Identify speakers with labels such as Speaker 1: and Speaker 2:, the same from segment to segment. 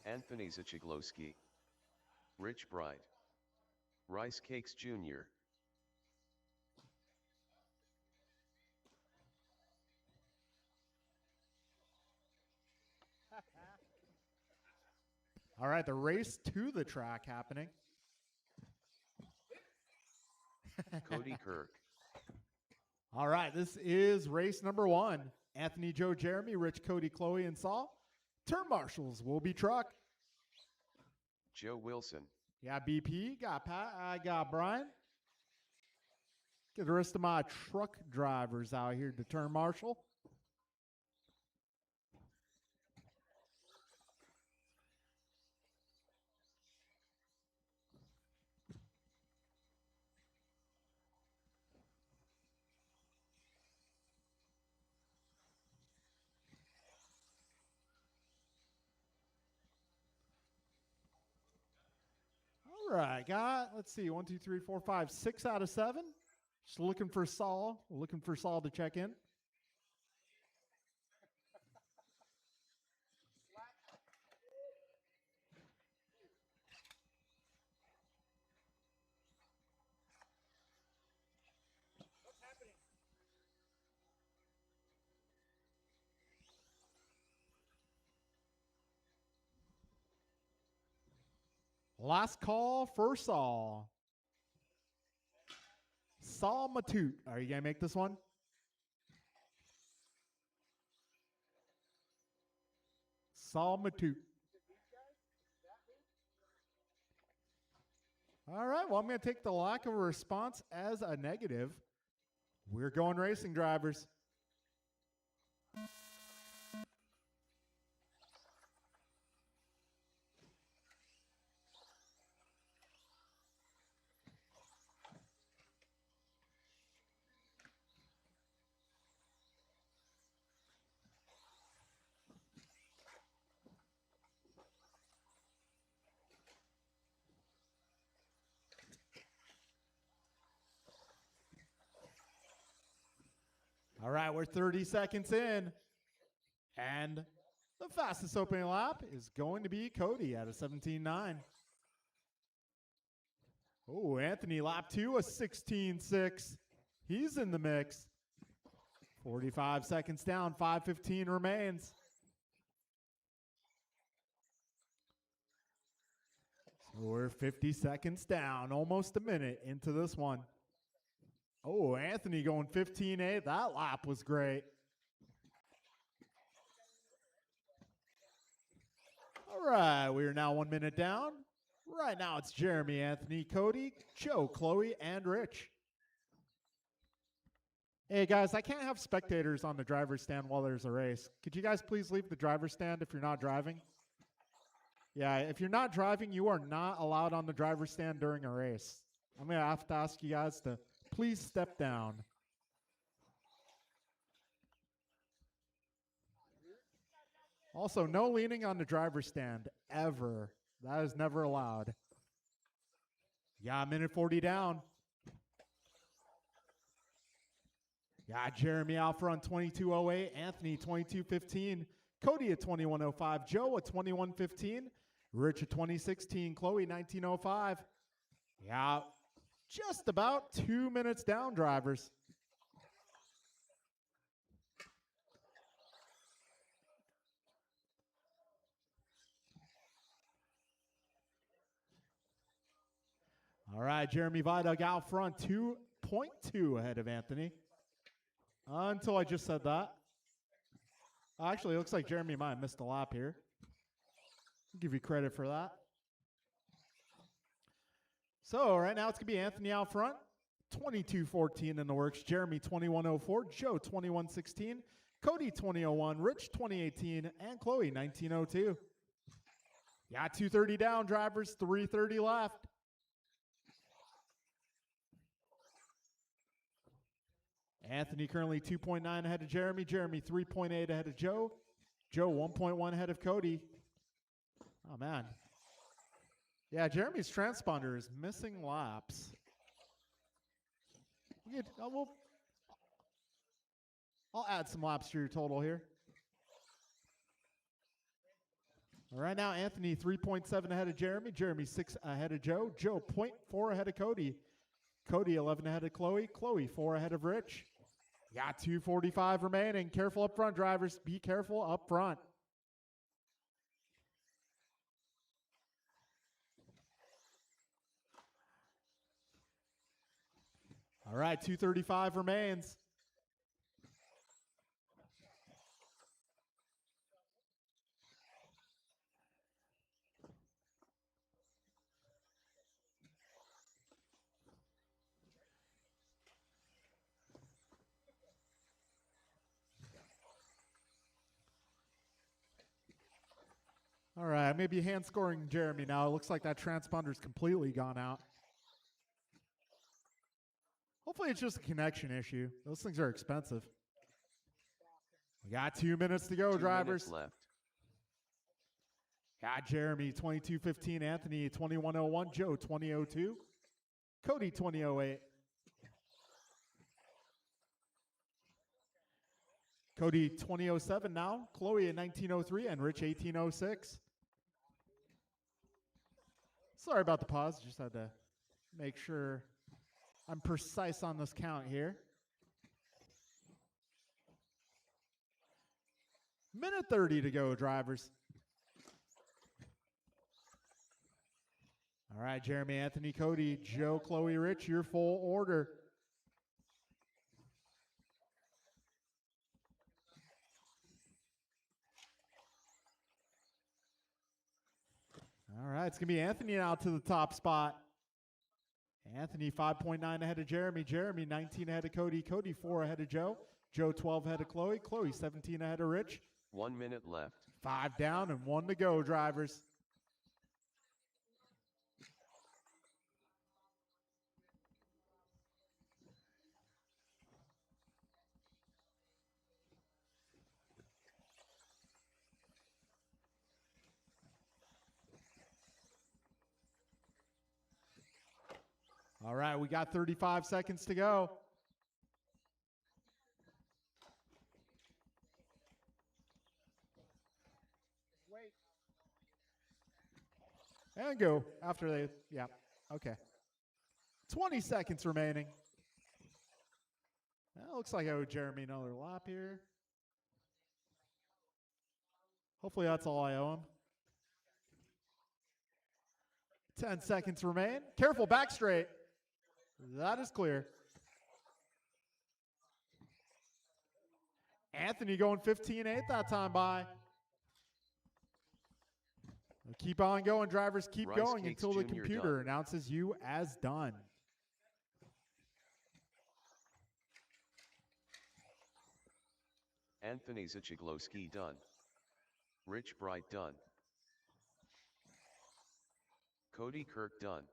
Speaker 1: Anthony Zachiglowski, Rich Bright, Rice Cakes Jr.
Speaker 2: All right, the race to the track happening.
Speaker 1: Cody Kirk,
Speaker 2: All right, this is race number 1. Anthony, Joe, Jeremy, Rich, Cody, Chloe, and Saul. Turn marshals will be truck.
Speaker 1: Joe Wilson,
Speaker 2: Yeah, BP, got Pat, I got Brian. Get the rest of my truck drivers out here to turn marshal. All right, let's see, 1, 2, 3, 4, 5, 6 out of 7. Just looking for Saul to check in. Last call for Saul. Saul Matute. Are you going to make this one? Saul Matute. All right, well, I'm going to take the lack of a response as a negative. We're going racing, drivers. All right, we're 30 seconds in. And the fastest opening lap is going to be Cody at a 17.9. Oh, Anthony, lap 2, a 16.6. He's in the mix. 45 seconds down, 5:15 remains. So we're 50 seconds down, almost a minute into this one. Oh, Anthony going 15.8. That lap was great. All right, we are now 1 minute down. Right now it's Jeremy, Anthony, Cody, Joe, Chloe, and Rich. Hey guys, I can't have spectators on the driver's stand while there's a race. Could you guys please leave the driver's stand if you're not driving? Yeah, if you're not driving, you are not allowed on the driver's stand during a race. I'm going to have to ask you guys to please step down. Also, no leaning on the driver's stand, ever. That is never allowed. Yeah, minute 40 down. Yeah, Jeremy out front, 22.08. Anthony, 22.15. Cody at 21.05. Joe at 21.15. Rich at 20.16. Chloe, 19.05. Yeah, just about 2 minutes down, drivers. All right, Jeremy Vidug out front, 2.2 ahead of Anthony. Until I just said that. Actually, it looks like Jeremy might have missed a lap here. I'll give you credit for that. So right now it's going to be Anthony out front, 22.14 in the works. Jeremy 21.04, Joe 21.16, Cody 20.01, Rich 20.18, and Chloe 19.02. Yeah, 2:30 down, drivers, 3:30 left. Anthony currently 2.9 ahead of Jeremy. Jeremy 3.8 ahead of Joe. Joe 1.1 ahead of Cody. Oh, man. Yeah, Jeremy's transponder is missing laps. I'll add some laps to your total here. Right now, Anthony 3.7 ahead of Jeremy. Jeremy 6 ahead of Joe. Joe 0.4 ahead of Cody. Cody 11 ahead of Chloe. Chloe 4 ahead of Rich. You got 2:45 remaining. Careful up front, drivers. Be careful up front. All right, 2:35 remains. All right, maybe hand scoring Jeremy now. It looks like that transponder's completely gone out. Hopefully it's just a connection issue. Those things are expensive. We got 2 minutes to go,
Speaker 1: 2
Speaker 2: drivers.
Speaker 1: minutes left.
Speaker 2: Got Jeremy 22:15, Anthony 21:01, Joe 20:02, Cody 20:08. Cody 20:07 now, Chloe at 19:03, and Rich 18:06. Sorry about the pause. Just had to make sure I'm precise on this count here. Minute 30 to go, drivers. All right, Jeremy, Anthony, Cody, Joe, Chloe, Rich, your full order. All right, it's going to be Anthony now to the top spot. Anthony 5.9 ahead of Jeremy. Jeremy 19 ahead of Cody. Cody 4 ahead of Joe. Joe 12 ahead of Chloe. Chloe 17 ahead of Rich.
Speaker 1: 1 minute left.
Speaker 2: 5 down and 1 to go, drivers. All right, we got 35 seconds to go. Wait. And go after they, yeah, okay. 20 seconds remaining. That looks like I owe Jeremy another lap here. Hopefully that's all I owe him. 10 seconds remain. Careful, back straight. That is clear. Anthony going 15.8 that time by. Keep on going, drivers. Keep
Speaker 1: Rice
Speaker 2: going
Speaker 1: Cakes
Speaker 2: until the
Speaker 1: Jr.
Speaker 2: computer
Speaker 1: done.
Speaker 2: announces you as done.
Speaker 1: Anthony Zachiglowski done. Rich Bright done. Cody Kirk done.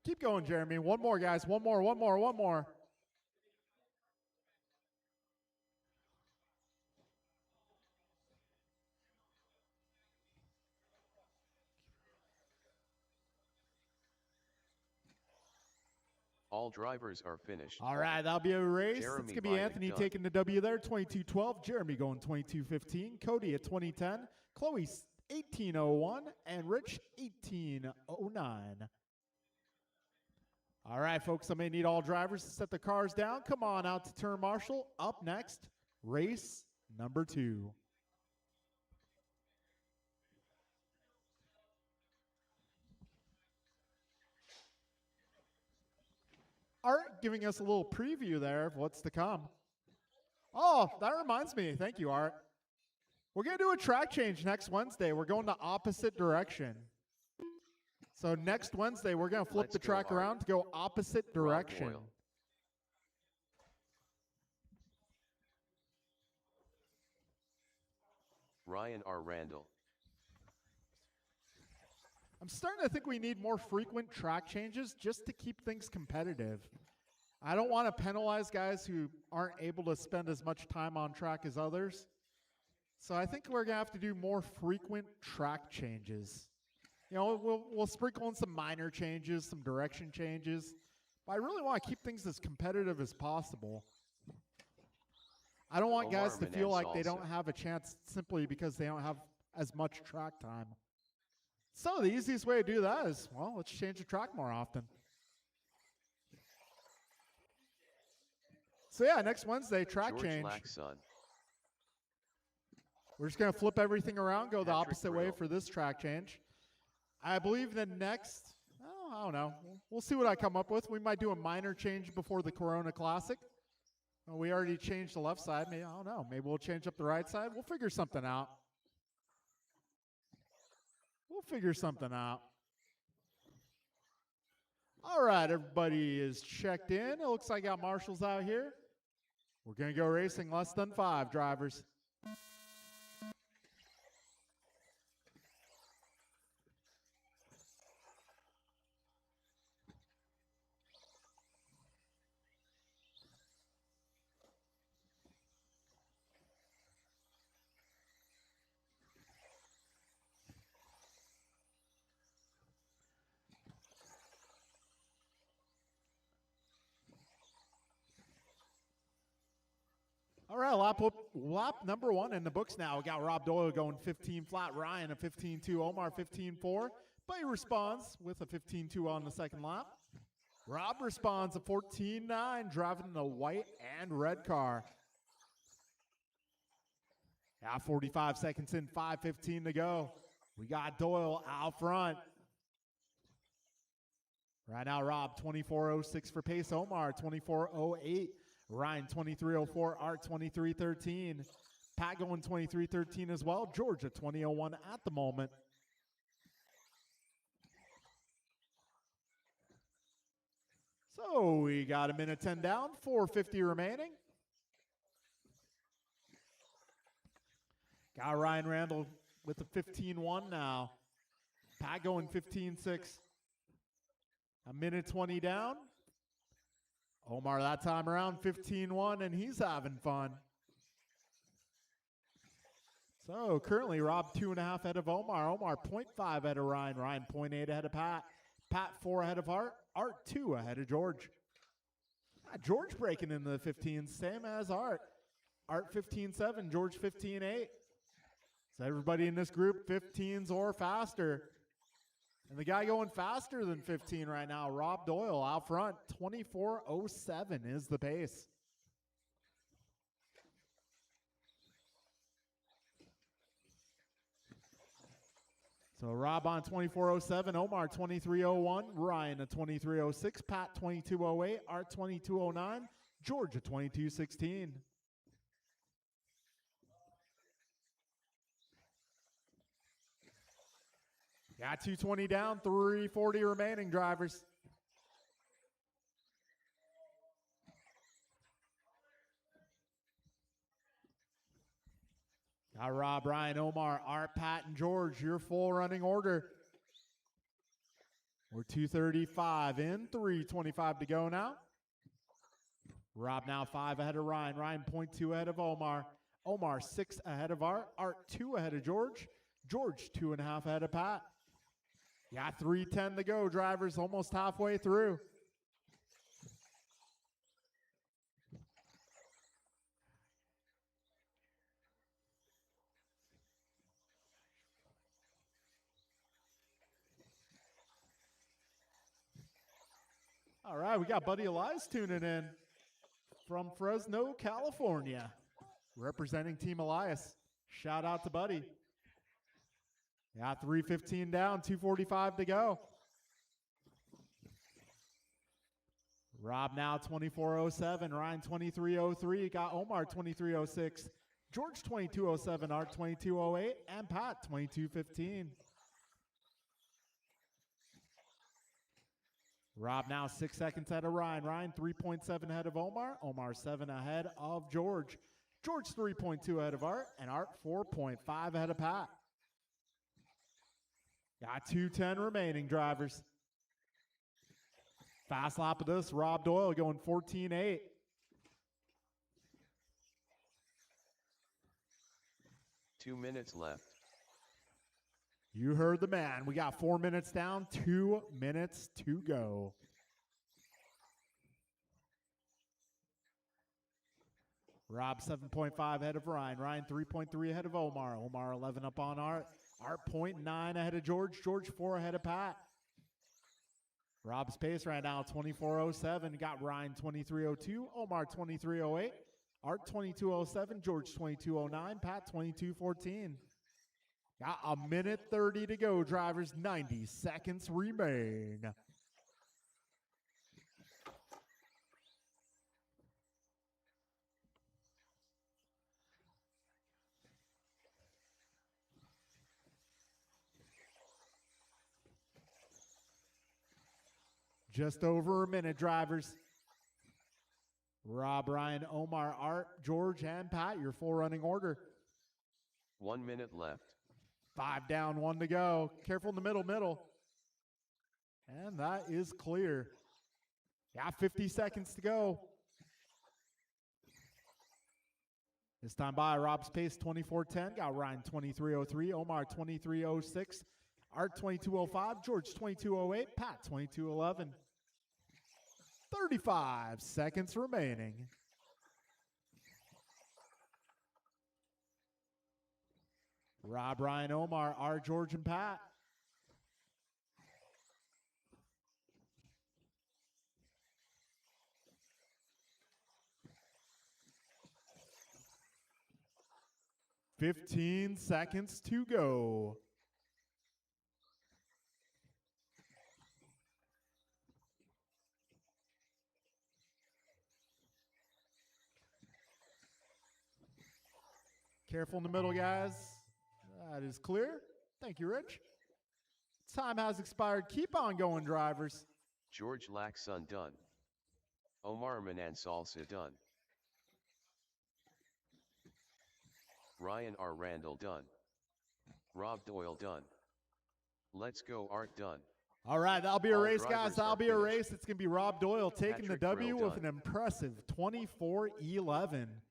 Speaker 2: Keep going, Jeremy. One more, guys. One more, one more, one more.
Speaker 1: All drivers are finished.
Speaker 2: All right, that'll be a race.
Speaker 1: Jeremy
Speaker 2: It's going to be
Speaker 1: Bynum
Speaker 2: Anthony
Speaker 1: done.
Speaker 2: taking the W there, 22:12. Jeremy going 22:15. Cody at 20:10. Chloe 18:01. And Rich 18:09. All right, folks, I may need all drivers to set the cars down. Come on out to turn marshal. Up next, race number 2. Art giving us a little preview there of what's to come. Oh, that reminds me. Thank you, Art. We're going to do a track change next Wednesday. We're going the opposite direction. So next Wednesday, we're going to flip
Speaker 1: Let's
Speaker 2: the
Speaker 1: go,
Speaker 2: track
Speaker 1: Art.
Speaker 2: around to go opposite
Speaker 1: Rob
Speaker 2: direction.
Speaker 1: Boyle. Ryan R. Randall.
Speaker 2: I'm starting to think we need more frequent track changes just to keep things competitive. I don't want to penalize guys who aren't able to spend as much time on track as others. So I think we're going to have to do more frequent track changes. You know, we'll sprinkle in some minor changes, some direction changes. But I really want to keep things as competitive as possible. I don't want
Speaker 1: Omar
Speaker 2: guys to feel like they
Speaker 1: Manaz
Speaker 2: don't
Speaker 1: also.
Speaker 2: have a chance simply because they don't have as much track time. So the easiest way to do that is, well, let's change the track more often. So yeah, next Wednesday, track
Speaker 1: George
Speaker 2: change.
Speaker 1: Laxon.
Speaker 2: We're just going to flip everything around, go the
Speaker 1: Patrick
Speaker 2: opposite way
Speaker 1: Brill.
Speaker 2: for this track change. I believe the next, I don't know. We'll see what I come up with. We might do a minor change before the Corona Classic. Well, we already changed the left side. Maybe, I don't know. Maybe we'll change up the right side. We'll figure something out. All right, everybody is checked in. It looks like I got marshals out here. We're going to go racing less than 5 drivers. All right, lap number 1 in the books now. We got Rob Doyle going 15 flat, Ryan a 15.2, Omar 15.4. But he responds with a 15.2 on the second lap. Rob responds a 14.9, driving the white and red car. Yeah, 45 seconds in, 5:15 to go. We got Doyle out front. Right now, Rob 24.06 for pace, Omar 24.08. Ryan 23.04, Art 23.13. Pat going 23.13 as well. Georgia 20.01 at the moment. So we got a minute 10 down, 4:50 remaining. Got Ryan Randall with the 15.1 now. Pat going 15.6. A minute 20 down. Omar that time around 15.1, and he's having fun. So currently Rob 2.5 ahead of Omar. Omar 0.5 ahead of Ryan. Ryan 0.8 ahead of Pat. Pat 4 ahead of Art. Art 2 ahead of George. George breaking into the 15s, same as Art. Art 15.7, George 15.8. So everybody in this group 15s or faster. And the guy going faster than 15 right now, Rob Doyle out front, 24.07 is the pace. So Rob on 24.07, Omar 23.01, Ryan at 23.06, Pat 22.08, Art 22.09, George at 22.16. Got 220 down, 340 remaining drivers. Got Rob, Ryan, Omar, Art, Pat, and George, your full running order. We're 2:35 in, 3:25 to go now. Rob now 5 ahead of Ryan. Ryan 0.2 ahead of Omar. Omar 6 ahead of Art. Art 2 ahead of George. George 2.5 ahead of Pat. Got 3:10 to go, drivers, almost halfway through. All right, we got Buddy Elias tuning in from Fresno, California, representing Team Elias. Shout out to Buddy. Yeah, 3:15 down, 2:45 to go. Rob now 24.07, Ryan 23.03, got Omar 23.06, George 22.07, Art 22.08, and Pat 22.15. Rob now 6 seconds ahead of Ryan. Ryan 3.7 ahead of Omar. Omar 7 ahead of George. George 3.2 ahead of Art. And Art 4.5 ahead of Pat. Got 2:10 remaining, drivers. Fast lap of this, Rob Doyle going 14.8.
Speaker 1: Two minutes left.
Speaker 2: You heard the man. We got 4 minutes down, 2 minutes to go. Rob 7.5 ahead of Ryan. Ryan 3.3 ahead of Omar. Omar 11 up on Art. Art 0.9 ahead of George. George 4 ahead of Pat. Rob's pace right now 24:07. Got Ryan 23:02. Omar 23:08. Art 22:07. George 22:09. Pat 22:14. Got a minute 30 to go, drivers. 90 seconds remain. Just over a minute, drivers. Rob, Ryan, Omar, Art, George, and Pat, your full running order.
Speaker 1: 1 minute left.
Speaker 2: 5 down, 1 to go. Careful in the middle. And that is clear. Yeah, 50 seconds to go. This time by, Rob's pace 24:10. Got Ryan 23:03. Omar 23:06. Art 22:05. George 22:08. Pat 22:11. 35 seconds remaining. Rob, Ryan, Omar, Art, George, and Pat. $15 seconds to go. Careful in the middle, guys. That is clear. Thank you, Rich. Time has expired. Keep on going, drivers.
Speaker 1: George Laxon done. Omar Manan Salsa done. Ryan R. Randall done. Rob Doyle done. Let's go Art done.
Speaker 2: All right, that'll be a
Speaker 1: All
Speaker 2: race, guys.
Speaker 1: drivers
Speaker 2: That'll
Speaker 1: are
Speaker 2: be a
Speaker 1: finished.
Speaker 2: race. It's going to be Rob Doyle taking
Speaker 1: Patrick
Speaker 2: the W
Speaker 1: Brill
Speaker 2: with an
Speaker 1: done.
Speaker 2: impressive 24:11.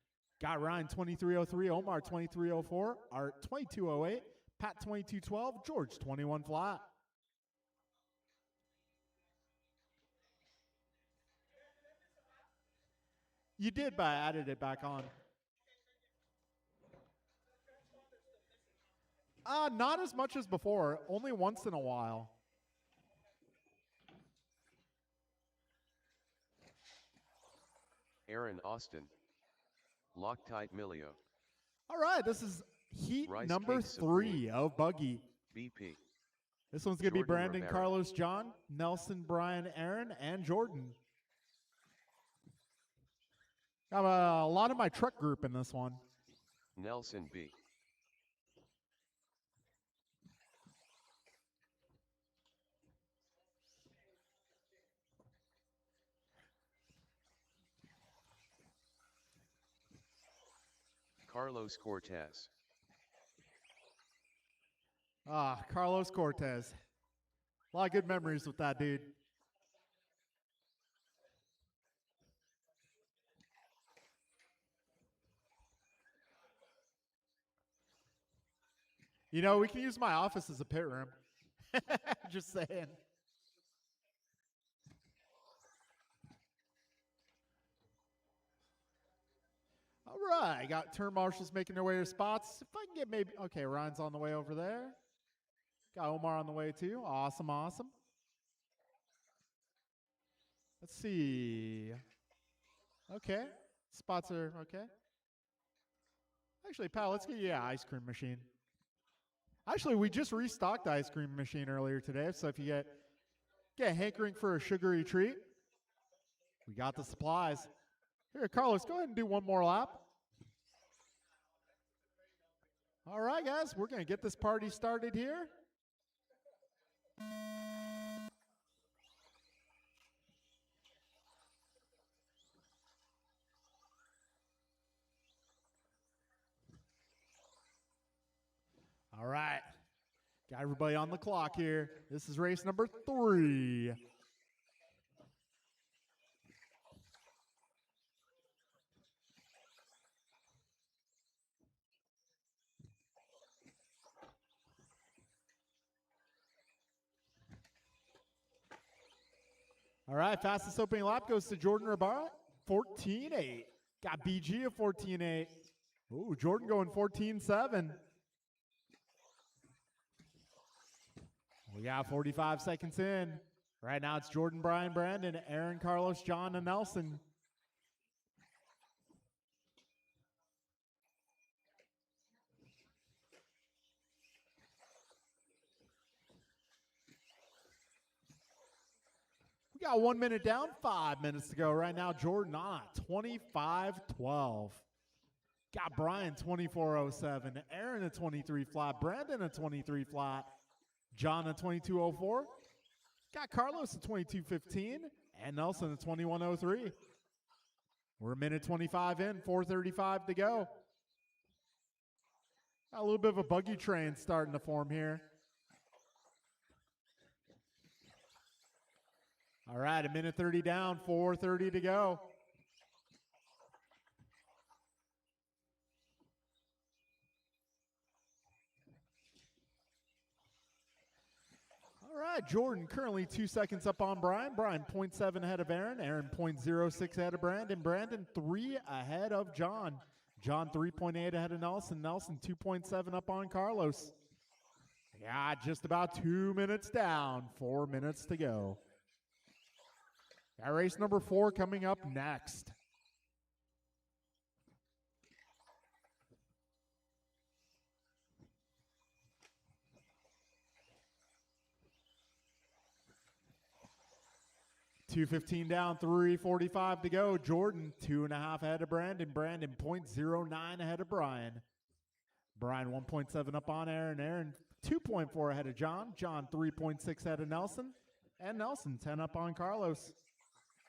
Speaker 2: Got Ryan 23:03, Omar 23:04, Art 22:08, Pat 22:12, George 21 flat. You did, but I added it back on. Not as much as before. Only once in a while.
Speaker 1: Aaron Austin. Loctite Milio.
Speaker 2: All right, this is heat
Speaker 1: Rice
Speaker 2: number
Speaker 1: Cake Supreme.
Speaker 2: 3 of Buggy.
Speaker 1: BP.
Speaker 2: This one's going to be
Speaker 1: Jordan
Speaker 2: Brandon,
Speaker 1: Rivera.
Speaker 2: Carlos, John, Nelson, Brian, Aaron, and Jordan. Got a lot of my truck group in this one.
Speaker 1: Nelson B. Carlos Cortez.
Speaker 2: Carlos Cortez. A lot of good memories with that dude. You know, we can use my office as a pit room. Just saying. All right, got turn marshals making their way to spots. If I can get maybe, okay, Ryan's on the way over there. Got Omar on the way too. Awesome, awesome. Let's see. Okay, spots are okay. Actually, pal, let's get you an ice cream machine. Actually, we just restocked the ice cream machine earlier today, so if you get hankering for a sugary treat, we got the supplies. Here, Carlos, go ahead and do one more lap. All right, guys, we're going to get this party started here. All right. Got everybody on the clock here. This is race number 3. All right, fastest opening lap goes to Jordan Rivera, 14:8. Got BG at 14.8. Ooh, Jordan going 14.7. We got 45 seconds in. Right now it's Jordan, Brian, Brandon, Aaron, Carlos, John, and Nelson. We got 1 minute down, 5 minutes to go. Right now, Jordan on 25-12. Got Brian 24.07, Aaron at 23 flat, Brandon at 23 flat, John at 22.04. Got Carlos at 22.15 and Nelson at 21.03. We're a minute 25 in, 4:35 to go. Got a little bit of a buggy train starting to form here. All right, a minute 30 down, 4:30 to go. All right, Jordan currently 2 seconds up on Brian. Brian 0.7 ahead of Aaron. Aaron 0.06 ahead of Brandon. Brandon 3 ahead of John. John 3.8 ahead of Nelson. Nelson 2.7 up on Carlos. Yeah, just about 2 minutes down. 4 minutes to go. Got race number 4 coming up next. $2.15 down, 3:45 to go. Jordan 2.5 ahead of Brandon. Brandon 0.09 ahead of Brian. Brian 1.7 up on Aaron. Aaron 2.4 ahead of John. John 3.6 ahead of Nelson. And Nelson 10 up on Carlos.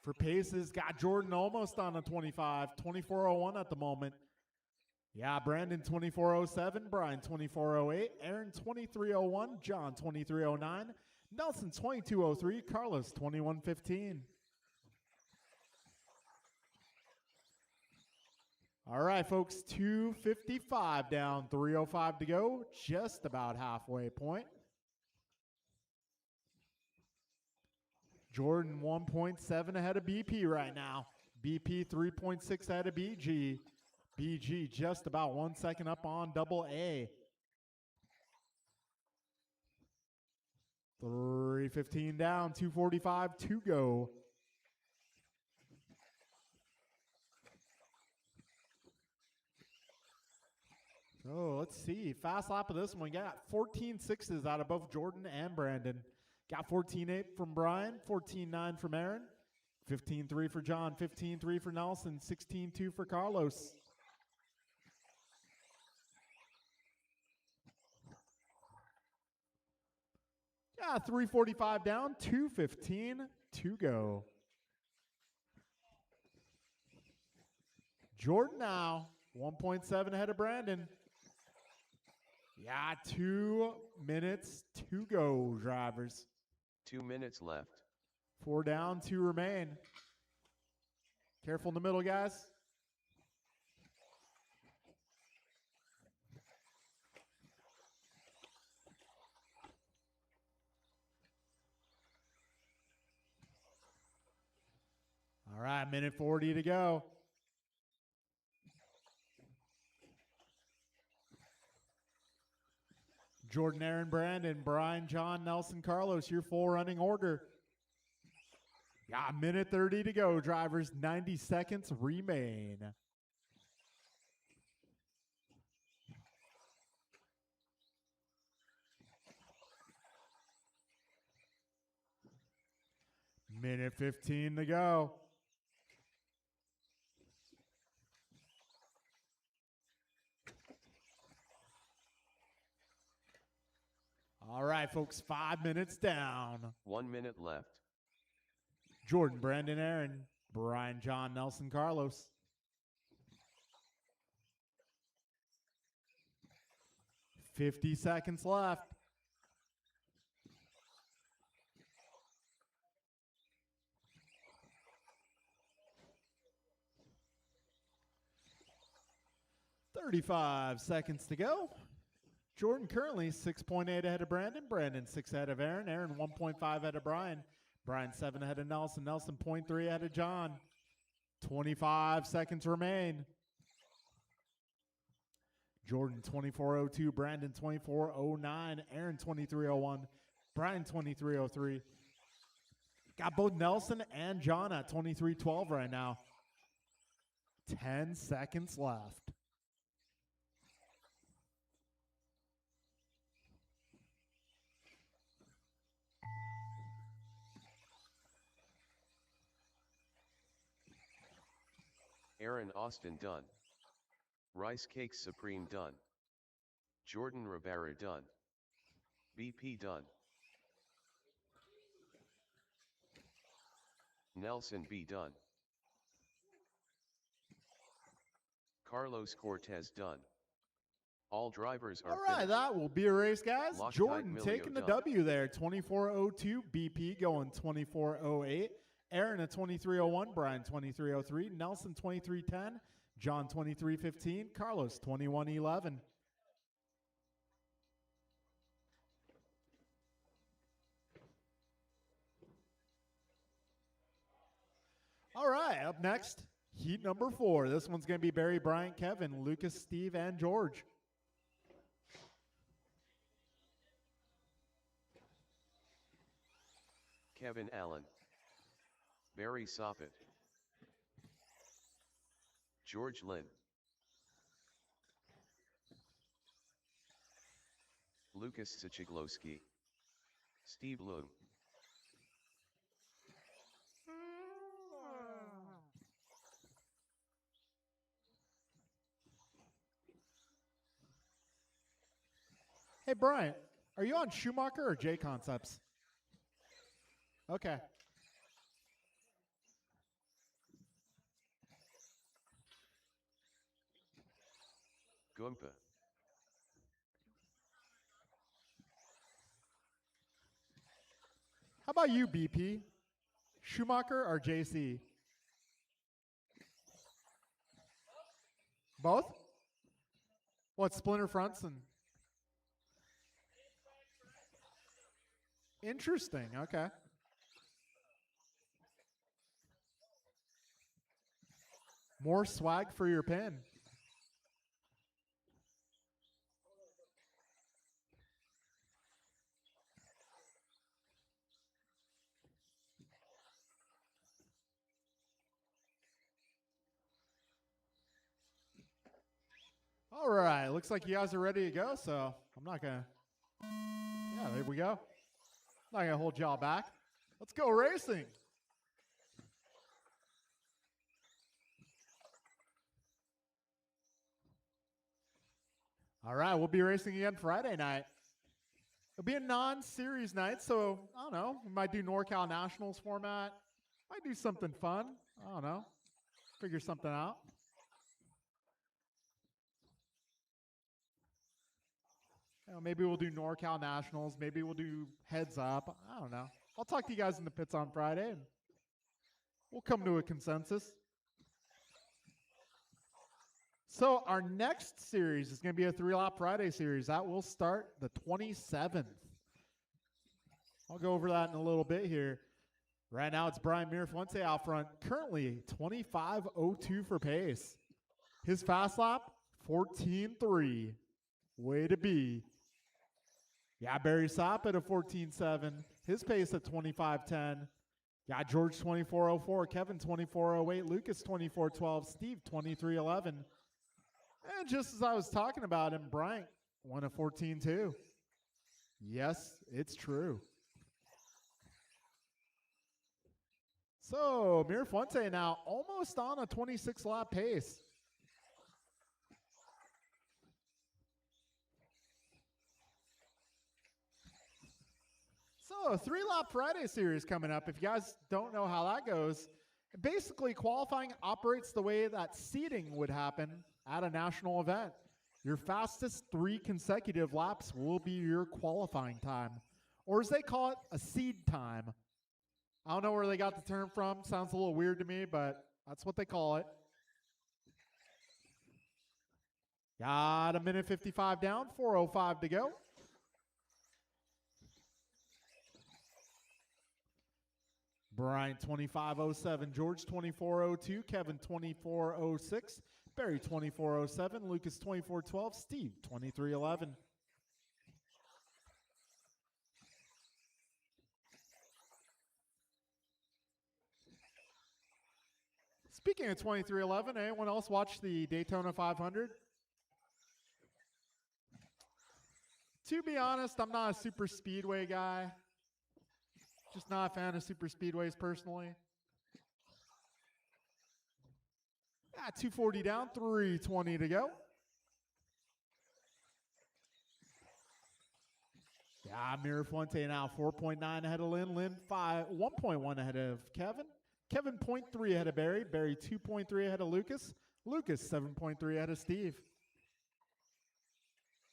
Speaker 2: For paces, got Jordan almost on a 25. 24.01 at the moment. Yeah, Brandon 24.07. Brian 24.08. Aaron 23.01. John 23.09. Nelson 22.03, Carlos 21.15. All right, folks, 2:55 down, 3:05 to go, just about halfway point. Jordan 1.7 ahead of BP right now. BP 3.6 ahead of BG. BG just about 1 second up on double A. 3:15 down, 2:45 to go. So let's see. Fast lap of this one. We got 14.6s out of both Jordan and Brandon. Got 14.8 from Brian, 14.9 from Aaron, 15.3 for John, 15.3 for Nelson, 16.2 for Carlos. Yeah, 3:45 down, 2:15 to go. Jordan now, 1.7 ahead of Brandon. Yeah, 2 minutes to go, drivers.
Speaker 1: 2 minutes left.
Speaker 2: 4 down, 2 remain. Careful in the middle, guys. All right, minute 40 to go. Jordan, Aaron, Brandon, Brian, John, Nelson, Carlos, your full running order. Yeah, minute 30 to go, drivers. 90 seconds remain. Minute 15 to go. All right, folks, 5 minutes down.
Speaker 1: 1 minute left.
Speaker 2: Jordan, Brandon, Aaron, Brian, John, Nelson, Carlos. $50 seconds left. $35 seconds to go. Jordan currently 6.8 ahead of Brandon. Brandon 6 ahead of Aaron. Aaron 1.5 ahead of Brian. Brian 7 ahead of Nelson. Nelson 0.3 ahead of John. 25 seconds remain. Jordan 24:02, Brandon 24:09, Aaron 23:01, Brian 23:03. Got both Nelson and John at 23:12 right now. 10 seconds left.
Speaker 1: Aaron Austin done. Rice Cakes Supreme done. Jordan Rivera done. BP done. Nelson B done. Carlos Cortez done. All drivers are
Speaker 2: All right,
Speaker 1: finished.
Speaker 2: that will be a race, guys.
Speaker 1: Loctite
Speaker 2: Jordan
Speaker 1: Milio
Speaker 2: taking the
Speaker 1: done.
Speaker 2: W there. 24:02, BP going 24:08. Aaron at 23:01, Brian 23:03, Nelson 23:10, John 23:15, Carlos 21:11. All right, up next, heat number 4. This one's going to be Barry, Bryant, Kevin, Lucas, Steve, and George.
Speaker 1: Kevin Allen. Barry Soppet. George Lynn. Lucas Sichiglowski. Steve Loom.
Speaker 2: Hey, Brian, are you on Schumacher or J Concepts? Okay.
Speaker 1: Gumpa.
Speaker 2: How about you, BP? Schumacher or JC? Both? What, splinter fronts and... Interesting, okay. More swag for your pin. All right, looks like you guys are ready to go, so I'm not going to... Yeah, there we go. Not going to hold y'all back. Let's go racing. All right, we'll be racing again Friday night. It'll be a non-series night, so I don't know. We might do NorCal Nationals format. Might do something fun. I don't know. Figure something out. You know, maybe we'll do NorCal Nationals. Maybe we'll do Heads Up. I don't know. I'll talk to you guys in the pits on Friday, and we'll come to a consensus. So our next series is going to be a 3-lap Friday series. That will start the 27th. I'll go over that in a little bit here. Right now it's Brian Mirafuente out front. Currently 25:02 for pace. His fast lap, 14:3. Way to be. Yeah, Barry Sopp at a 14:7. His pace at 25:10. Yeah, George 24:04. Kevin 24:08. Lucas 24:12. Steve 23:11. And just as I was talking about him, Bryant won a 14:2. Yes, it's true. So, Mirafuente now almost on a 26-lap pace. So, a 3-lap Friday series coming up. If you guys don't know how that goes, basically qualifying operates the way that seeding would happen at a national event. Your fastest 3 consecutive laps will be your qualifying time, or as they call it, a seed time. I don't know where they got the term from. Sounds a little weird to me, but that's what they call it. Got a minute 55 down, 4:05 to go. Bryant 2507, George 2402, Kevin 2406, Barry 2407, Lucas 2412, Steve 2311. Speaking of 2311, anyone else watch the Daytona 500? To be honest, I'm not a super speedway guy. Just not a fan of super speedways personally. 240 down, 320 to go. Mirafuente now 4.9 ahead of Lynn. Lynn 1.1 ahead of Kevin. Kevin 0.3 ahead of Barry. Barry 2.3 ahead of Lucas. Lucas 7.3 ahead of Steve.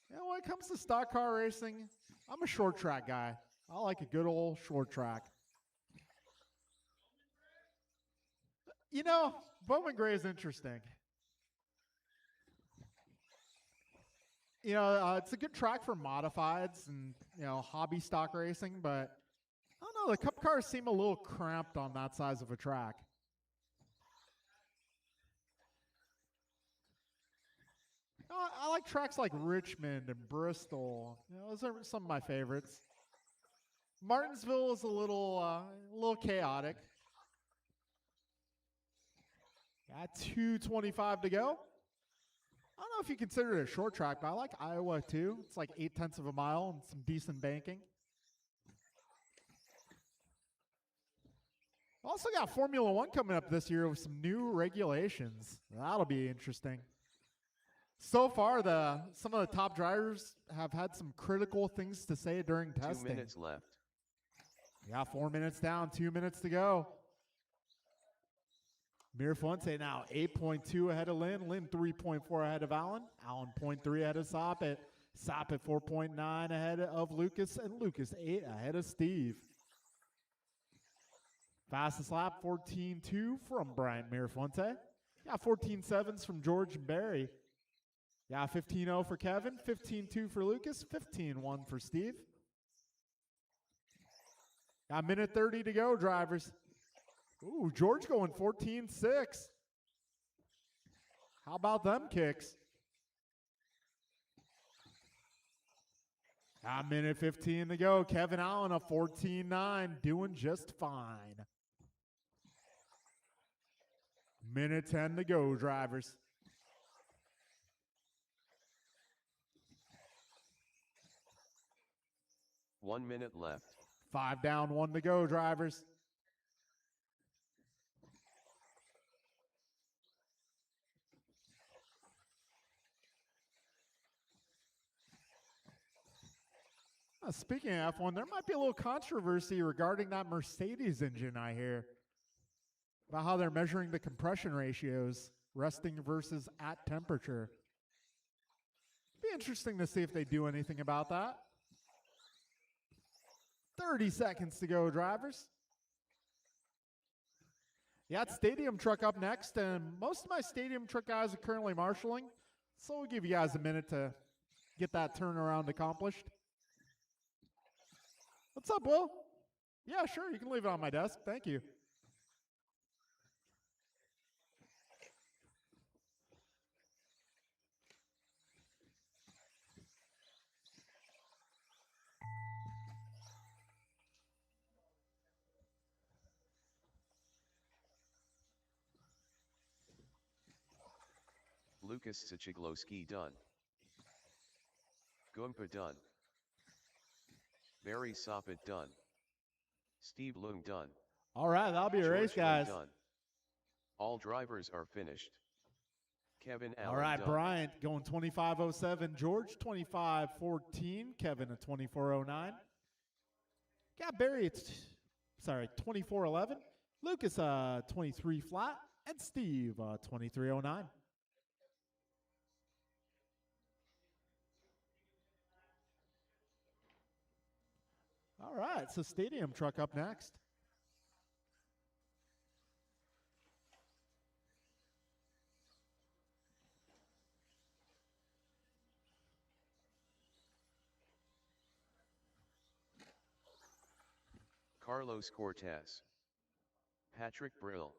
Speaker 2: When it comes to stock car racing, I'm a short track guy. I like a good old short track. Bowman Gray is interesting. It's a good track for modifieds and, hobby stock racing, but I don't know, the Cup cars seem a little cramped on that size of a track. I like tracks like Richmond and Bristol. Those are some of my favorites. Martinsville is a little chaotic. 2:25 to go. I don't know if you consider it a short track, but I like Iowa too. It's like 0.8 of a mile and some decent banking. Also got Formula One coming up this year with some new regulations. That'll be interesting. So far, some of the top drivers have had some critical things to say during testing.
Speaker 1: 2 minutes left.
Speaker 2: 4 minutes down, 2 minutes to go. Mirafuente now 8.2 ahead of Lynn. Lynn 3.4 ahead of Allen. Allen 0.3 ahead of Soppet. Soppet 4.9 ahead of Lucas. And Lucas 8 ahead of Steve. Fastest lap 14.2 from Bryant Mirafuente. 14.7s from George and Barry. 15.0 for Kevin. 15.2 for Lucas. 15.1 for Steve. Got a minute 30 to go, drivers. Ooh, George going 14.6. How about them kicks? A minute 15 to go. Kevin Allen a 14.9, doing just fine. Minute 10 to go, drivers.
Speaker 1: One minute left.
Speaker 2: 5 down, 1 to go, drivers. Speaking of F1, there might be a little controversy regarding that Mercedes engine, I hear. About how they're measuring the compression ratios, resting versus at temperature. Be interesting to see if they do anything about that. 30 seconds to go, drivers. It's Stadium Truck up next, and most of my Stadium Truck guys are currently marshaling, so we'll give you guys a minute to get that turnaround accomplished. What's up, Will? Yeah, sure, you can leave it on my desk. Thank you.
Speaker 1: Lucas Sachigloski done. Gumpa done. Barry Soppet done. Steve Lung done.
Speaker 2: All right, that'll be a race, guys.
Speaker 1: Done. All drivers are finished. Kevin Allen.
Speaker 2: All right,
Speaker 1: done.
Speaker 2: Bryant going 25.07. George 25.14. Kevin at 24.09. Got Barry at 24.11. Lucas 23 flat, and Steve 23.09. All right, so Stadium Truck up next.
Speaker 1: Carlos Cortez. Patrick Brill.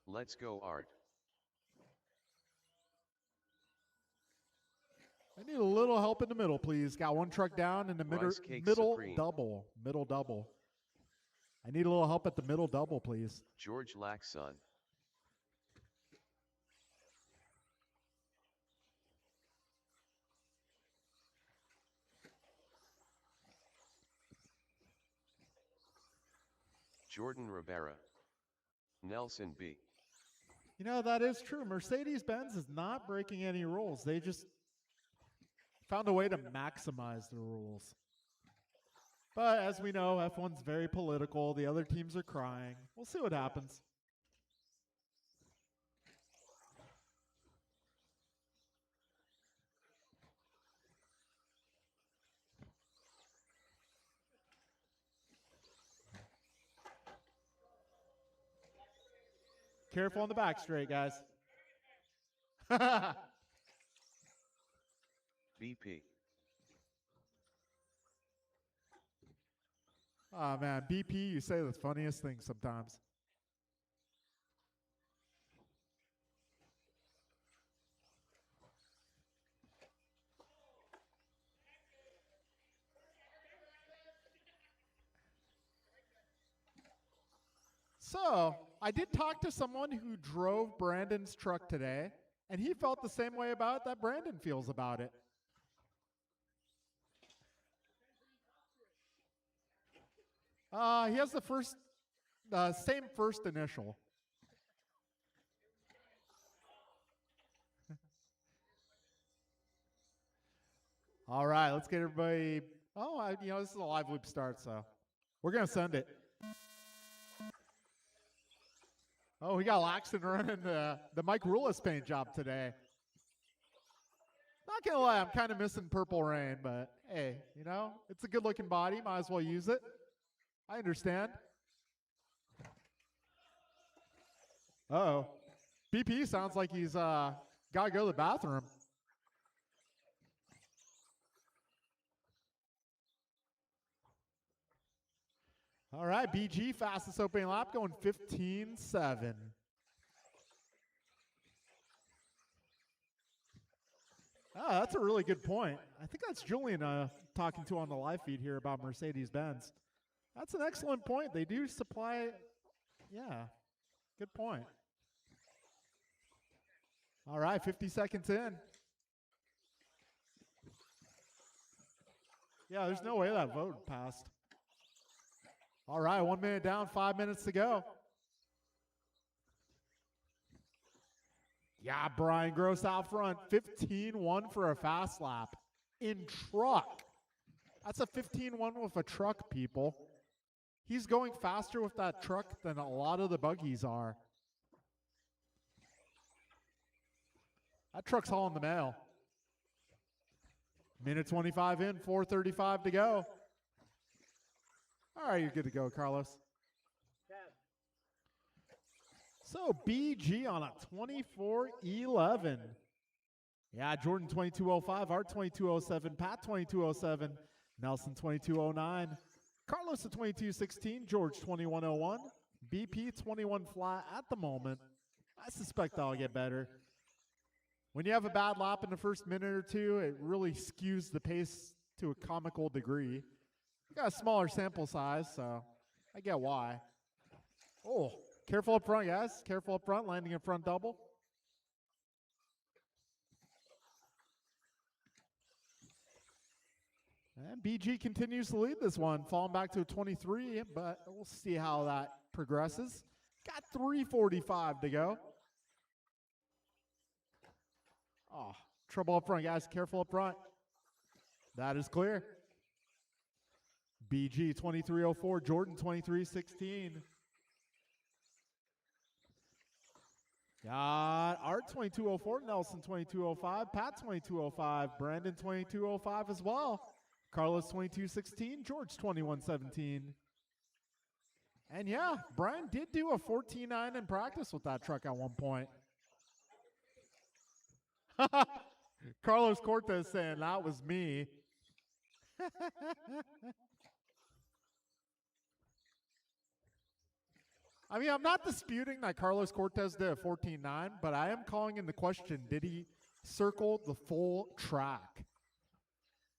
Speaker 1: Let's go Art.
Speaker 2: I need a little help in the middle, please. Got one truck down in the
Speaker 1: Rice Cake
Speaker 2: middle
Speaker 1: Supreme.
Speaker 2: double. Middle double. I need a little help at the middle double, please.
Speaker 1: George Laxon. Jordan Rivera. Nelson B.
Speaker 2: You know, that is true. Mercedes-Benz is not breaking any rules. They just found a way to maximize the rules. But as we know, F1's very political. The other teams are crying. We'll see what happens. Careful on the back straight, guys.
Speaker 1: BP.
Speaker 2: Oh, man. BP, you say the funniest things sometimes. So, I did talk to someone who drove Brandon's truck today, and he felt the same way about it that Brandon feels about it. He has the same first initial. All right, let's get everybody. Oh, this is a live loop start, so we're gonna send it. Oh, we got Laxton running the Mike Rulis paint job today. Not gonna lie, I'm kind of missing Purple Rain, but hey, it's a good-looking body. Might as well use it. I understand. Uh-oh. BP sounds like he's got to go to the bathroom. All right, BG, fastest opening lap, going 15.7. Oh, that's a really good point. I think that's Julian talking to on the live feed here about Mercedes-Benz. That's an excellent point. They do supply, yeah, good point. All right, 50 seconds in. Yeah, there's no way that vote passed. All right, 1 minute down, 5 minutes to go. Yeah, Brian Gross out front, 15-1 for a fast lap in truck. That's a 15-1 with a truck, people. He's going faster with that truck than a lot of the buggies are. That truck's hauling the mail. Minute 25 in, 4:35 to go. All right, you're good to go, Carlos. So BG on a 24-11. Yeah, Jordan 22.05, Art 22.07, Pat 22.07, Nelson 22.09, Carlos at 22.16, George 21.01, BP 21 flat at the moment. I suspect that'll get better. When you have a bad lap in the first minute or two, it really skews the pace to a comical degree. We got a smaller sample size, so I get why. Oh, careful up front, guys. Careful up front, landing in front double. And BG continues to lead this one, falling back to a 23, but we'll see how that progresses. Got 3:45 to go. Oh, trouble up front, guys. Careful up front. That is clear. BG 23.04, Jordan 23.16. Got Art 22.04, Nelson 22.05, Pat 22.05, Brandon 22.05 as well. Carlos 22.16, George 21.17. And yeah, Brian did do a 14.9 in practice with that truck at one point. Carlos Cortez saying that was me. I mean, I'm not disputing that Carlos Cortez did a 14.9, but I am calling into question, did he circle the full track?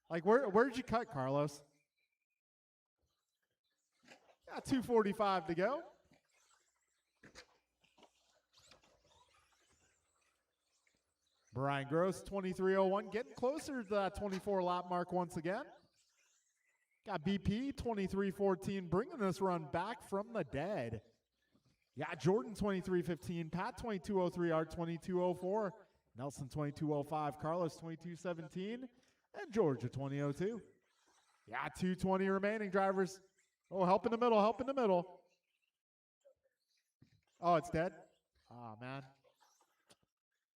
Speaker 2: Like, where did you cut, Carlos? Got 2:45 to go. Brian Gross, 23:01, getting closer to that 24 lap mark once again. Got BP, 23:14, bringing this run back from the dead. Yeah, Jordan, 23:15, Pat, 22:03, Art, 22:04, Nelson, 22:05, Carlos, 22:17, and Georgia, 20:02. Yeah, 2:20 remaining, drivers. Oh, help in the middle, help in the middle. Oh, it's dead? Oh, man.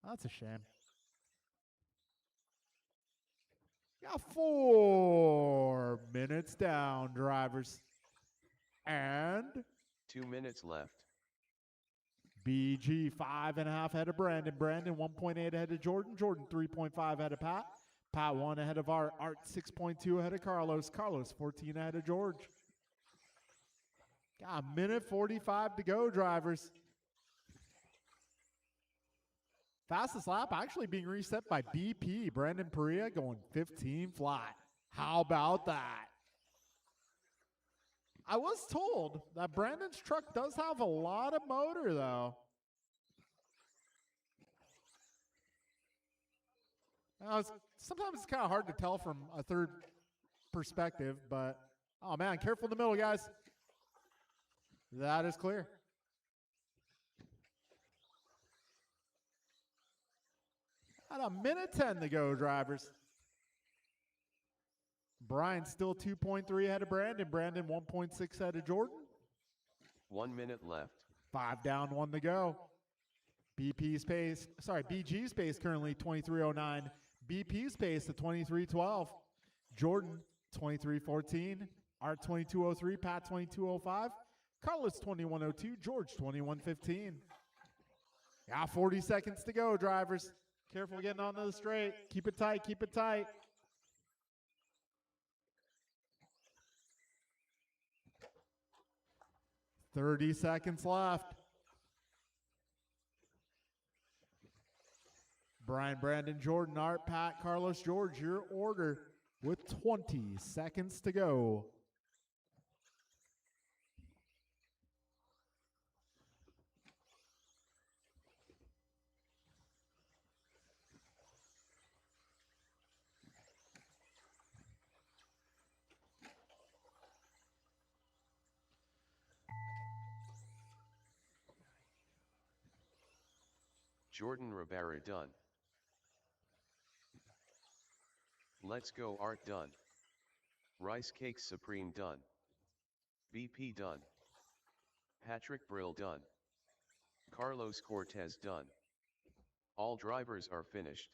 Speaker 2: That's a shame. Got 4 minutes down, drivers. And
Speaker 1: 2 minutes left.
Speaker 2: BG, 5.5 ahead of Brandon. Brandon, 1.8 ahead of Jordan. Jordan, 3.5 ahead of Pat. Pat, 1 ahead of Art. Art, 6.2 ahead of Carlos. Carlos, 14 ahead of George. Got a minute 45 to go, drivers. Fastest lap actually being reset by BP. Brandon Perea going 15 flat. How about that? I was told that Brandon's truck does have a lot of motor, though. Sometimes it's kind of hard to tell from a third perspective, but, oh man, careful in the middle, guys. That is clear. At a minute 10 to go, drivers. Brian still 2.3 ahead of Brandon. Brandon 1.6 ahead of Jordan.
Speaker 1: 1 minute left.
Speaker 2: 5 down, 1 to go. BG's pace currently 23:09. BP's pace at 23:12. Jordan 23:14. Art 22:03. Pat 22:05. Carlos 21:02. George 21:15. Yeah, 40 seconds to go, drivers. Careful getting onto the straight. Keep it tight. Keep it tight. "30 seconds left. Brian, Brandon, Jordan, Art, Pat, Carlos, George, your order with 20 seconds to go.
Speaker 1: Jordan Rivera done. Let's Go Art done. Rice Cakes Supreme done. BP done. Patrick Brill done. Carlos Cortez done. All drivers are finished.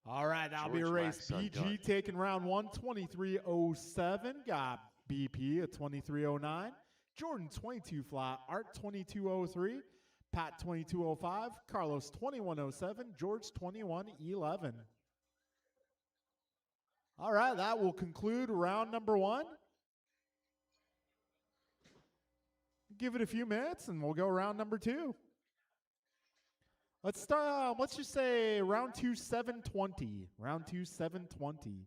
Speaker 2: All right, that'll be a
Speaker 1: George
Speaker 2: race.
Speaker 1: Laxon
Speaker 2: BG
Speaker 1: done.
Speaker 2: taking round 1, 23:07. Got BP at 23:09. Jordan 22 flat. Art 22:03. Pat 22:05. Carlos 21:07. George 21:11. All right, that will conclude round number 1. Give it a few minutes and we'll go round number 2. Let's start, let's just say round 2, 7:20. Round 2, 7:20.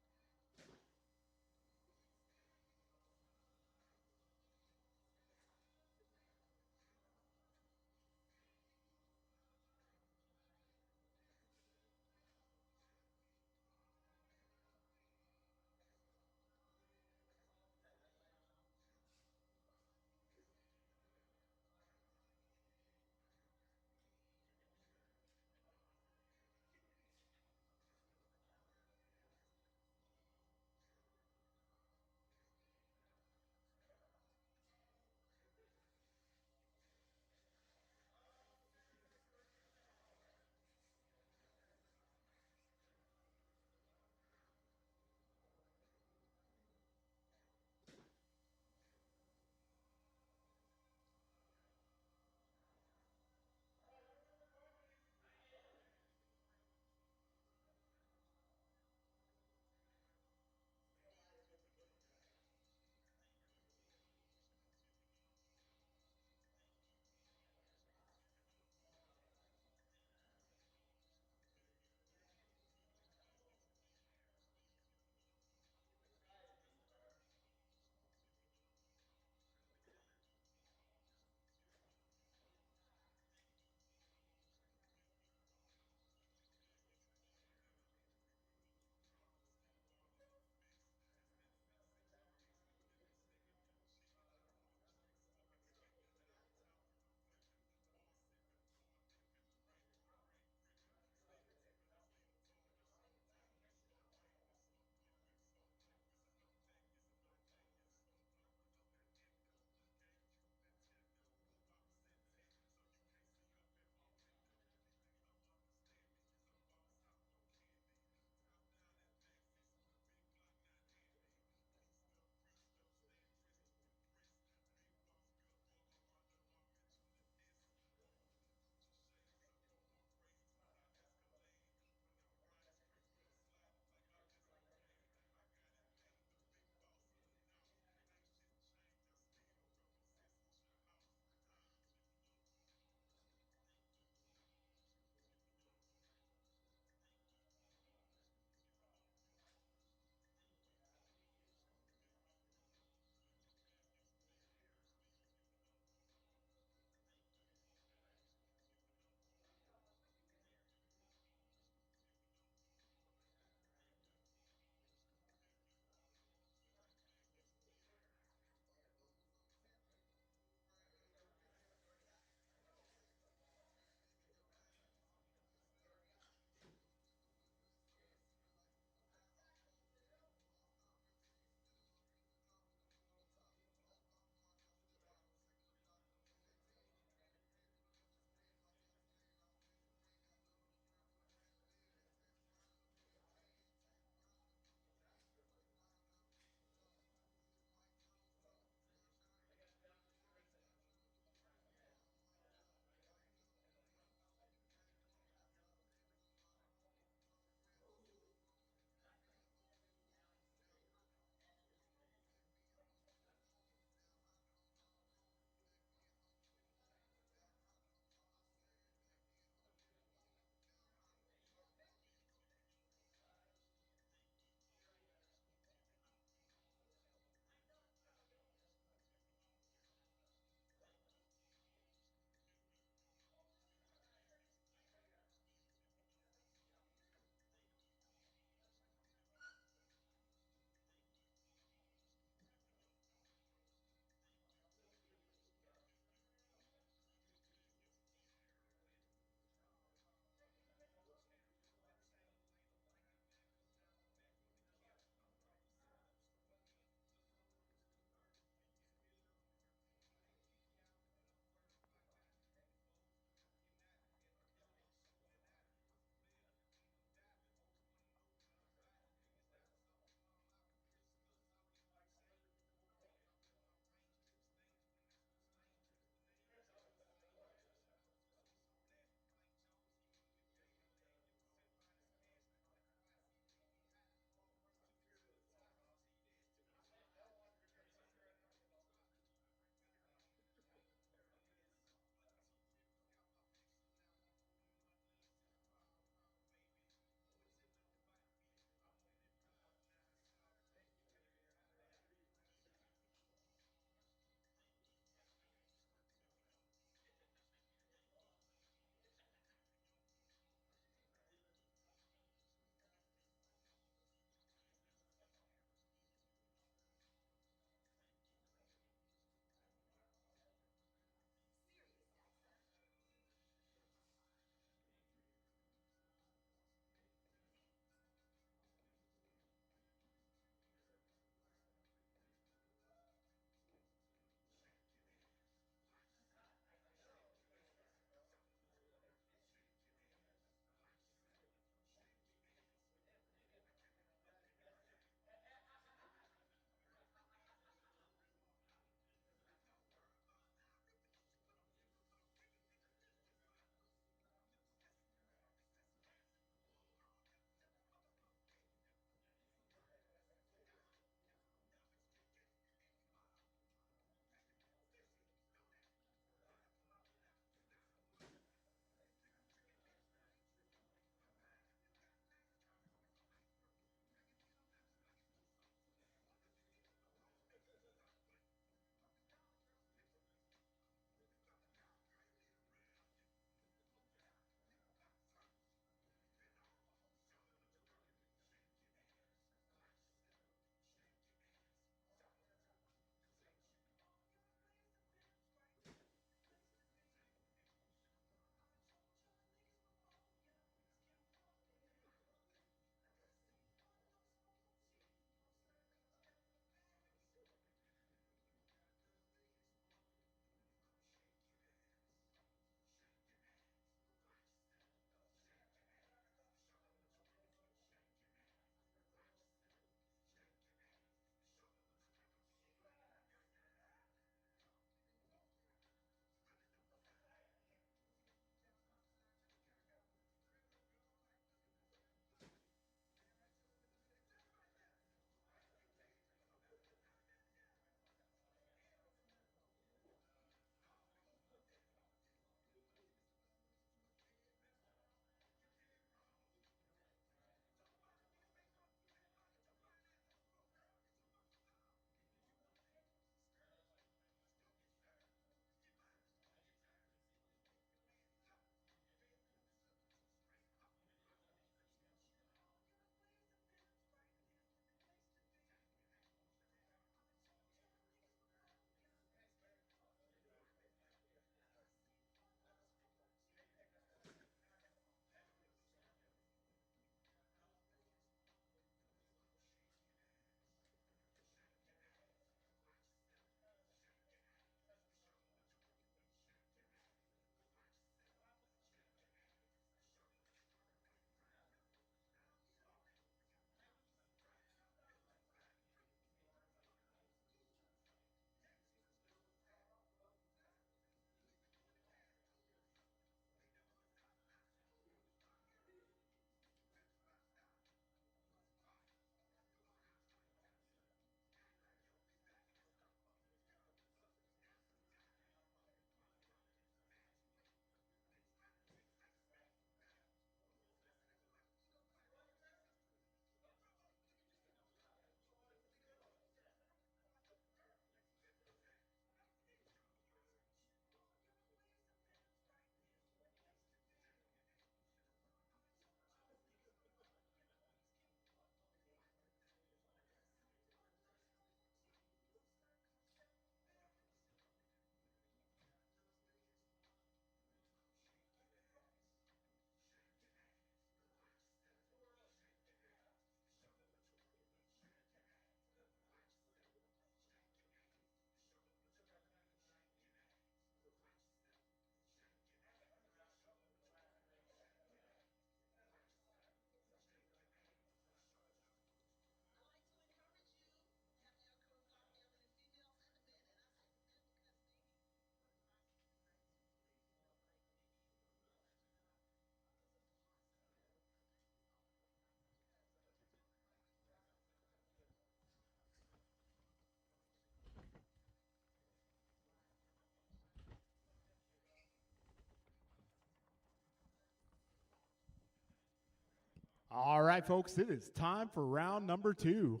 Speaker 2: All right, folks, it is time for round number 2.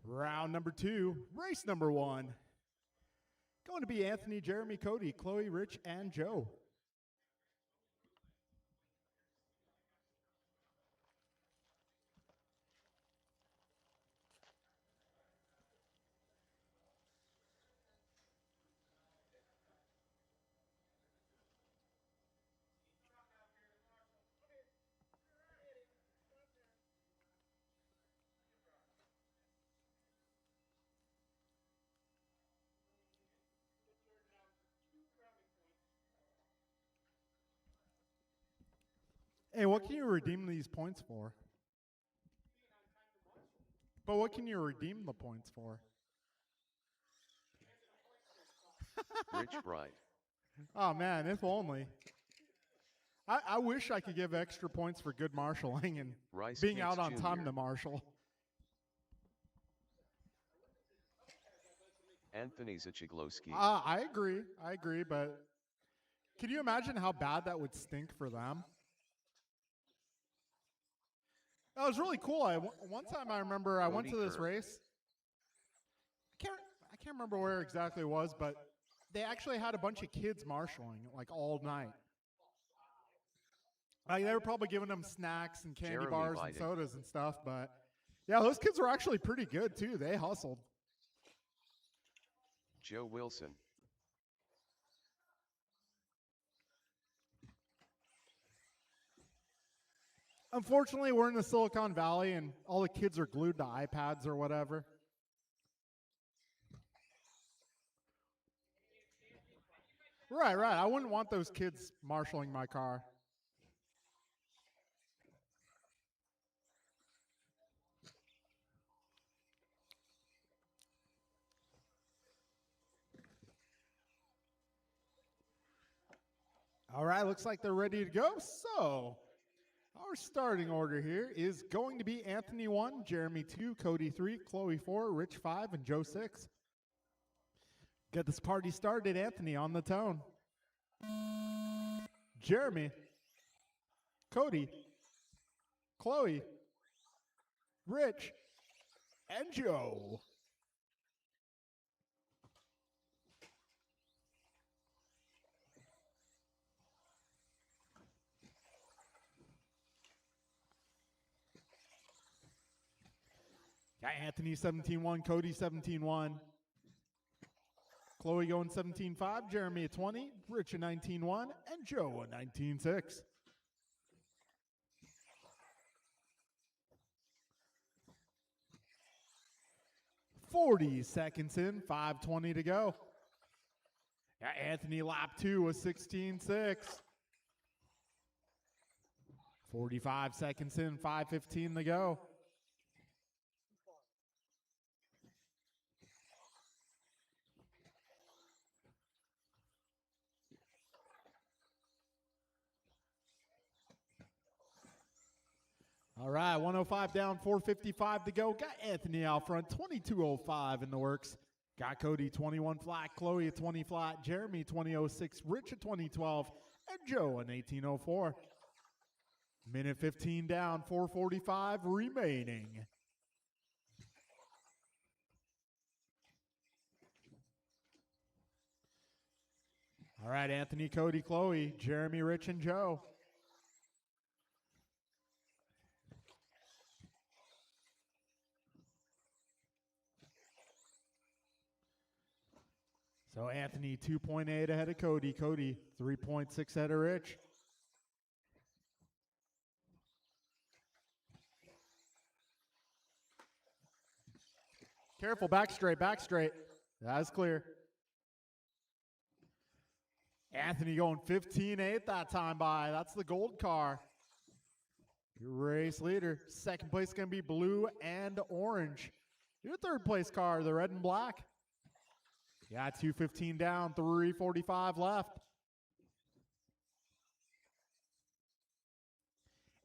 Speaker 2: Round number 2, race number 1. Going to be Anthony, Jeremy, Cody, Chloe, Rich, and Joe. Hey, what can you redeem these points for? But what can you redeem the points for?
Speaker 1: Rich Bride.
Speaker 2: Oh, man, if only. I wish I could give extra points for good marshaling and
Speaker 1: Rice
Speaker 2: being
Speaker 1: Cakes
Speaker 2: out on time
Speaker 1: Jr..
Speaker 2: to marshal.
Speaker 1: Anthony Zachiglowski.
Speaker 2: I agree, but can you imagine how bad that would stink for them? That was really cool. One time I remember I went to this race. I can't remember where exactly it was, but they actually had a bunch of kids marshaling like all night. Like they were probably giving them snacks and candy
Speaker 1: Jeremy
Speaker 2: bars and
Speaker 1: Biden.
Speaker 2: sodas and stuff, but yeah, those kids were actually pretty good too. They hustled.
Speaker 1: Joe Wilson.
Speaker 2: Unfortunately, we're in the Silicon Valley and all the kids are glued to iPads or whatever. Right. I wouldn't want those kids marshaling my car. All right, looks like they're ready to go. So, our starting order here is going to be Anthony 1, Jeremy 2, Cody 3, Chloe 4, Rich 5, and Joe 6. Get this party started, Anthony on the tone. Jeremy, Cody, Chloe, Rich, and Joe. Got Anthony 17-1, Cody 17-1. Chloe going 17-5, Jeremy at 20, Rich at 19-1, and Joe at 19-6. .40 seconds in, 5:20 to go. Got Anthony lap 2 with 16-6. 45 seconds in, 5:15 to go. All right, 105 down, 4:55 to go. Got Anthony out front, 22:05 in the works. Got Cody 21 flat, Chloe at 20 flat, Jeremy 20:06, Rich at 20:12, and Joe at 18:04. Minute 15 down, 4:45 remaining. All right, Anthony, Cody, Chloe, Jeremy, Rich, and Joe. So Anthony 2.8 ahead of Cody. Cody 3.6 ahead of Rich. Careful, back straight, back straight. That's clear. Anthony going 15.8 that time by. That's the gold car. Your race leader. Second place going to be blue and orange. Your third place car, the red and black. Yeah, 2:15 down, 3:45 left.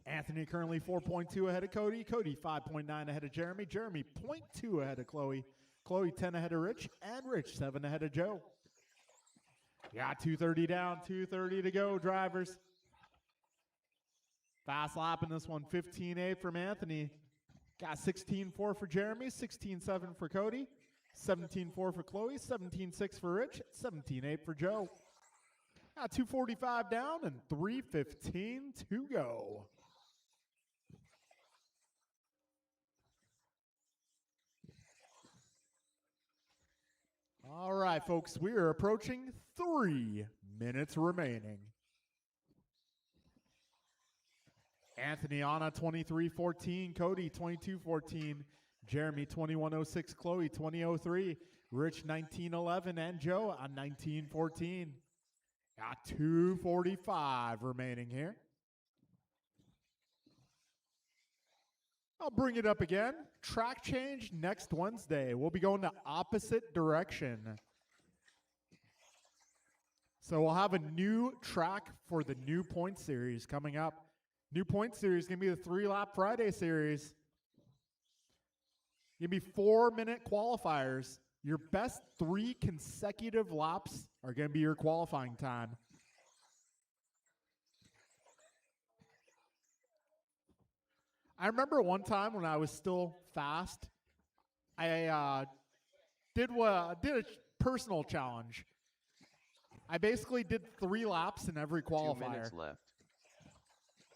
Speaker 2: Anthony currently 4.2 ahead of Cody. Cody 5.9 ahead of Jeremy. Jeremy 0.2 ahead of Chloe. Chloe 10 ahead of Rich. And Rich 7 ahead of Joe. Yeah, 230 down, 230 to go, drivers. Fast lap in this one, 15.8 from Anthony. Got 16.4 for Jeremy, 16.7 for Cody, 17.4 for Chloe, 17.6 for Rich, 17.8 for Joe. Got 245 down and 3:15 to go. All right, folks, we are approaching 3 minutes remaining. Anthony on a 23.14, Cody 22.14, Jeremy 21.06, Chloe 20.03, Rich 19.11, and Joe on 19.14. Got 2:45 remaining here. I'll bring it up again. Track change next Wednesday. We'll be going the opposite direction. So we'll have a new track for the new point series coming up. New point series is going to be the 3-lap Friday series. Going to be 4-minute qualifiers. Your best 3 consecutive laps are going to be your qualifying time. I remember one time when I was still fast, I did a personal challenge. I basically did 3 laps in every qualifier.
Speaker 1: 2 minutes left.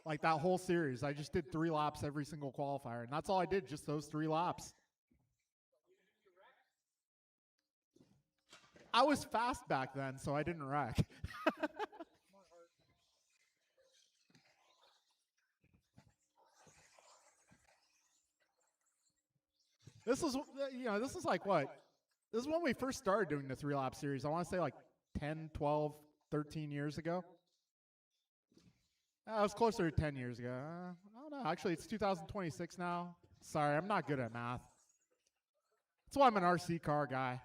Speaker 2: Like that whole series. I just did 3 laps every single qualifier. And that's all I did, just those 3 laps. I was fast back then, so I didn't wreck. This is like what? This is when we first started doing the 3-lap series. I want to say like 10, 12, 13 years ago. It was closer to 10 years ago. I don't know. Actually, it's 2026 now. Sorry, I'm not good at math. That's why I'm an RC car guy.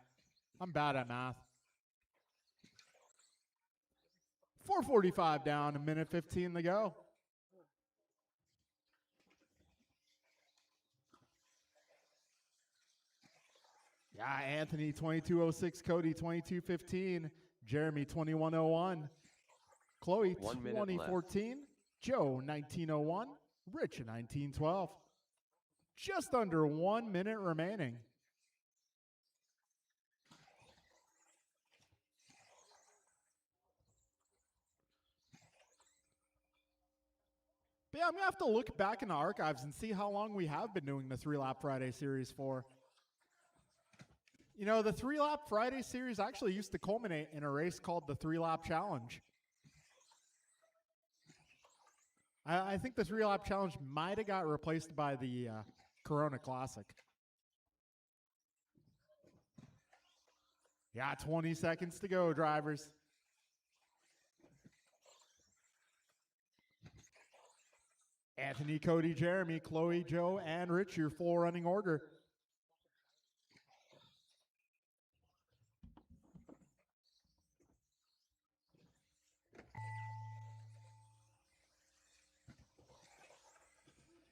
Speaker 2: I'm bad at math. 4:45 down, 1:15 to go. Yeah, Anthony 22.06, Cody 22.15, Jeremy 21.01, Chloe 20.14, Joe 19.01, Rich 19.12. Just under 1 minute remaining. But yeah, I'm going to have to look back in the archives and see how long we have been doing the 3-lap Friday series for. You know, the 3-lap Friday series actually used to culminate in a race called the 3-lap challenge. I think the 3-lap challenge might have got replaced by the Corona Classic. Yeah, 20 seconds to go, drivers. Anthony, Cody, Jeremy, Chloe, Joe, and Rich, your full running order.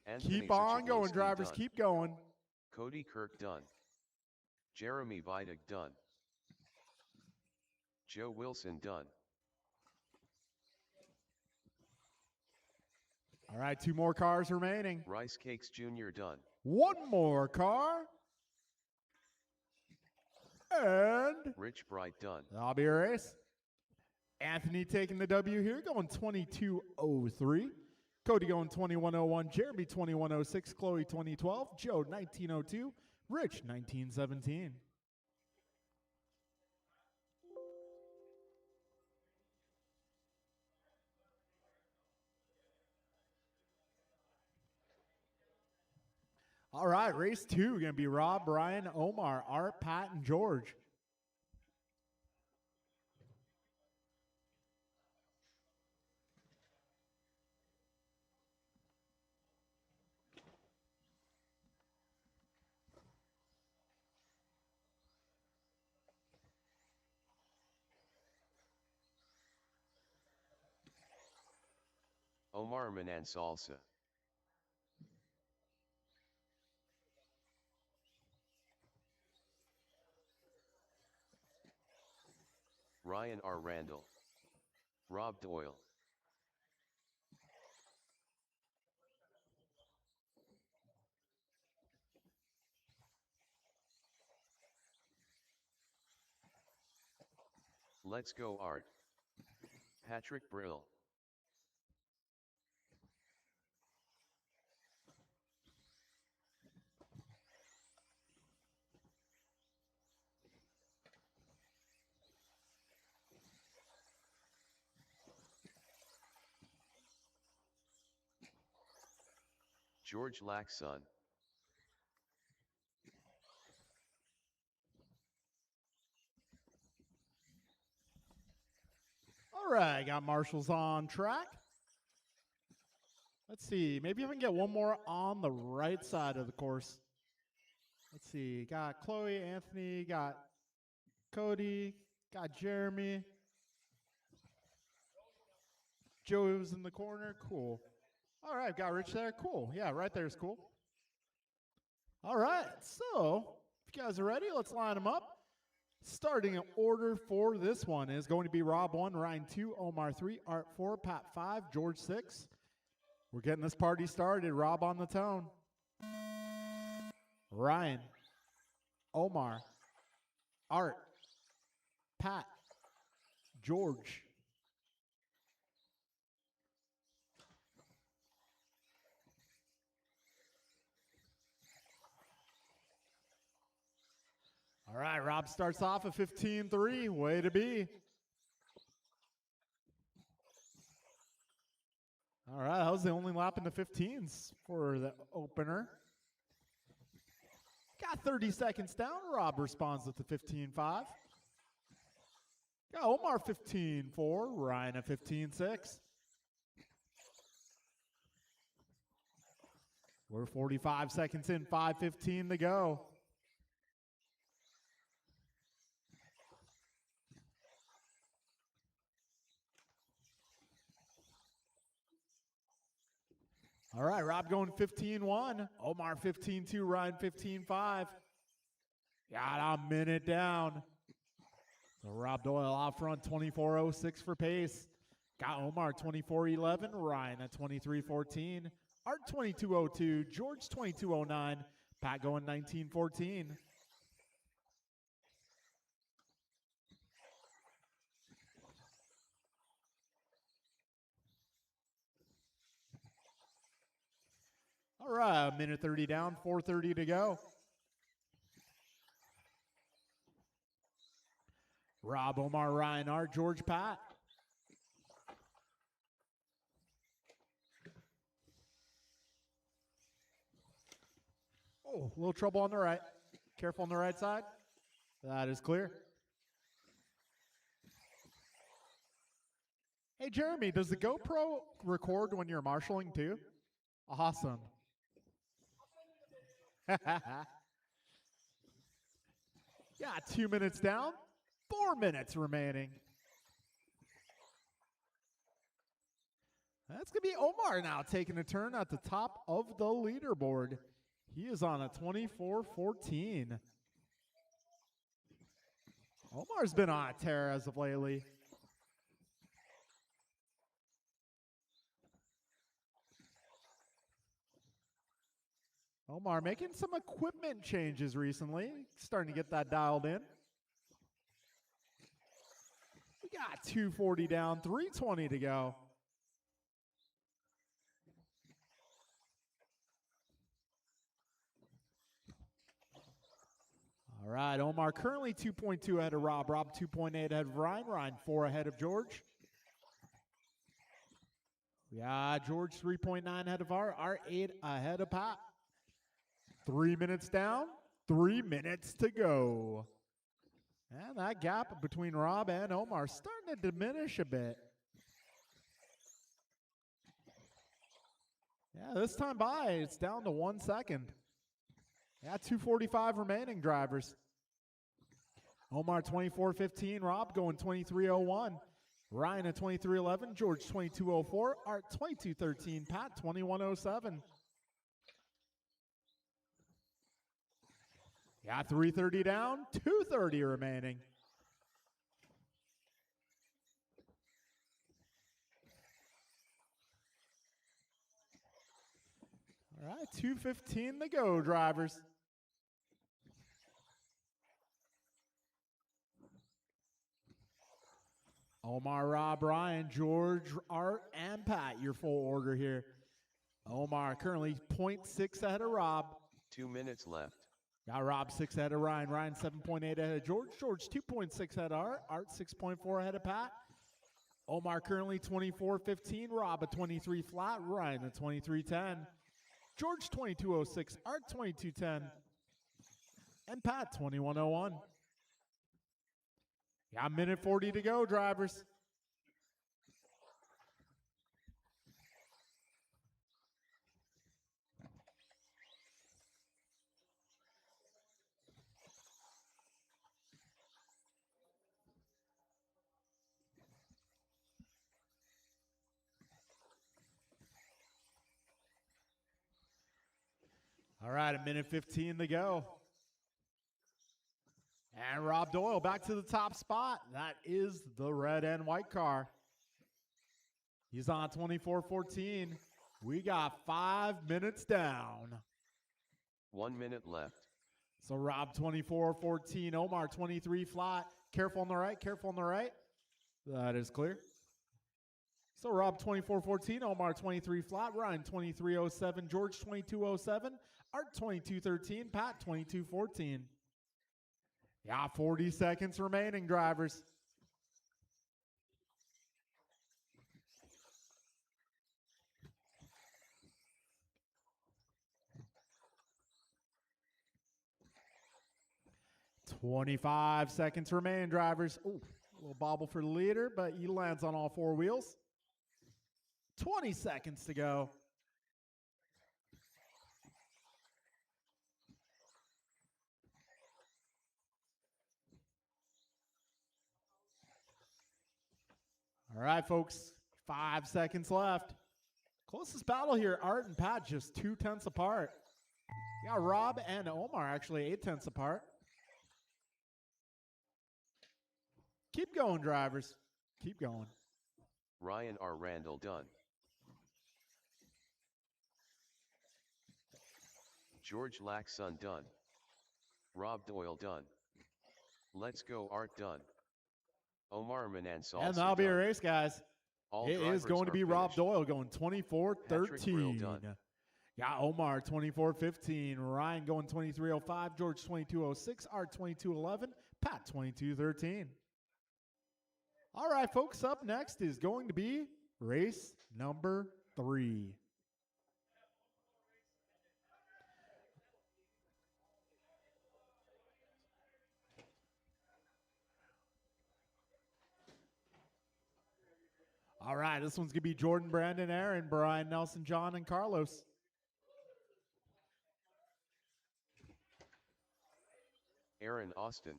Speaker 1: Anthony
Speaker 2: Keep on going,
Speaker 1: Zachaglowski
Speaker 2: drivers.
Speaker 1: done.
Speaker 2: Keep going.
Speaker 1: Cody Kirk done. Jeremy Vidic done. Joe Wilson done.
Speaker 2: All right, 2 more cars remaining.
Speaker 1: Rice Cakes Jr. done.
Speaker 2: 1 more car. And
Speaker 1: Rich Bright done.
Speaker 2: that'll be a race. Anthony taking the W here, going 22.03. Cody going 21.01. Jeremy 21.06. Chloe 20.12. Joe 19.02. Rich 19.17. All right, race 2 going to be Rob, Brian, Omar, Art, Pat, and George.
Speaker 1: Omar Manan Salsa. Ryan R. Randall. Rob Doyle. Let's go Art. Patrick Brill. George Laxon.
Speaker 2: All right, got marshals on track. Let's see, maybe if I can get one more on the right side of the course. Let's see, got Chloe, Anthony, got Cody, got Jeremy. Joey was in the corner, cool. All right, got Rich there, cool. Yeah, right there is cool. All right, so if you guys are ready, let's line them up. Starting in order for this one is going to be Rob 1, Ryan 2, Omar 3, Art 4, Pat 5, George 6. We're getting this party started. Rob on the tone. Ryan, Omar, Art, Pat, George. All right, Rob starts off at 15-3. Way to be. All right, that was the only lap in the 15s for the opener. Got 30 seconds down. Rob responds with the 15-5. Got Omar 15-4. Ryan at 15-6. We're 45 seconds in, 5:15 to go. All right, Rob going 15-1. Omar 15-2. Ryan 15-5. Got a minute down. So Rob Doyle off front, 24:06 for pace. Got Omar 24:11. Ryan at 23:14. Art 22:02. George 22:09. Pat going 19:14. All right, a minute 30 down, 4:30 to go. Rob, Omar, Ryan, Art, George, Pat. Oh, a little trouble on the right. Careful on the right side. That is clear. Hey, Jeremy, does the GoPro record when you're marshaling too? Awesome. Yeah, 2 minutes down, 4 minutes remaining. That's going to be Omar now taking a turn at the top of the leaderboard. He is on a 24:14. Omar's been on a tear as of lately. Omar making some equipment changes recently. Starting to get that dialed in. We got 2:40 down, 3:20 to go. All right, Omar currently 2.2 ahead of Rob. Rob 2.8 ahead of Ryan. Ryan 4 ahead of George. Yeah, George 3.9 ahead of Art 8 ahead of Pat. 3 minutes down, 3 minutes to go. And that gap between Rob and Omar starting to diminish a bit. Yeah, this time by, it's down to 1 second. Yeah, 2:45 remaining, drivers. Omar 24:15, Rob going 23:01. Ryan at 23:11, George 22:04, Art 22:13, Pat 21:07. Yeah, 3:30 down, 2:30 remaining. All right, 2:15 to go, drivers. Omar, Rob, Ryan, George, Art, and Pat, your full order here. Omar currently 0.6 ahead of Rob.
Speaker 1: 2 minutes left.
Speaker 2: Got Rob 6 ahead of Ryan. Ryan 7.8 ahead of George. George 2.6 ahead of Art. Art 6.4 ahead of Pat. Omar currently 24.15. Rob a 23 flat. Ryan a 23.10. George 22.06. Art 22.10. And Pat 21.01. Got a minute 40 to go, drivers. All right, a minute 15 to go. And Rob Doyle back to the top spot. That is the red and white car. He's on 24.14. We got 5 minutes down.
Speaker 1: 1 minute left.
Speaker 2: So Rob 24.14, Omar 23 flat. Careful on the right, careful on the right. That is clear. So Rob 24.14, Omar 23 flat, Ryan 23.07, George 22.07, Art 22.13, Pat 22.14. Yeah, 40 seconds remaining, drivers. "25 seconds remain, drivers." Ooh, a little bobble for the leader, but he lands on all four wheels. 20 seconds to go. All right, folks, 5 seconds left. Closest battle here, Art and Pat just 0.2 apart. Yeah, Rob and Omar actually 0.8 apart. Keep going, drivers. Keep going.
Speaker 1: Ryan R. Randall done. George Laxon done. Rob Doyle done. Let's go Art done. Omar Manansal.
Speaker 2: And that'll be a race, guys.
Speaker 1: All
Speaker 2: It is going to be Rob Doyle going 24.13. Yeah, Omar 24.15. Ryan going 23.05. George 22.06. Art 22.11. Pat 22.13. All right, folks, up next is going to be race number 3. All right, this one's going to be Jordan, Brandon, Aaron, Brian, Nelson, John, and Carlos.
Speaker 1: Aaron Austin.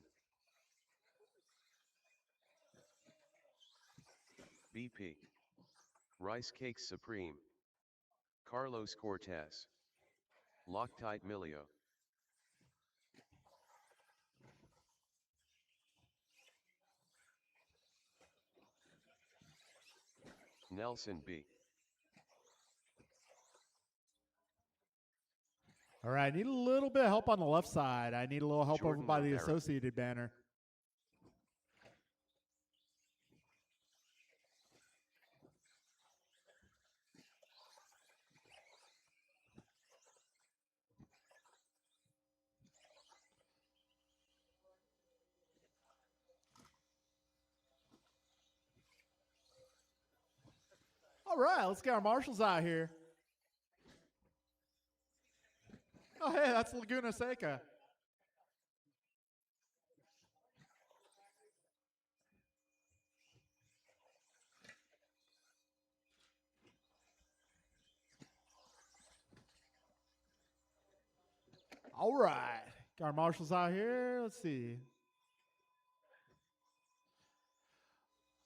Speaker 1: BP. Rice Cakes Supreme. Carlos Cortez. Loctite Milio. Nelson B.
Speaker 2: All right, I need a little bit of help on the left side. I need a little help
Speaker 1: Jordan
Speaker 2: over by the
Speaker 1: Rivera.
Speaker 2: Associated banner. All right, let's get our marshals out here. Oh, hey, that's Laguna Seca. All right, got our marshals out here. Let's see.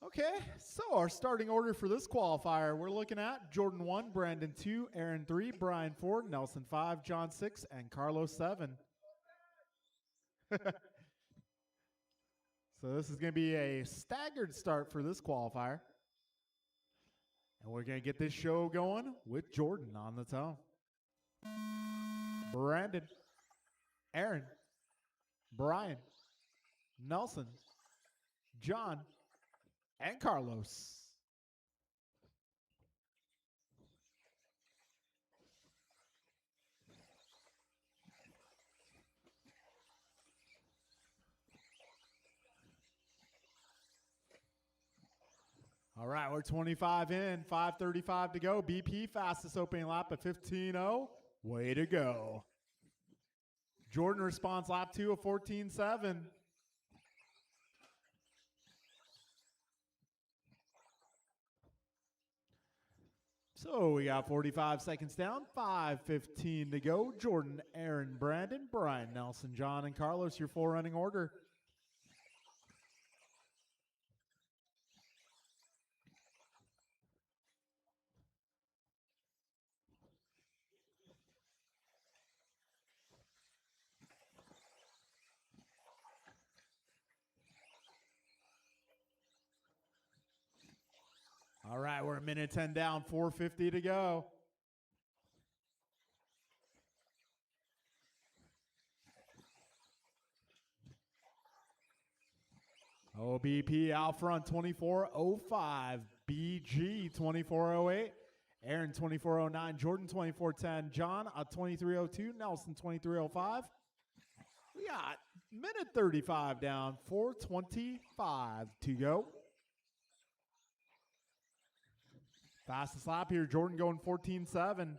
Speaker 2: Okay, so our starting order for this qualifier, we're looking at Jordan 1, Brandon 2, Aaron 3, Brian 4, Nelson 5, John 6, and Carlos 7. So this is going to be a staggered start for this qualifier. And we're going to get this show going with Jordan on the toe. Brandon, Aaron, Brian, Nelson, John, and Carlos. All right, we're 25 in, 5:35 to go. BP fastest opening lap at 15:0. Way to go. Jordan responds lap 2 of 14:7. So we got 45 seconds down, 5:15 to go. Jordan, Aaron, Brandon, Brian, Nelson, John, and Carlos, your full running order. All right, we're a minute 10 down, 4:50 to go. OBP out front 24:05, BG 24:08, Aaron 24:09, Jordan 24:10, John 23:02, Nelson 23:05. We got minute 35 down, 4:25 to go. Fastest lap here, Jordan going 14:7.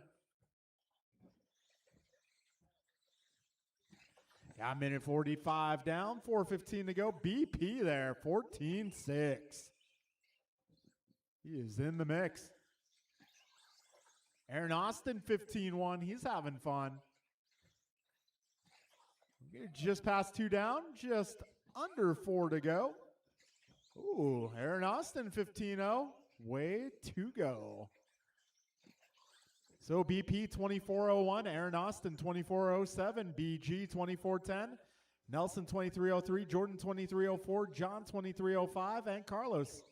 Speaker 2: Got minute 45 down, 4:15 to go. BP there, 14:6. He is in the mix. Aaron Austin, 15:1. He's having fun. Just past 2 down, just under 4 to go. Ooh, Aaron Austin, 15:0. Way to go. So BP 24:01, Aaron Austin 24:07, BG 24:10, Nelson 23:03, Jordan 23:04, John 23:05, and Carlos.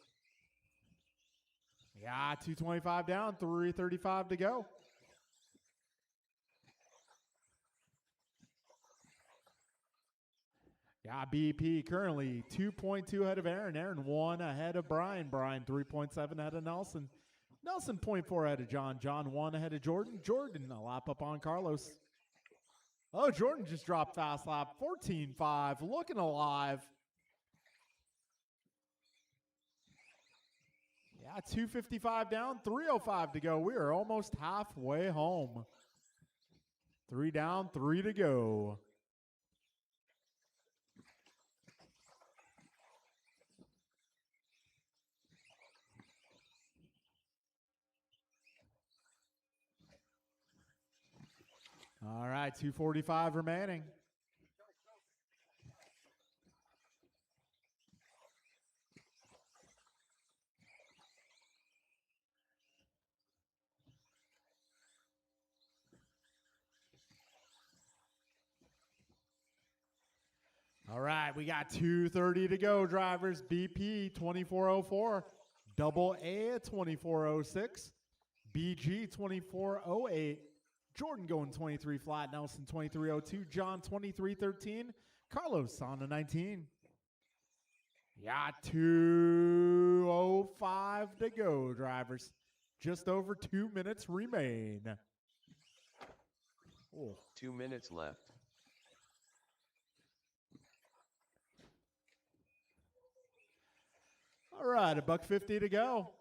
Speaker 2: Yeah, 2:25 down, 3:35 to go. Yeah, BP currently 2.2 ahead of Aaron. Aaron 1 ahead of Brian. Brian 3.7 ahead of Nelson. Nelson 0.4 ahead of John. John 1 ahead of Jordan. Jordan a lap up on Carlos. Oh, Jordan just dropped fast lap. 14:5. Looking alive. Yeah, 2:55 down. 3:05 to go. We are almost halfway home. 3 down, 3 to go. All right, 2:45 remaining. All right, we got 2:30 to go, drivers. BP 24:04, Double A 24:06, BG 24:08, Jordan going 23 flat, Nelson 23:02, John 23:13, Carlos on a 19. Yeah, 2:05 to go, drivers. Just over 2 minutes remain.
Speaker 1: Oh. 2 minutes left.
Speaker 2: All right, $1.50 to go.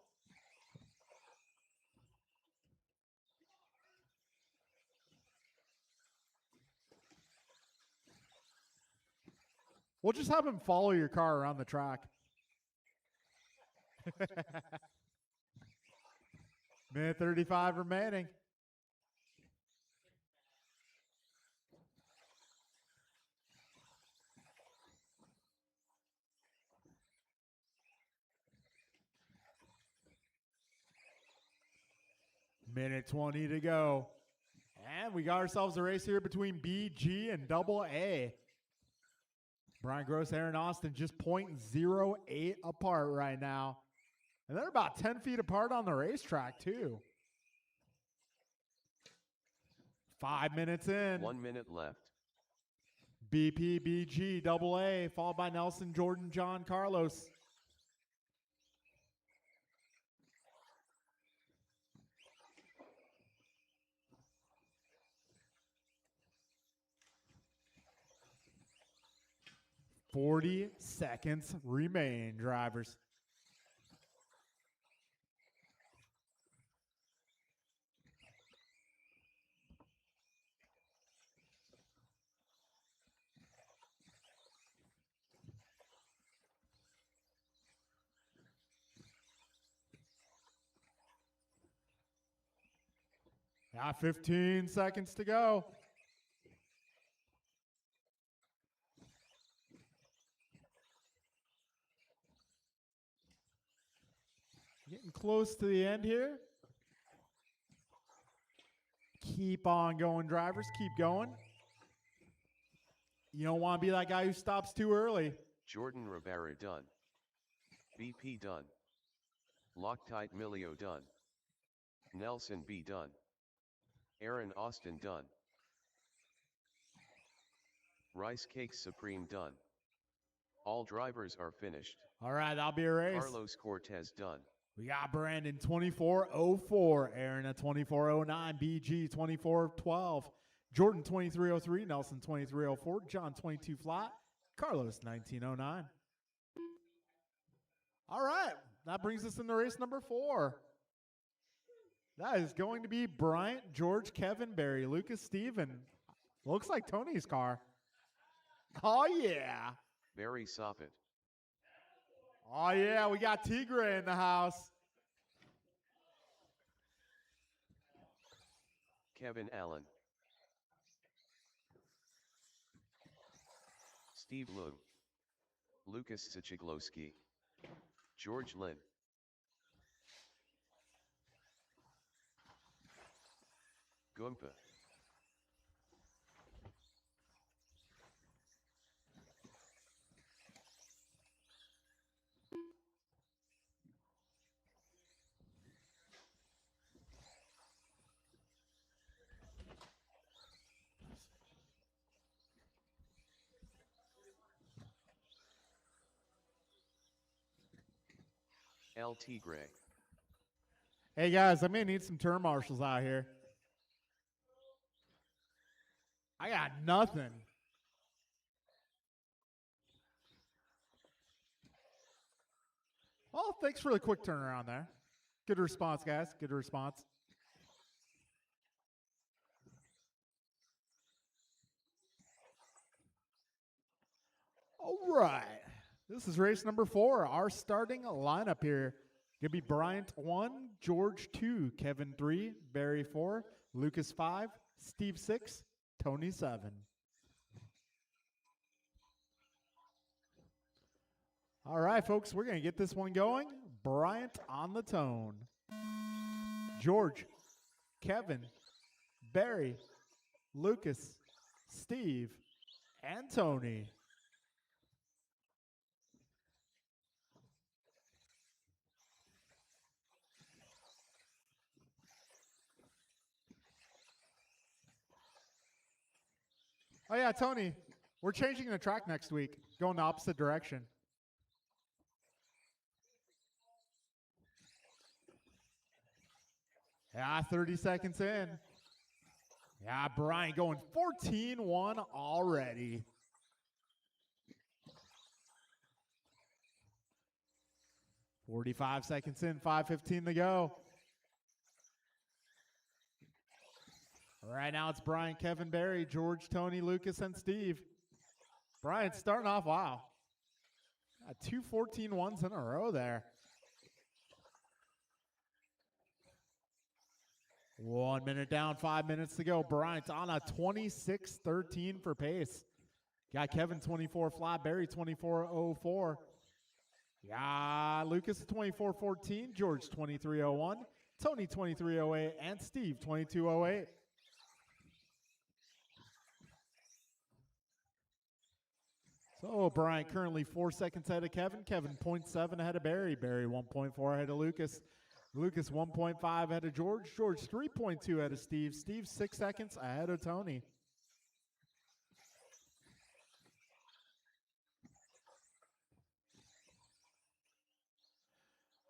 Speaker 2: We'll just have him follow your car around the track. Minute 35 remaining. Minute 20 to go. And we got ourselves a race here between BG and Double A. Brian Gross, Aaron Austin just 0.08 apart right now. And they're about 10 feet apart on the racetrack too. 5 minutes in.
Speaker 1: 1 minute left.
Speaker 2: BPBG AA, followed by Nelson, Jordan, John, Carlos. "40 seconds remain, drivers." Now 15 seconds to go. Getting close to the end here. Keep on going, drivers. Keep going. You don't want to be that guy who stops too early.
Speaker 1: Jordan Rivera done. BP done. Loctite Milio done. Nelson B done. Aaron Austin done. Rice Cakes Supreme done. All drivers are finished.
Speaker 2: All right, that'll be a race.
Speaker 1: Carlos Cortez done.
Speaker 2: We got Brandon 2404, Aaron at 2409, BG 2412, Jordan 2303, Nelson 2304, John 22 flat, Carlos 1909. All right, that brings us into race number 4. That is going to be Bryant, George, Kevin, Barry, Lucas, Steven. Looks like Tony's car. Oh, yeah.
Speaker 1: Barry Soffit.
Speaker 2: Oh, yeah, we got Tigre in the house.
Speaker 1: Kevin Allen. Steve Liu. Lucas Sichiglowski. George Lynn. Goompa. El Tigre.
Speaker 2: Hey, guys, I may need some turn marshals out here. I got nothing. Well, thanks for the quick turnaround there. Good response, guys. Good response. All right. This is race number 4. Our starting lineup here. Going to be Bryant 1, George 2, Kevin 3, Barry 4, Lucas 5, Steve 6, Tony 7. All right, folks, we're going to get this one going. Bryant on the tone. George, Kevin, Barry, Lucas, Steve, and Tony. Oh, yeah, Tony, we're changing the track next week, going the opposite direction. Yeah, 30 seconds in. Yeah, Brian going 14-1 already. "45 seconds in, 5:15 to go. Right now it's Brian, Kevin, Barry, George, Tony, Lucas, and Steve. Brian starting off, wow. Got 2 14-1s in a row there. 1 minute down, 5 minutes to go. Bryant's on a 26-13 for pace. Got Kevin 24 flat, Barry 24-04. Yeah, Lucas 24-14, George 23-01, Tony 23-08, and Steve 22-08. So Bryant currently 4 seconds ahead of Kevin. Kevin 0.7 ahead of Barry. Barry 1.4 ahead of Lucas. Lucas 1.5 ahead of George. George 3.2 ahead of Steve. Steve 6 seconds ahead of Tony.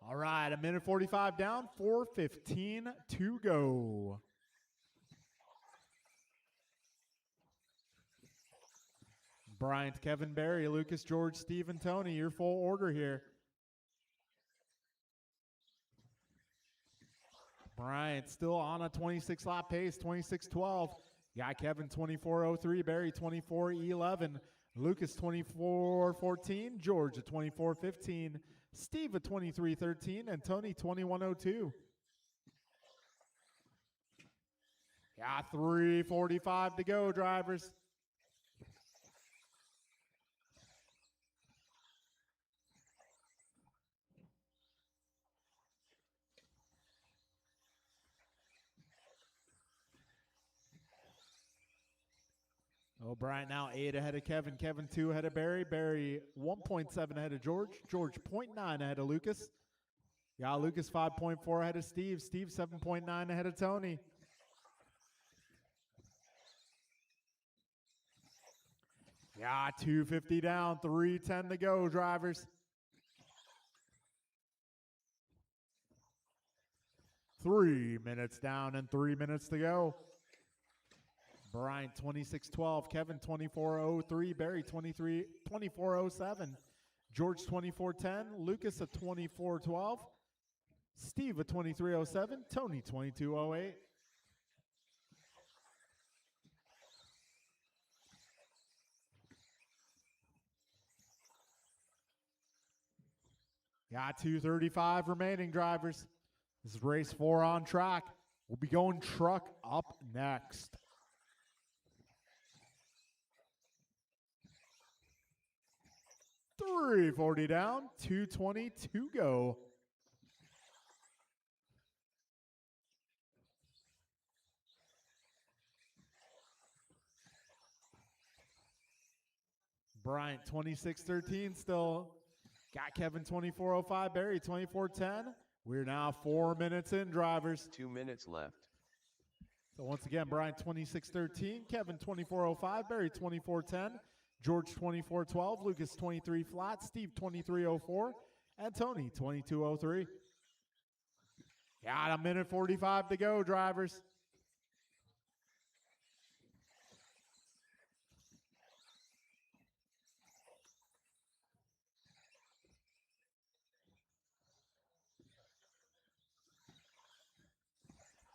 Speaker 2: All right, a minute 45 down, 4:15 to go. Bryant, Kevin, Barry, Lucas, George, Steve, and Tony, your full order here. Bryant still on a 26-lap pace, 26:12. Got Kevin 24:03, Barry 24:11, Lucas 24:14, George at 24:15, Steve at 23:13, and Tony 21:02. Got 3:45 to go, drivers. Oh, Bryant now 8 ahead of Kevin. Kevin 2 ahead of Barry. Barry 1.7 ahead of George. George 0.9 ahead of Lucas. Yeah, Lucas 5.4 ahead of Steve. Steve 7.9 ahead of Tony. Yeah, 2:50 down, 3:10 to go, drivers. 3 minutes down and 3 minutes to go. Bryant 26:12, Kevin 24:03, Barry 24:07, George 24:10, Lucas at 24:12, Steve at 23:07, Tony 22:08. Got 2:35 remaining, drivers. This is race 4 on track. We'll be going truck up next. $3.40 down, $2.20 to go. Bryant 26:13 still. Got Kevin 24:05, Barry 24:10. We're now 4 minutes in, drivers.
Speaker 1: 2 minutes left.
Speaker 2: So once again, Bryant 26:13, Kevin 24:05, Barry 24:10, George 24:12, Lucas 23 flat, Steve 23:04, and Tony 22:03. Got a minute 45 to go, drivers.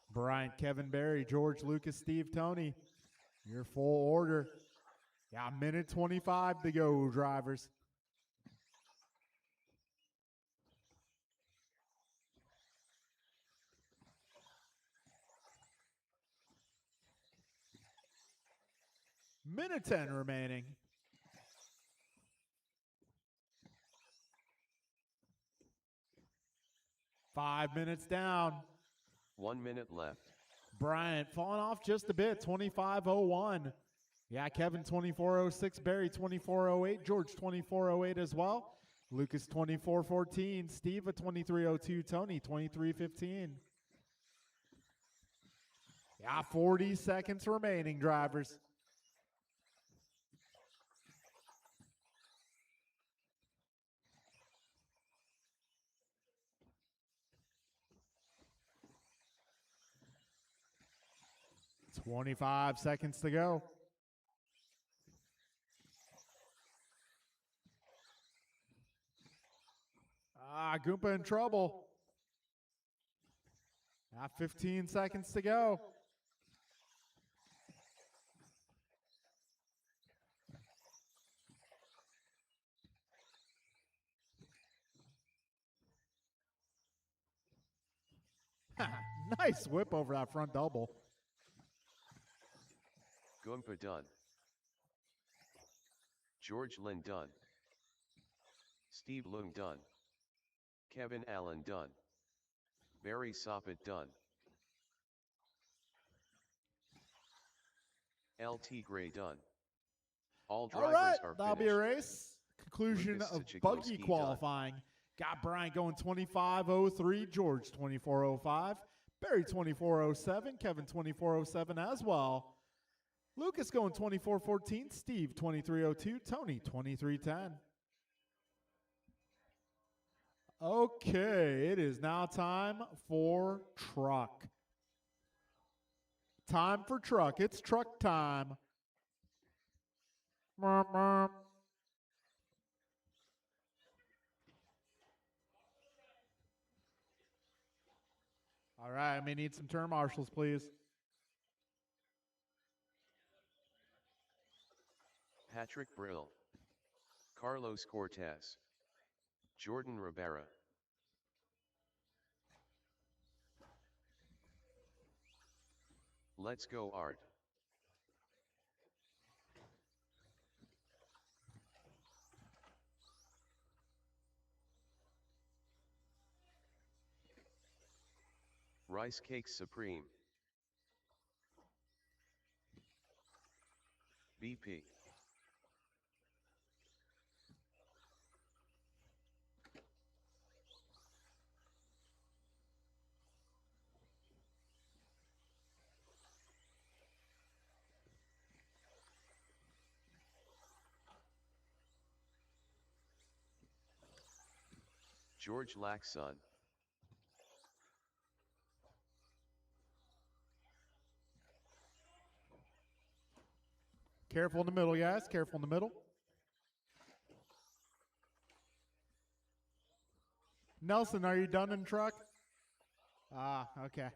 Speaker 2: Bryant, Kevin, Barry, George, Lucas, Steve, Tony. Your full order. Got a minute 25 to go, drivers. Minute 10 remaining. Five minutes down.
Speaker 1: 1 minute left.
Speaker 2: Bryant falling off just a bit, 25:01. Yeah, Kevin 24:06, Barry 24:08, George 24:08 as well. Lucas 24:14, Steve at 23:02, Tony 23:15. Yeah, 40 seconds remaining, drivers. $25 seconds to go. Goomba in trouble. 15 seconds to go. Nice whip over that front double.
Speaker 1: Goomba done. George Lynn done. Steve Lung done. Kevin Allen done. Barry Soppet done.
Speaker 2: All
Speaker 1: LT Gray done. All
Speaker 2: right,
Speaker 1: drivers are
Speaker 2: that'll
Speaker 1: finished.
Speaker 2: be a race. Conclusion
Speaker 1: Lucas
Speaker 2: of
Speaker 1: Sachiglovsky
Speaker 2: buggy
Speaker 1: done.
Speaker 2: qualifying. Got Brian going 25.03, George 24.05, Barry 24.07, Kevin 24.07 as well. Lucas going 24.14, Steve 23.02, Tony 23.10. Okay, it is now time for truck. Time for truck. It's truck time. Merp, merp. All right, I may need some turn marshals, please.
Speaker 1: Patrick Brill, Carlos Cortez, Jordan Rivera. Let's go, Art. Rice Cakes Supreme. BP. George Laxon.
Speaker 2: Careful in the middle, guys. Careful in the middle. Nelson, are you done in truck? Ah, okay.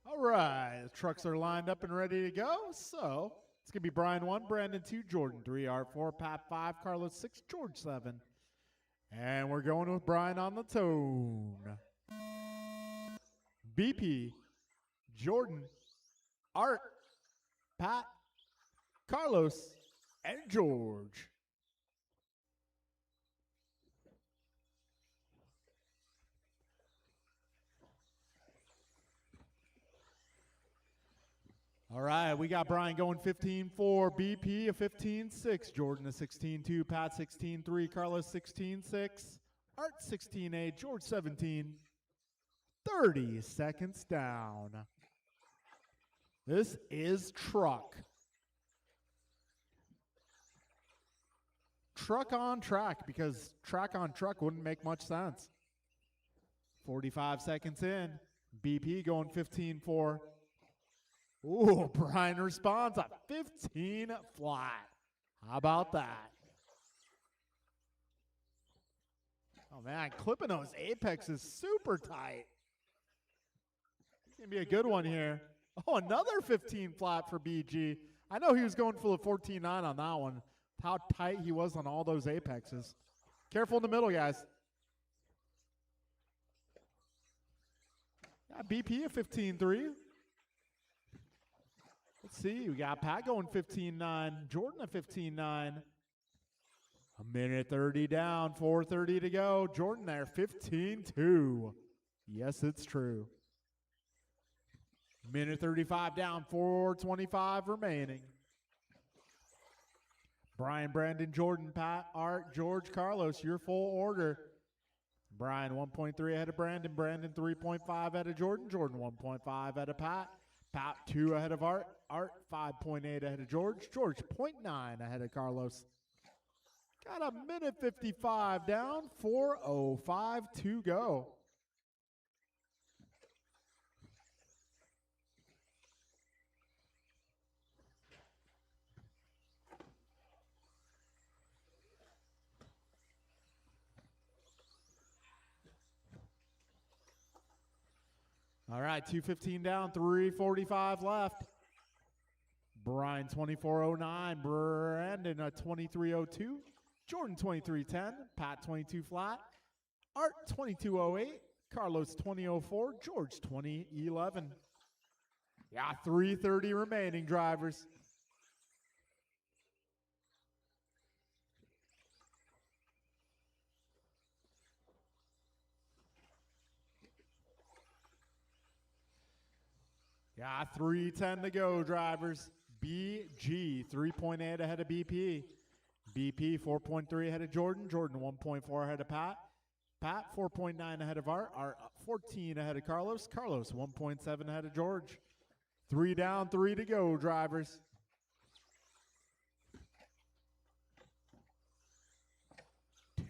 Speaker 2: All right, the trucks are lined up and ready to go. So it's going to be Brian 1, Brandon 2, Jordan 3, Art 4, Pat 5, Carlos 6, George 7. And we're going with Brian on the tone. BP, Jordan, Art, Pat, Carlos, and George. All right, we got Brian going 15-4, BP a 15-6, Jordan a 16-2, Pat 16-3, Carlos 16-6, Art 16-8, George 17. 30 seconds down. This is truck. Truck on track, because track on truck wouldn't make much sense. 45 seconds in, BP going 15-4. Ooh, Brian responds a 15 flat. How about that? Oh, man, clipping those apex is super tight. It's going to be a good one here. Oh, another 15 flat for BG. I know he was going for the 14-9 on that one. How tight he was on all those apexes. Careful in the middle, guys. Yeah, BP a 15-3. Let's see. We got Pat going 15-9. Jordan a 15-9. A minute 30 down. 4:30 to go. Jordan there 15-2. Yes, it's true. Minute 35 down. 4:25 remaining. Brian, Brandon, Jordan, Pat, Art, George, Carlos, your full order. Brian 1.3 ahead of Brandon. Brandon 3.5 ahead of Jordan. Jordan 1.5 ahead of Pat. Pat 2 ahead of Art. Art 5.8 ahead of George. George 0.9 ahead of Carlos. Got a minute 55 down. 4:05 to go. All right, 2:15 down, 3:45 left. Brian 24:09, Brandon 23:02, Jordan 23:10, Pat 22 flat, Art 22:08, Carlos 2004, George 2011. Yeah, 3:30 remaining, drivers. Yeah, 3:10 to go, drivers. BG 3.8 ahead of BP. BP 4.3 ahead of Jordan. Jordan 1.4 ahead of Pat. Pat 4.9 ahead of Art. Art 14 ahead of Carlos. Carlos 1.7 ahead of George. 3 down, 3 to go, drivers.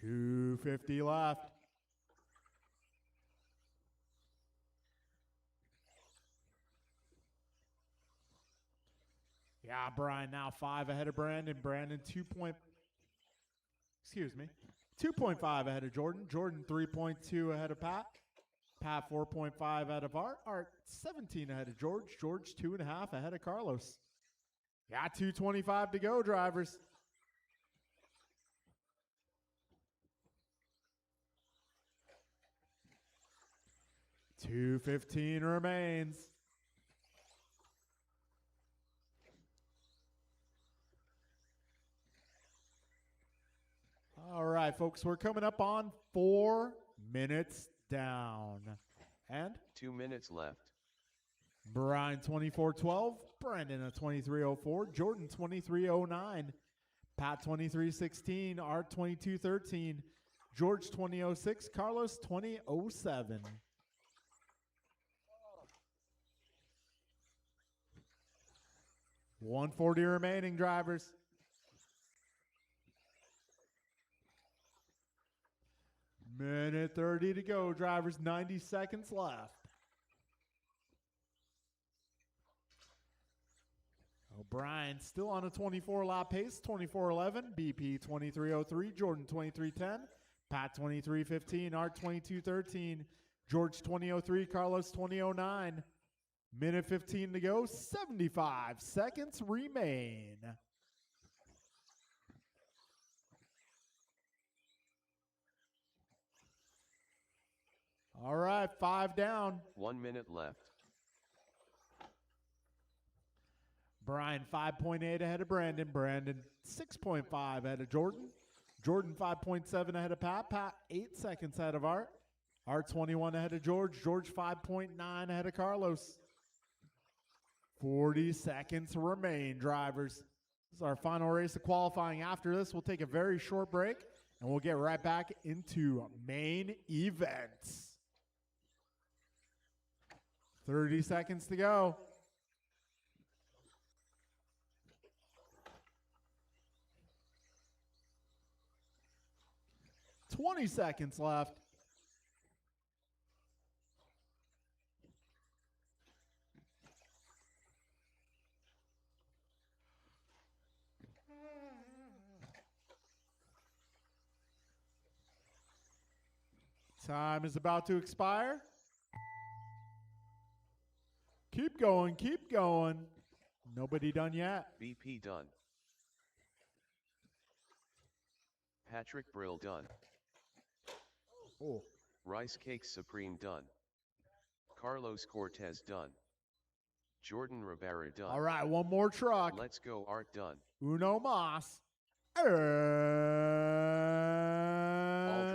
Speaker 2: $250 left. Yeah, Brian now 5 ahead of Brandon. Brandon 2.5 ahead of Jordan. Jordan 3.2 ahead of Pat. Pat 4.5 ahead of Art. Art 17 ahead of George. George 2.5 ahead of Carlos. Yeah, 2:25 to go, drivers. $215 remains. All right, folks, we're coming up on 4 minutes down. And
Speaker 1: 2 minutes left.
Speaker 2: Brian 24:12, Brandon at 23:04, Jordan 23:09, Pat 23:16, Art 22:13, George 20:06, Carlos 20:07. $140 remaining, drivers. Minute 30 to go, drivers. 90 seconds left. O'Brien still on a 24-lap pace, 24:11. BP 23:03, Jordan 23:10, Pat 23:15, Art 22:13, George 20:03, Carlos 20:09. Minute 15 to go, 75 seconds remain. All right, 5 down.
Speaker 1: 1 minute left.
Speaker 2: Brian 5.8 ahead of Brandon. Brandon 6.5 ahead of Jordan. Jordan 5.7 ahead of Pat. Pat 8 seconds ahead of Art. Art 21 ahead of George. George 5.9 ahead of Carlos. 40 seconds remain, drivers. This is our final race of qualifying. After this, we'll take a very short break, and we'll get right back into main events. 30 seconds to go. $20 seconds left. Time is about to expire. Keep going, keep going. Nobody done yet.
Speaker 1: BP done. Patrick Brill done.
Speaker 2: Oh.
Speaker 1: Rice Cakes Supreme done. Carlos Cortez done. Jordan Rivera done.
Speaker 2: All right, one more truck.
Speaker 1: Let's go Art done.
Speaker 2: Uno Mas.
Speaker 1: All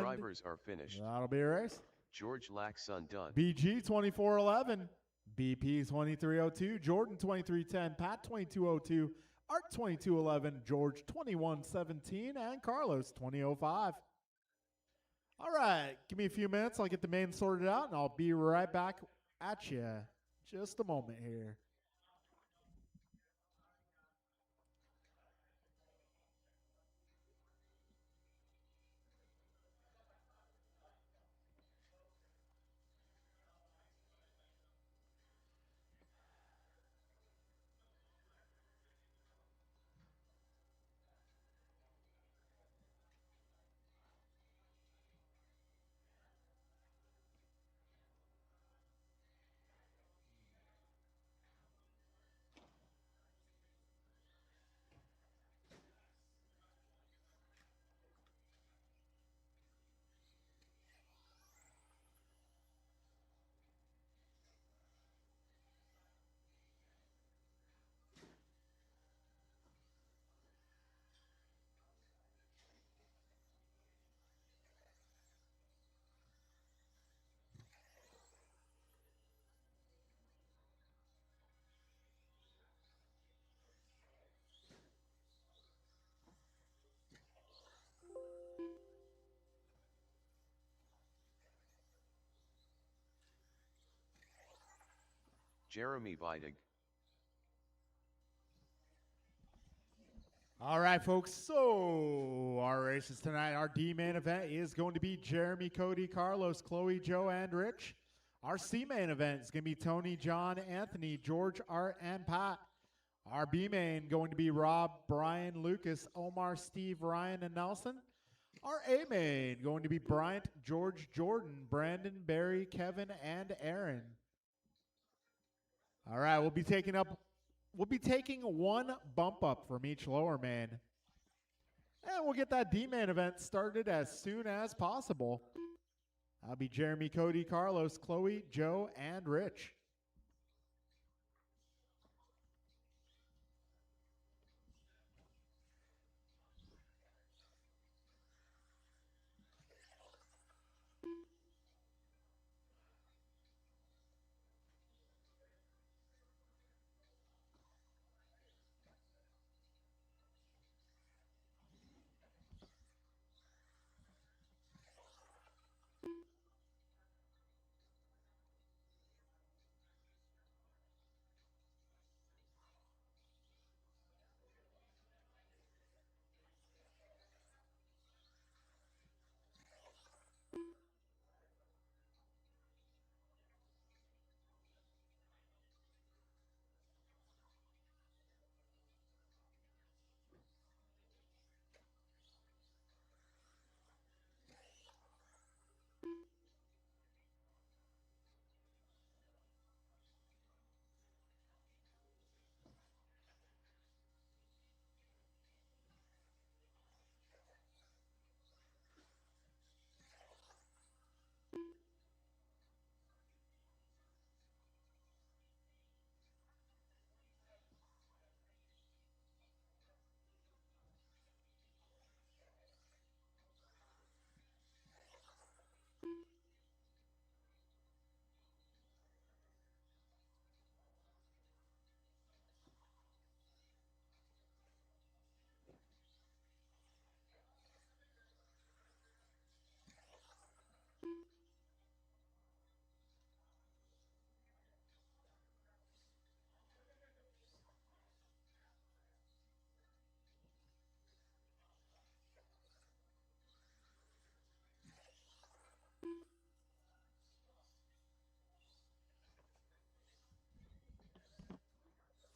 Speaker 1: drivers are finished.
Speaker 2: That'll be a race.
Speaker 1: George Laxon done.
Speaker 2: BG 24:11. BP 23:02. Jordan 23:10. Pat 22:02. Art 22:11. George 21:17. And Carlos 20:05. All right, give me a few minutes. I'll get the main sorted out, and I'll be right back at you. Just a moment here.
Speaker 1: Jeremy Vidig.
Speaker 2: All right, folks. So our races tonight, our D main event is going to be Jeremy, Cody, Carlos, Chloe, Joe, and Rich. Our C main event is going to be Tony, John, Anthony, George, Art, and Pat. Our B main going to be Rob, Brian, Lucas, Omar, Steve, Ryan, and Nelson. Our A main going to be Bryant, George, Jordan, Brandon, Barry, Kevin, and Aaron. All right, we'll be taking one bump up from each lower main. And we'll get that D main event started as soon as possible. That'll be Jeremy, Cody, Carlos, Chloe, Joe, and Rich.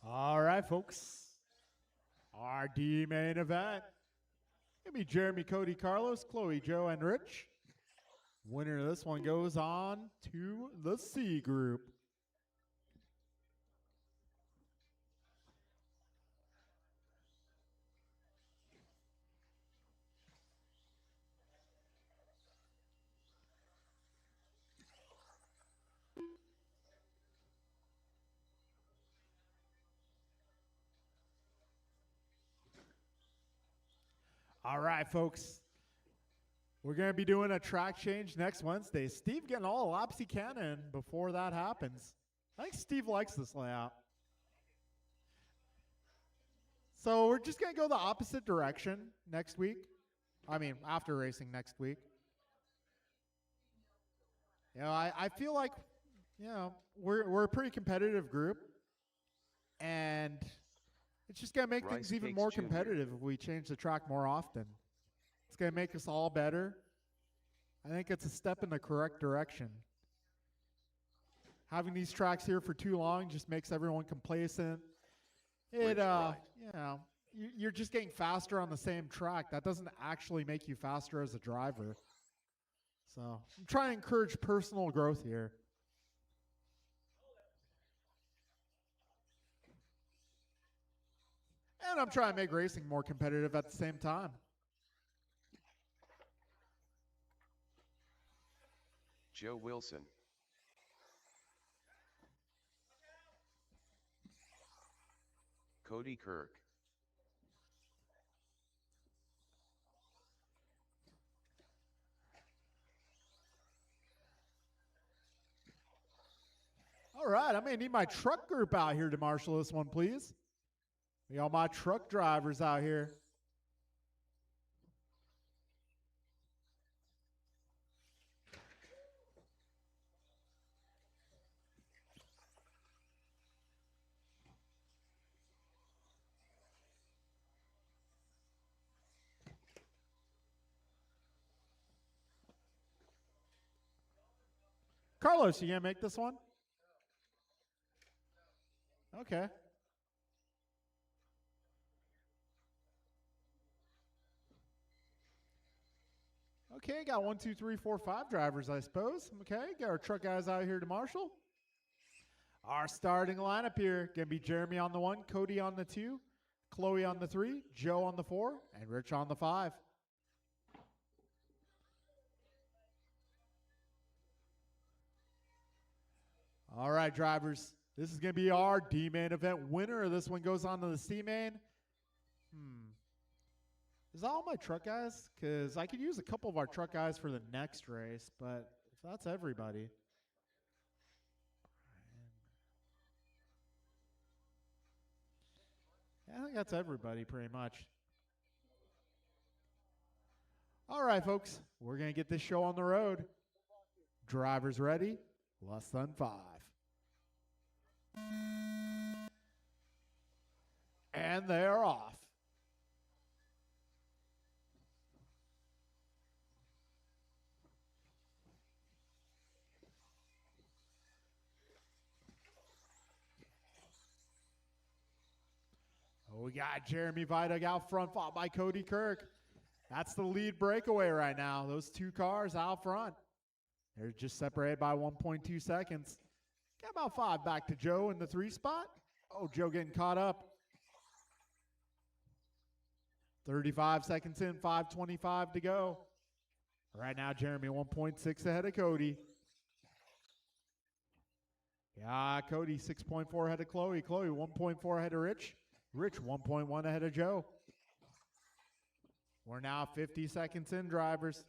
Speaker 2: All right, folks. Our D main event. It'll be Jeremy, Cody, Carlos, Chloe, Joe, and Rich. Winner of this one goes on to the C group. All right, folks. We're going to be doing a track change next Wednesday. Steve getting all laps he can in before that happens. I think Steve likes this layout. So we're just going to go the opposite direction next week. I mean, after racing next week. You know, I feel like, you know, we're a pretty competitive group. And it's just going to make
Speaker 1: Rice
Speaker 2: things even
Speaker 1: Cakes
Speaker 2: more
Speaker 1: Jr.
Speaker 2: competitive if we change the track more often. It's going to make us all better. I think it's a step in the correct direction. Having these tracks here for too long just makes everyone complacent. It, you know, you're just getting faster on the same track. That doesn't actually make you faster as a driver. So I'm trying to encourage personal growth here. And I'm trying to make racing more competitive at the same time.
Speaker 1: Joe Wilson. Cody Kirk.
Speaker 2: All right, I'm going to need my truck group out here to marshal this one, please. We got my truck drivers out here. Carlos, you gonna make this one? Okay. Okay, got 1, 2, 3, 4, 5 drivers, I suppose. Okay, got our truck guys out here to marshal. Our starting lineup here gonna be Jeremy on the 1, Cody on the 2, Chloe on the 3, Joe on the 4, and Rich on the 5. All right, drivers. This is going to be our D-Main event winner. This one goes on to the C-Main. Is that all my truck guys? Because I could use a couple of our truck guys for the next race, but if that's everybody. Yeah, I think that's everybody pretty much. All right, folks. We're going to get this show on the road. Drivers ready? Less than 5. And they're off. Oh, we got Jeremy Vidug out front, fought by Cody Kirk. That's the lead breakaway right now. Those two cars out front. They're just separated by 1.2 seconds. Got about 5 back to Joe in the 3 spot. Oh, Joe getting caught up. 35 seconds in, 5:25 to go. Right now, Jeremy 1.6 ahead of Cody. Yeah, Cody 6.4 ahead of Chloe. Chloe 1.4 ahead of Rich. Rich 1.1 ahead of Joe. We're now 50 seconds in, drivers.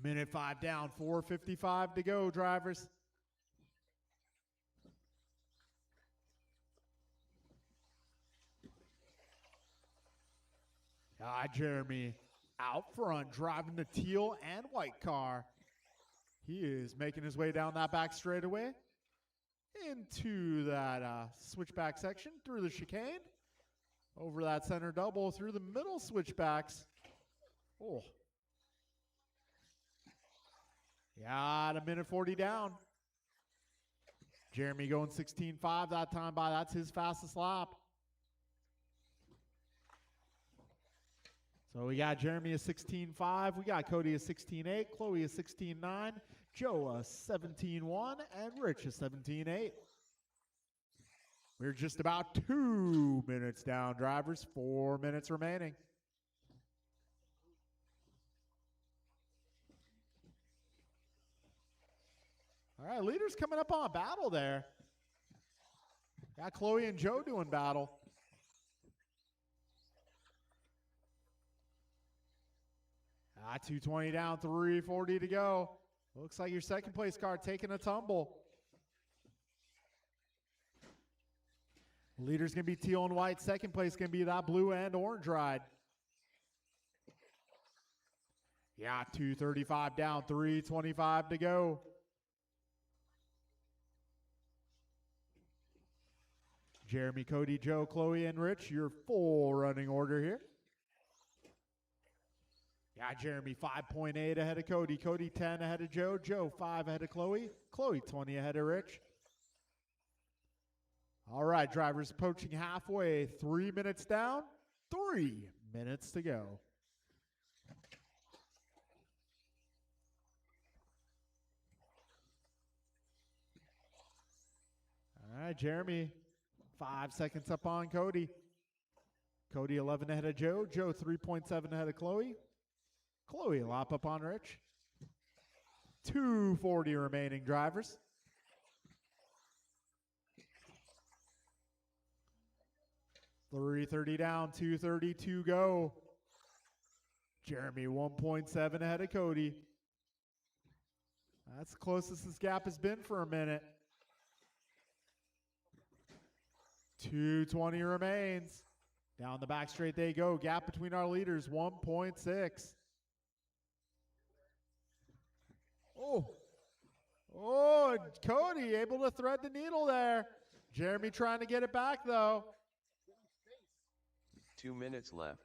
Speaker 2: Minute 5 down, 4:55 to go, drivers. Jeremy out front, driving the teal and white car. He is making his way down that back straightaway into that switchback section, through the chicane, over that center double, through the middle switchbacks. Oh. Yeah, at a minute 40 down. Jeremy going 16.5 that time by. That's his fastest lap. So we got Jeremy a 16.5. We got Cody a 16.8. Chloe a 16.9. Joe a 17.1. And Rich a 17.8. We're just about 2 minutes down, drivers. 4 minutes remaining. All right, leaders coming up on battle there. Got Chloe and Joe doing battle. Ah, 2:20 down, 3:40 to go. Looks like your second place car taking a tumble. Leader's going to be teal and white. Second place going to be that blue and orange ride. Yeah, 2:35 down, 3:25 to go. Jeremy, Cody, Joe, Chloe, and Rich, your full running order here. Yeah, Jeremy 5.8 ahead of Cody. Cody 10 ahead of Joe. Joe 5 ahead of Chloe. Chloe 20 ahead of Rich. All right, drivers approaching halfway. 3 minutes down. 3 minutes to go. All right, Jeremy 5 seconds up on Cody. Cody 11 ahead of Joe. Joe 3.7 ahead of Chloe. Chloe a lap up on Rich. 2:40 remaining, drivers. $3.30 down, 2:30 to go. Jeremy 1.7 ahead of Cody. That's the closest this gap has been for a minute. 2:20 remains. Down the back straight they go. Gap between our leaders, 1.6. Oh, Cody able to thread the needle there. Jeremy trying to get it back, though.
Speaker 1: 2 minutes left.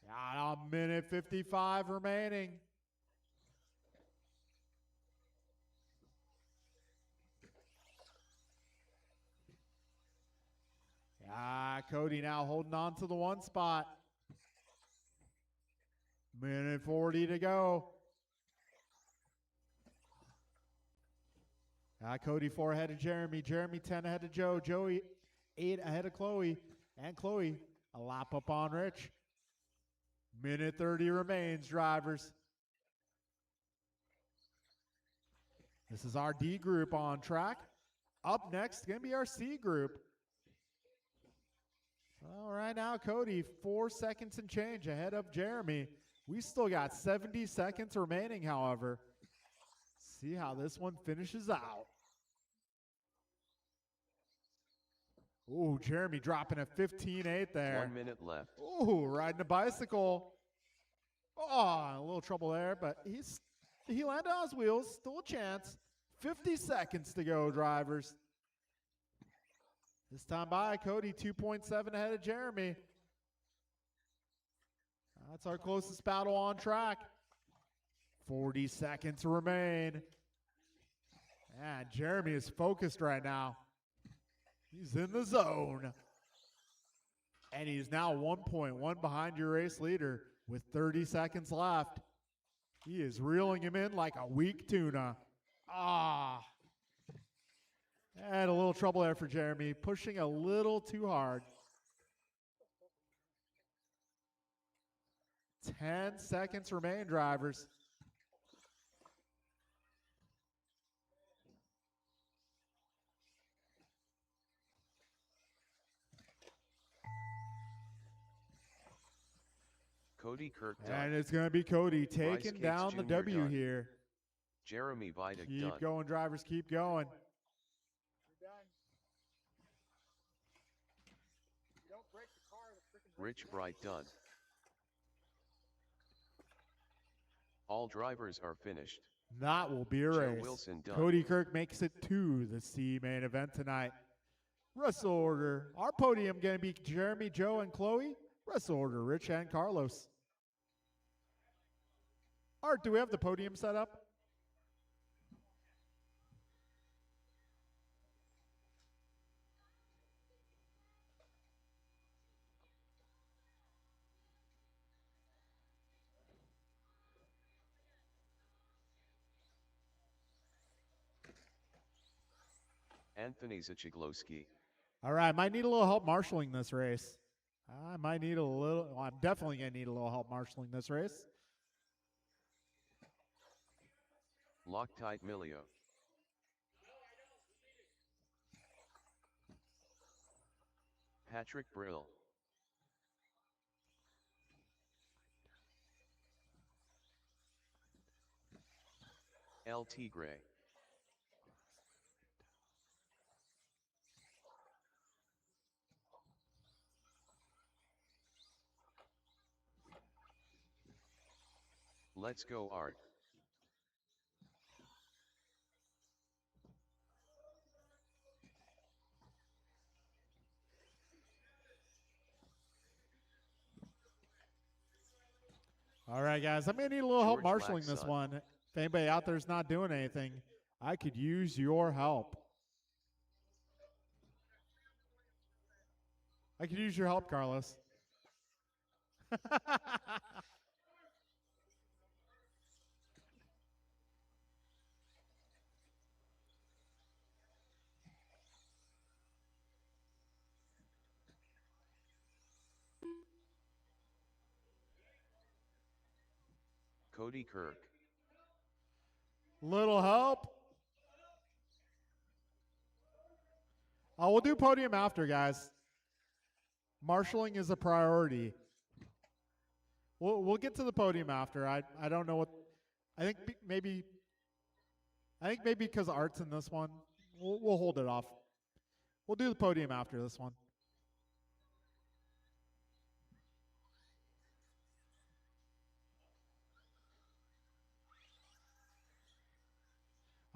Speaker 2: Got a minute 55 remaining. Cody now holding on to the one spot. Minute 40 to go. Cody 4 ahead of Jeremy. Jeremy 10 ahead of Joe. Joey 8 ahead of Chloe. And Chloe a lap up on Rich. Minute 30 remains, drivers. This is our D group on track. Up next, going to be our C group. All right, now Cody, 4 seconds and change ahead of Jeremy. We still got 70 seconds remaining, however. See how this one finishes out. Ooh, Jeremy dropping a 15.8 there.
Speaker 1: 1 minute left.
Speaker 2: Ooh, riding a bicycle. Oh, a little trouble there, but he landed on his wheels. Still a chance. 50 seconds to go, drivers. This time by Cody, 2.7 ahead of Jeremy. That's our closest battle on track. 40 seconds remain. And Jeremy is focused right now. He's in the zone. And he's now 1.1 behind your race leader with 30 seconds left. He is reeling him in like a weak tuna. And a little trouble there for Jeremy, pushing a little too hard. 10 seconds remain, drivers.
Speaker 1: Cody Kirk done.
Speaker 2: And it's going to be Cody taking down the W
Speaker 1: done.
Speaker 2: here.
Speaker 1: Jeremy Vidic
Speaker 2: Keep
Speaker 1: done.
Speaker 2: going, drivers, keep going.
Speaker 1: Rich Bright done. All drivers are finished.
Speaker 2: That will be a
Speaker 1: Joe
Speaker 2: race.
Speaker 1: Wilson done.
Speaker 2: Cody Kirk makes it to the C main event tonight. Wrestle order. Our podium going to be Jeremy, Joe, and Chloe. Wrestle order, Rich and Carlos. Art, do we have the podium set up?
Speaker 1: Anthony Zachiglowski.
Speaker 2: All right, might need a little help marshaling this race. I might need a little, well, I'm definitely going to need a little help marshaling this race.
Speaker 1: Loctite Milio. Patrick Brill. El Tigre. Let's go, Art.
Speaker 2: All right, guys, I'm going to need a little help
Speaker 1: George
Speaker 2: marshaling this
Speaker 1: Laxon.
Speaker 2: one. If anybody out there is not doing anything, I could use your help. I could use your help, Carlos.
Speaker 1: Cody Kirk.
Speaker 2: Little help. We'll do podium after, guys. Marshalling is a priority. We'll get to the podium after. I don't know what. I think maybe because Art's in this one, we'll hold it off. We'll do the podium after this one.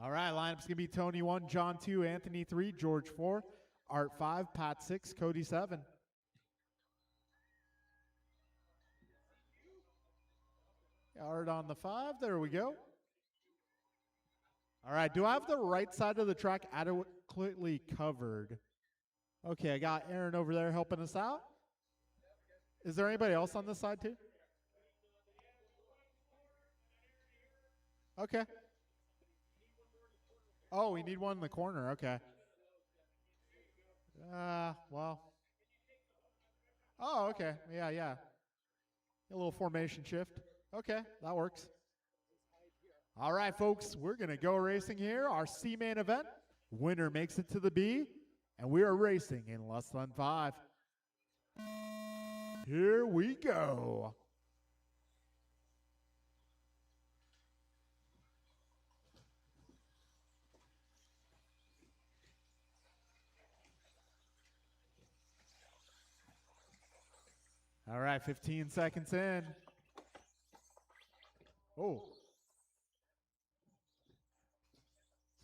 Speaker 2: All right, lineup's going to be Tony 1, John 2, Anthony 3, George 4, Art 5, Pat 6, Cody 7. Art on the 5. There we go. All right, do I have the right side of the track adequately covered? Okay, I got Aaron over there helping us out. Is there anybody else on this side too? Okay. Oh, we need one in the corner. Okay. Well. Oh, okay. Yeah. A little formation shift. Okay, that works. All right, folks, we're going to go racing here. Our C main event. Winner makes it to the B, and we are racing in less than 5. Here we go. All right, 15 seconds in. Oh.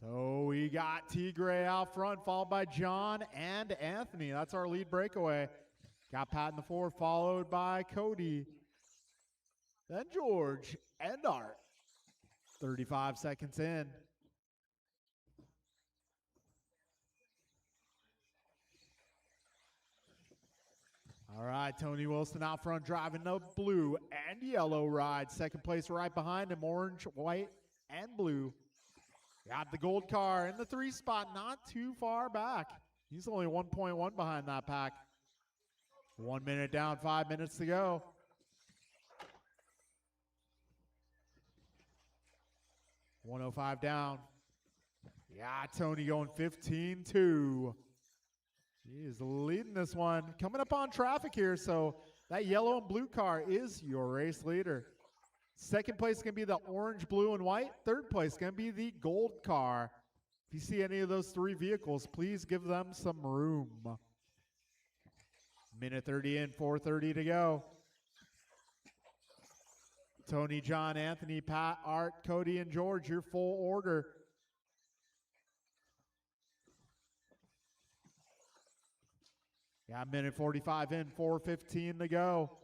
Speaker 2: So we got T-Gray out front, followed by John and Anthony. That's our lead breakaway. Got Pat in the 4, followed by Cody. Then George and Art. 35 seconds in. All right, Tony Wilson out front driving the blue and yellow ride. Second place right behind him, orange, white, and blue. Got the gold car in the 3 spot, not too far back. He's only 1.1 behind that pack. 1 minute down, 5 minutes to go. $105 down. Yeah, Tony going 15-2. He is leading this one. Coming up on traffic here, so that yellow and blue car is your race leader. Second place is going to be the orange, blue, and white. Third place is going to be the gold car. If you see any of those 3 vehicles, please give them some room. Minute 30 in, 4:30 to go. Tony, John, Anthony, Pat, Art, Cody, and George, your full order. Yeah, minute 45 in, 4:15 to go.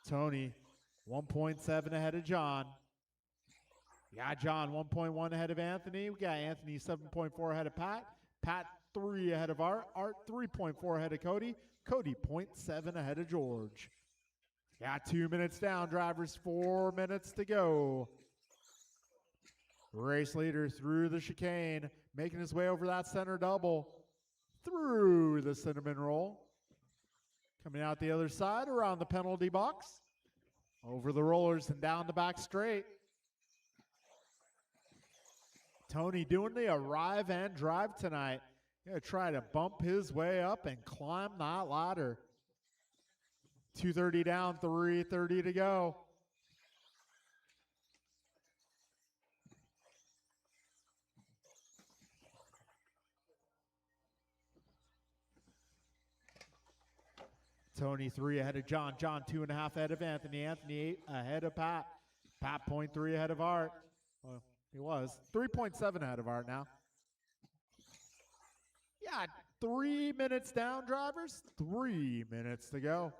Speaker 2: Tony, 1.7 ahead of John. Yeah, John, 1.1 ahead of Anthony. We got Anthony, 7.4 ahead of Pat. Pat, 3 ahead of Art. Art, 3.4 ahead of Cody. Cody, 0.7 ahead of George. Yeah, 2 minutes down, drivers, 4 minutes to go. Race leader through the chicane, making his way over that center double. Through the cinnamon roll. Coming out the other side, around the penalty box. Over the rollers and down the back straight. Tony doing the arrive and drive tonight. Gonna try to bump his way up and climb that ladder. 2:30 down, 3:30 to go. Tony 3 ahead of John. John 2.5 ahead of Anthony. Anthony 8 ahead of Pat. Pat 0.3 ahead of Art. Well, he was 3.7 ahead of Art now. Yeah, 3 minutes down, drivers. 3 minutes to go.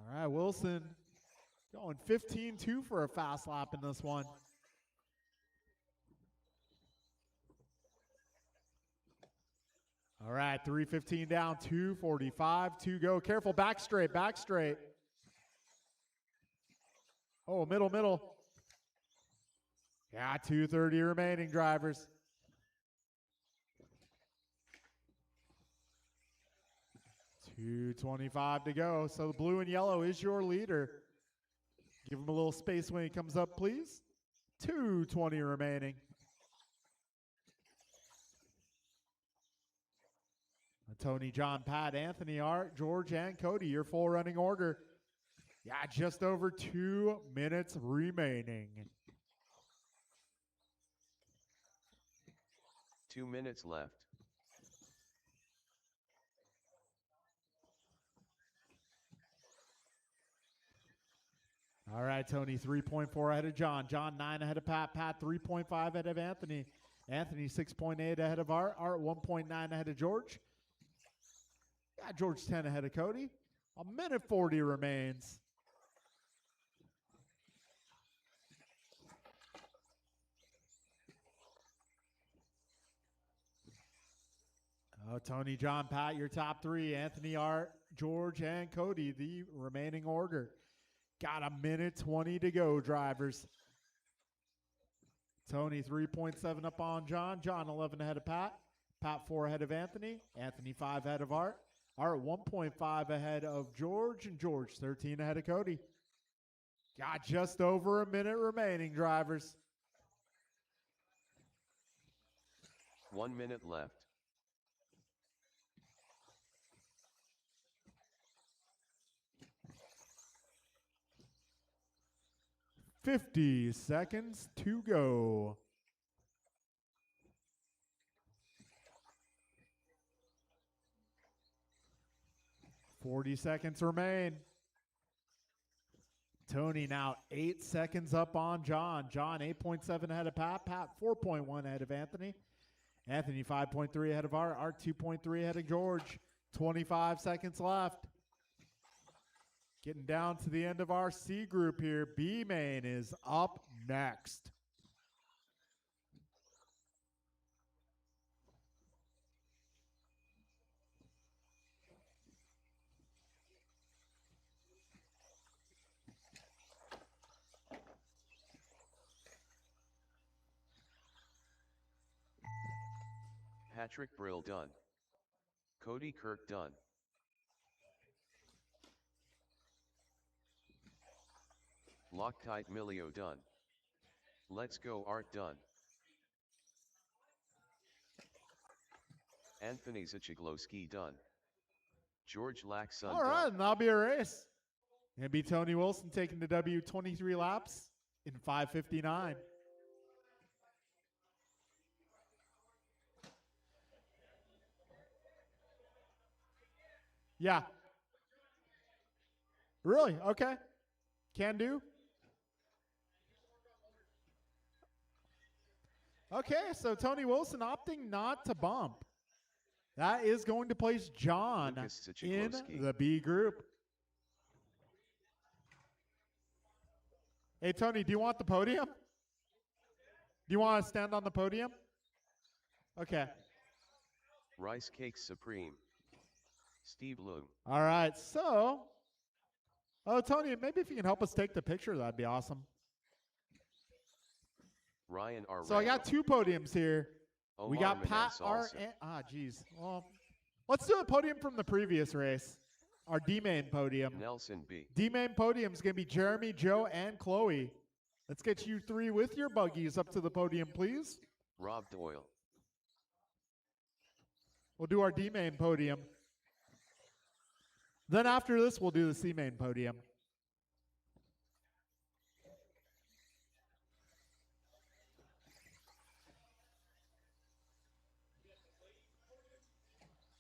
Speaker 2: All right, Wilson going 15-2 for a fast lap in this one. All right, 3:15 down, 2:45 to go. Careful, back straight, back straight. Oh, middle. Yeah, 2:30 remaining, drivers. $2:25 to go. So the blue and yellow is your leader. Give him a little space when he comes up, please. 2:20 remaining. Tony, John, Pat, Anthony, Art, George, and Cody, your full running order. Yeah, just over 2 minutes remaining.
Speaker 1: 2 minutes left.
Speaker 2: All right, Tony, 3.4 ahead of John. John, 9 ahead of Pat. Pat, 3.5 ahead of Anthony. Anthony, 6.8 ahead of Art. Art, 1.9 ahead of George. Yeah, George, 10 ahead of Cody. A minute 40 remains. Oh, Tony, John, Pat, your top three. Anthony, Art, George, and Cody, the remaining order. Got a minute 20 to go, drivers. Tony, 3.7 up on John. John, 11 ahead of Pat. Pat, 4 ahead of Anthony. Anthony, 5 ahead of Art. Art, 1.5 ahead of George. And George, 13 ahead of Cody. Got just over a minute remaining, drivers.
Speaker 1: 1 minute left.
Speaker 2: $50 seconds to go. $40 seconds remain. Tony now 8 seconds up on John. John 8.7 ahead of Pat. Pat 4.1 ahead of Anthony. Anthony 5.3 ahead of Art. Art 2.3 ahead of George. 25 seconds left. Getting down to the end of our C group here. B main is up next.
Speaker 1: Patrick Brill done. Cody Kirk done. Loctite Milio done. Let's go Art done. Anthony Zachiglowski done. George Laxon
Speaker 2: All right,
Speaker 1: done.
Speaker 2: and that'll be a race. Gonna be Tony Wilson taking the W 23 laps in 5:59. Yeah. Really? Okay. Can do. Okay, so Tony Wilson opting not to bump. That is going to place John
Speaker 1: Lucas
Speaker 2: in
Speaker 1: Zachiglowski.
Speaker 2: the B group. Hey, Tony, do you want the podium? Do you want to stand on the podium? Okay.
Speaker 1: Rice Cakes Supreme. Steve Loom.
Speaker 2: All right, so, oh, Tony, maybe if you can help us take the picture, that'd be awesome.
Speaker 1: Ryan R.
Speaker 2: So I got two podiums here. We
Speaker 1: Omar
Speaker 2: got Pat
Speaker 1: Menes
Speaker 2: R.
Speaker 1: also.
Speaker 2: Geez. Well, let's do a podium from the previous race. Our D-main podium.
Speaker 1: Nelson B.
Speaker 2: D-main podium is going to be Jeremy, Joe, and Chloe. Let's get you three with your buggies up to the podium, please.
Speaker 1: Rob Doyle.
Speaker 2: We'll do our D-main podium. Then after this, we'll do the C-main podium.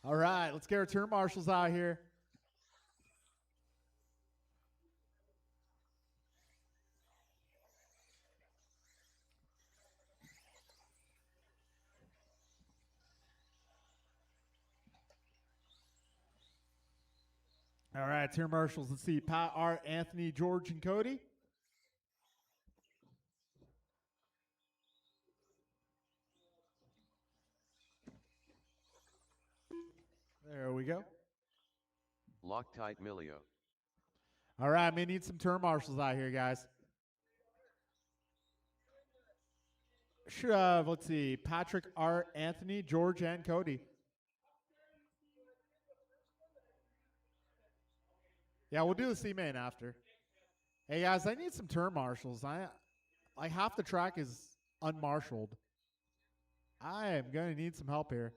Speaker 2: All right, let's get our turn marshals out here. All right, turn marshals. Let's see. Pat, Art, Anthony, George, and Cody. There we go.
Speaker 1: Loctite Milio.
Speaker 2: All right, may need some turn marshals out here, guys. Should have, let's see, Patrick, Art, Anthony, George, and Cody. Yeah, we'll do the C-main after. Hey, guys, I need some turn marshals. Like half the track is unmarshaled. I am going to need some help here.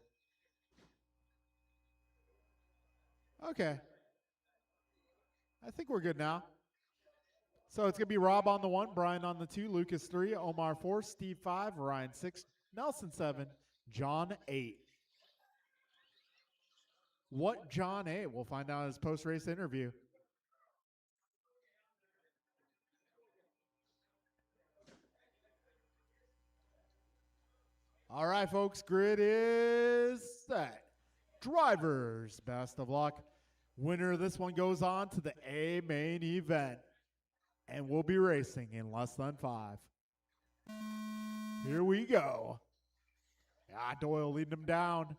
Speaker 2: Okay. I think we're good now. So it's going to be Rob on the 1, Brian on the 2, Lucas 3, Omar 4, Steve 5, Ryan 6, Nelson 7, John 8. What John 8? We'll find out in his post-race interview. All right, folks, grid is set. Drivers, best of luck. Winner of this one goes on to the A main event. And we'll be racing in less than 5. Here we go. Yeah, Doyle leading them down.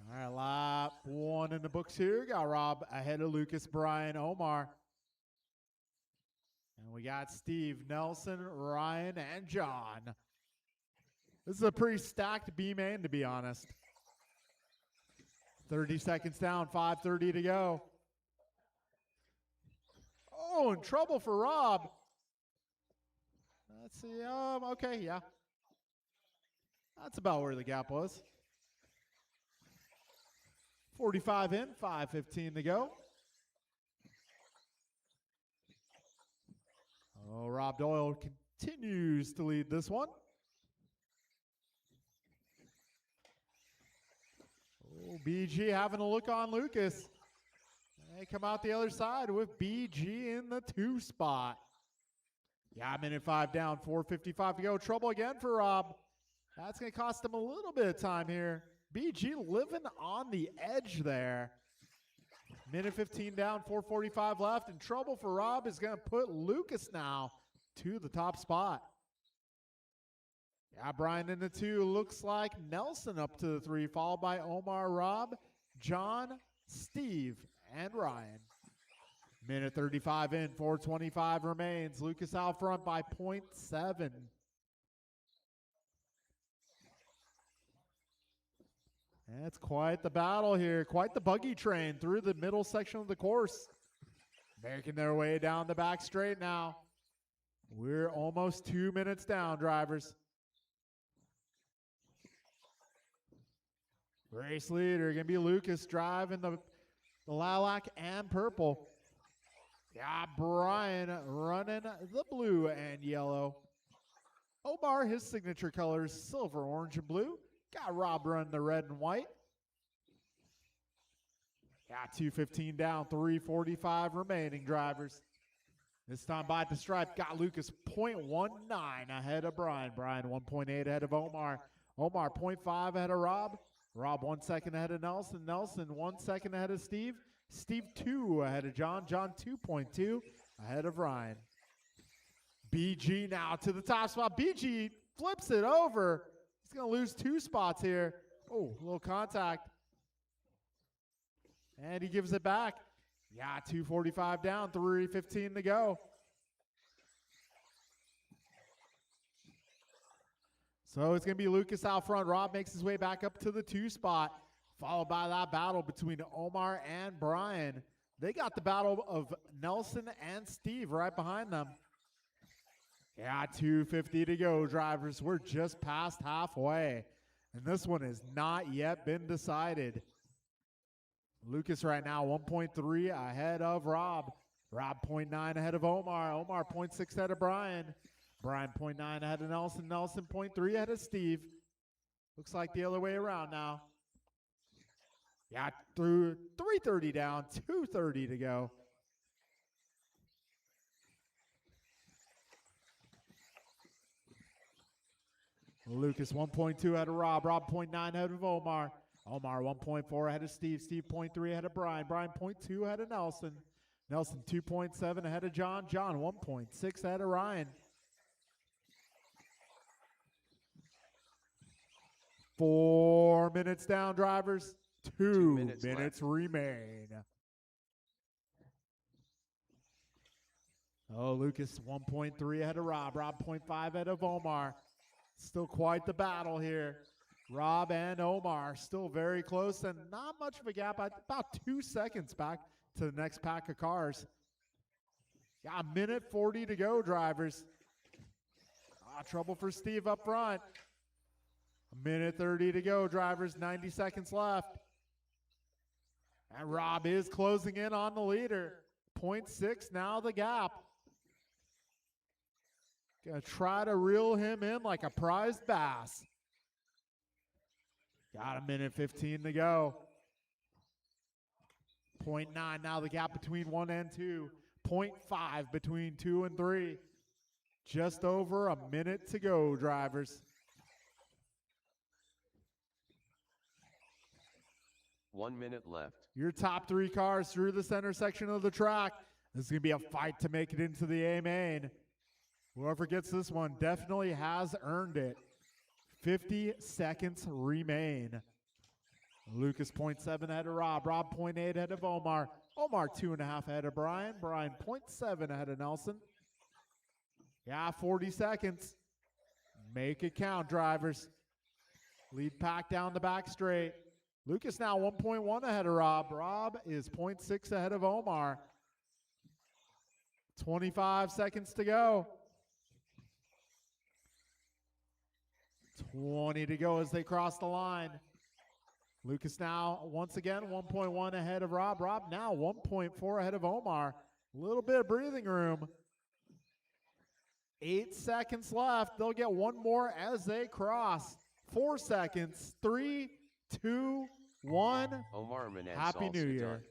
Speaker 2: All right, lap 1 in the books here. Got Rob ahead of Lucas, Brian, Omar. And we got Steve, Nelson, Ryan, and John. This is a pretty stacked B main, to be honest. 30 seconds down, 5:30 to go. Oh, in trouble for Rob. Let's see. Okay, yeah. That's about where the gap was. 45 in, 5:15 to go. Oh, Rob Doyle continues to lead this one. Oh, BG having a look on Lucas. They come out the other side with BG in the 2 spot. Yeah, minute 5 down, 4:55 to go. Trouble again for Rob. That's going to cost him a little bit of time here. BG living on the edge there. Minute 15 down, 4:45 left, and trouble for Rob is going to put Lucas now to the top spot. Yeah, Brian in the 2. Looks like Nelson up to the 3, followed by Omar, Rob, John, Steve, and Ryan. Minute 35 in, 4:25 remains. Lucas out front by 0.7. That's quite the battle here. Quite the buggy train through the middle section of the course. Making their way down the back straight now. We're almost 2 minutes down, drivers. Race leader going to be Lucas driving the lilac and purple. Yeah, Brian running the blue and yellow. Omar, his signature colors, silver, orange, and blue. Got Rob running the red and white. Yeah, 2:15 down, 3:45 remaining, drivers. This time by the stripe, got Lucas 0.19 ahead of Brian. Brian 1.8 ahead of Omar. Omar 0.5 ahead of Rob. Rob 1 second ahead of Nelson. Nelson 1 second ahead of Steve. Steve 2 ahead of John. John 2.2 ahead of Ryan. BG now to the top spot. BG flips it over. He's going to lose 2 spots here. Oh, a little contact. And he gives it back. Yeah, 2:45 down, 3:15 to go. So it's going to be Lucas out front. Rob makes his way back up to the 2 spot, followed by that battle between Omar and Brian. They got the battle of Nelson and Steve right behind them. Yeah, 2:50 to go, drivers. We're just past halfway, and this one has not yet been decided. Lucas right now 1.3 ahead of Rob. Rob 0.9 ahead of Omar. Omar 0.6 ahead of Brian. Brian 0.9 ahead of Nelson. Nelson 0.3 ahead of Steve. Looks like the other way around now. Yeah, through 3:30 down, 2:30 to go. Lucas 1.2 ahead of Rob. Rob 0.9 ahead of Omar. Omar 1.4 ahead of Steve. Steve 0.3 ahead of Brian. Brian 0.2 ahead of Nelson. Nelson 2.7 ahead of John. John 1.6 ahead of Ryan. 4 minutes down, drivers. 2 minutes remain. Oh, Lucas 1.3 ahead of Rob. Rob 0.5 ahead of Omar. Still quite the battle here. Rob and Omar still very close and not much of a gap. About 2 seconds back to the next pack of cars. Yeah, 1:40 to go, drivers. Trouble for Steve up front. 1:30 to go, drivers. 90 seconds left. And Rob is closing in on the leader. 0.6 now the gap. Gonna try to reel him in like a prized bass. Got 1:15 to go. 0.9 now the gap between 1 and 2. 0.5 between 2 and 3. Just over a minute to go, drivers.
Speaker 1: 1 minute left.
Speaker 2: Your top 3 cars through the center section of the track. This is going to be a fight to make it into the A main. Whoever gets this one definitely has earned it. 50 seconds remain. Lucas 0.7 ahead of Rob. Rob 0.8 ahead of Omar. Omar 2.5 ahead of Brian. Brian 0.7 ahead of Nelson. Yeah, 40 seconds. Make it count, drivers. Lead pack down the back straight. Lucas now 1.1 ahead of Rob. Rob is 0.6 ahead of Omar. 25 seconds to go. 20 to go as they cross the line. Lucas now, once again, 1.1 ahead of Rob. Rob now 1.4 ahead of Omar. A little bit of breathing room. 8 seconds left. They'll get one more as they cross. 4 seconds. 3, 2, 1.
Speaker 1: Omar Maness
Speaker 2: Happy New Year.
Speaker 1: done.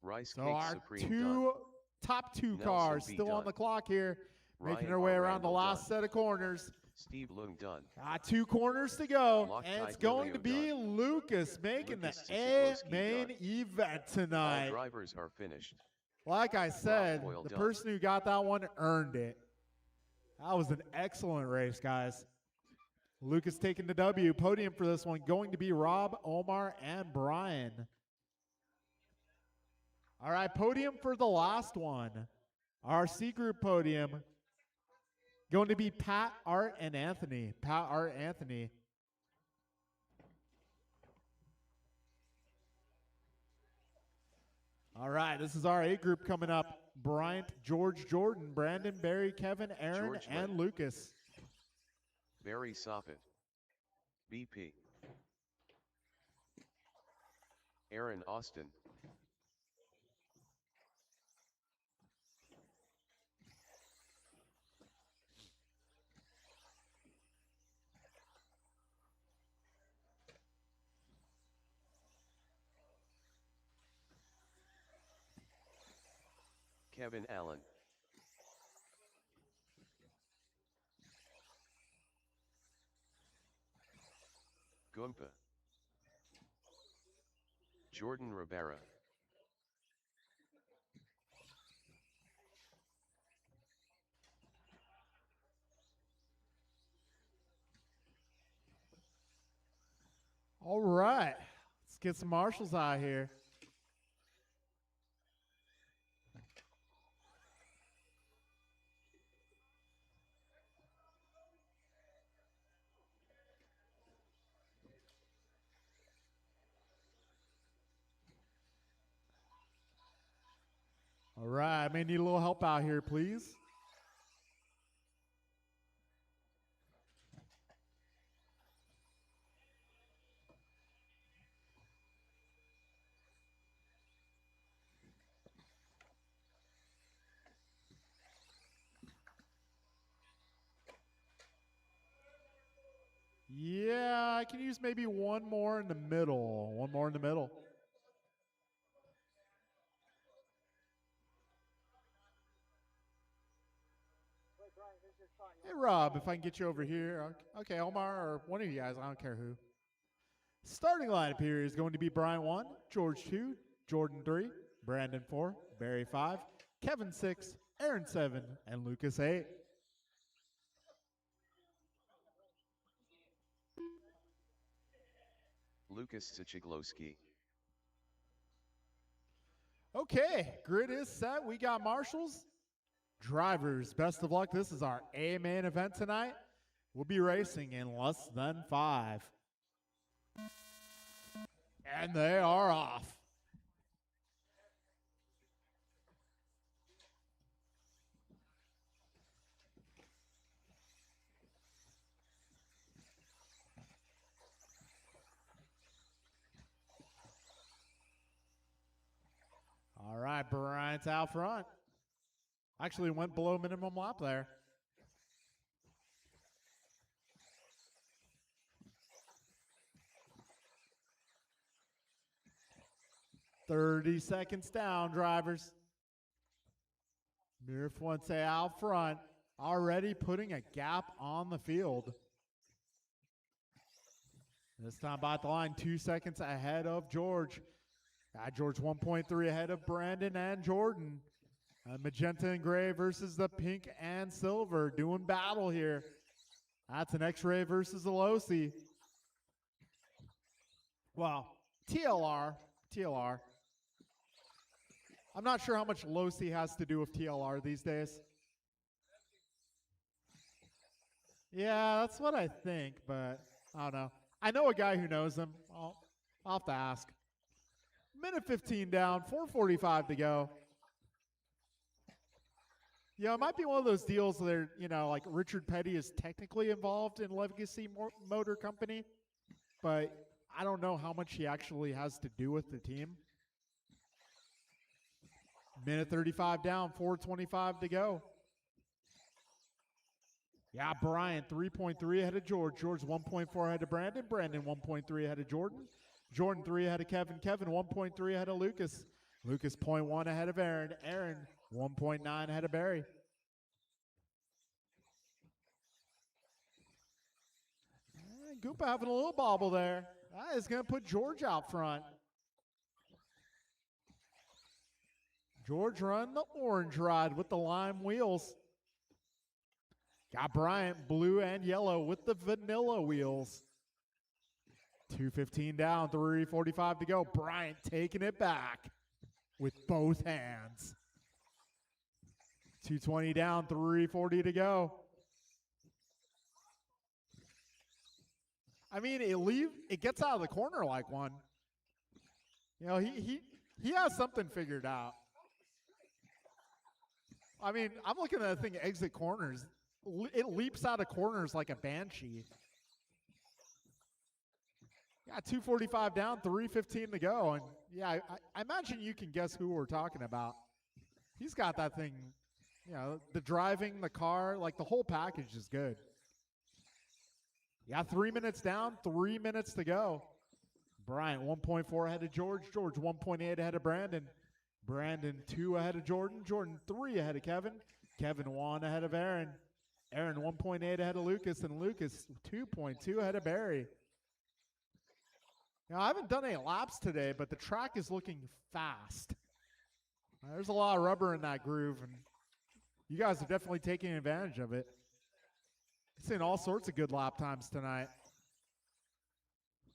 Speaker 1: Rice
Speaker 2: So
Speaker 1: Cake
Speaker 2: our
Speaker 1: Supreme done.
Speaker 2: top 2
Speaker 1: Nelson
Speaker 2: cars
Speaker 1: B.
Speaker 2: still on
Speaker 1: done.
Speaker 2: the clock here. Making
Speaker 1: Ryan
Speaker 2: their way
Speaker 1: R.
Speaker 2: around the
Speaker 1: Randall
Speaker 2: last
Speaker 1: done.
Speaker 2: set of corners.
Speaker 1: Steve Lung done.
Speaker 2: 2 corners to go,
Speaker 1: Loctite
Speaker 2: and it's going to be
Speaker 1: Emilio
Speaker 2: Lucas making
Speaker 1: Lucas
Speaker 2: the A
Speaker 1: Ciclowski
Speaker 2: main
Speaker 1: done.
Speaker 2: event
Speaker 1: All
Speaker 2: tonight.
Speaker 1: drivers are finished.
Speaker 2: Like I said,
Speaker 1: Boyle
Speaker 2: the
Speaker 1: done.
Speaker 2: person who got that one earned it. That was an excellent race, guys. Lucas taking the W. Podium for this one going to be Rob, Omar, and Brian. All right, podium for the last one. Our C group podium going to be Pat, Art, and Anthony. Pat, Art, Anthony. All right, this is our A group coming up. Bryant, George, Jordan, Brandon, Barry, Kevin, Aaron,
Speaker 1: George
Speaker 2: and
Speaker 1: Lynn.
Speaker 2: Lucas.
Speaker 1: Barry Soppet. BP. Aaron Austin. Kevin Allen. Gumpa. Jordan Rivera.
Speaker 2: All right, let's get some marshals out here. All right, I may need a little help out here, please. Yeah, I can use maybe one more in the middle. One more in the middle. Hey, Rob, if I can get you over here. Okay, Omar or one of you guys, I don't care who. Starting lineup here is going to be Brian 1, George 2, Jordan 3, Brandon 4, Barry 5, Kevin 6, Aaron 7, and Lucas 8.
Speaker 1: Lucas Ciclowski.
Speaker 2: Okay, grid is set. We got marshals. Drivers, best of luck. This is our A main event tonight. We'll be racing in less than 5. And they are off. All right, Bryant's out front. Actually went below minimum lap there. 30 seconds down, drivers. Mir Fuente out front, already putting a gap on the field. This time by the line, 2 seconds ahead of George. George 1.3 ahead of Brandon and Jordan. Magenta and gray versus the pink and silver doing battle here. That's an X-Ray versus a Losi. Well, TLR. I'm not sure how much Losi has to do with TLR these days. Yeah, that's what I think, but I don't know. I know a guy who knows him. I'll have to ask. Minute 15 down, 4:45 to go. Yeah, it might be one of those deals where, like Richard Petty is technically involved in Legacy Motor Company, but I don't know how much he actually has to do with the team. Minute 35 down, 4:25 to go. Yeah, Brian 3.3 ahead of George. George 1.4 ahead of Brandon. Brandon 1.3 ahead of Jordan. Jordan 3 ahead of Kevin. Kevin 1.3 ahead of Lucas. Lucas 0.1 ahead of Aaron. Aaron 1.9 ahead of Barry. And Goomba having a little bobble there. That is going to put George out front. George running the orange ride with the lime wheels. Got Bryant blue and yellow with the vanilla wheels. 2:15 down, 3:45 to go. Bryant taking it back with both hands. 2:20 down, 3:40 to go. I mean, it gets out of the corner like one. He has something figured out. I mean, I'm looking at that thing exit corners. It leaps out of corners like a banshee. Yeah, 2:45 down, 3:15 to go. And yeah, I imagine you can guess who we're talking about. He's got that thing, the driving, the car, like the whole package is good. Yeah, 3 minutes down, 3 minutes to go. Bryant 1.4 ahead of George. George 1.8 ahead of Brandon. Brandon 2 ahead of Jordan. Jordan 3 ahead of Kevin. Kevin 1 ahead of Aaron. Aaron 1.8 ahead of Lucas. And Lucas 2.2 ahead of Barry. I haven't done any laps today, but the track is looking fast. There's a lot of rubber in that groove, and you guys are definitely taking advantage of it. Seeing all sorts of good lap times tonight.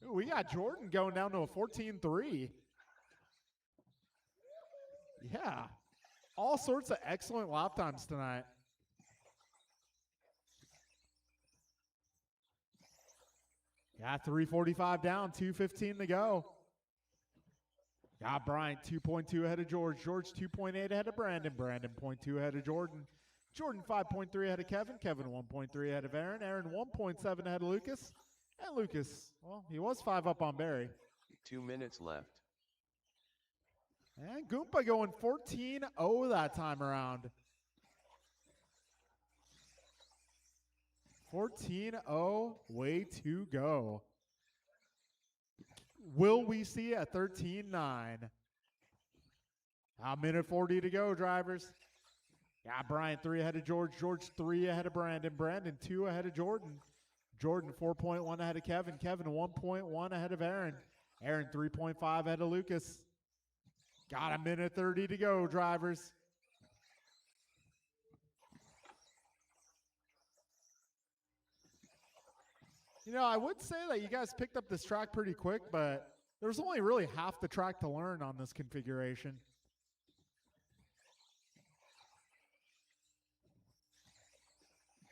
Speaker 2: Ooh, we got Jordan going down to a 14.3. Yeah, all sorts of excellent lap times tonight. Yeah, 3:45 down, 2:15 to go. Yeah, Bryant 2.2 ahead of George. George 2.8 ahead of Brandon. Brandon 0.2 ahead of Jordan. Jordan 5.3 ahead of Kevin. Kevin 1.3 ahead of Aaron. Aaron 1.7 ahead of Lucas. And Lucas, well, he was 5 up on Barry.
Speaker 1: 2 minutes left.
Speaker 2: And Goomba going 14-0 that time around. 14-0, way to go. Will we see a 13-9? A minute 40 to go, drivers. Yeah, Bryant 3 ahead of George. George 3 ahead of Brandon. Brandon 2 ahead of Jordan. Jordan 4.1 ahead of Kevin. Kevin 1.1 ahead of Aaron. Aaron 3.5 ahead of Lucas. Got a minute 30 to go, drivers. I would say that you guys picked up this track pretty quick, but there's only really half the track to learn on this configuration.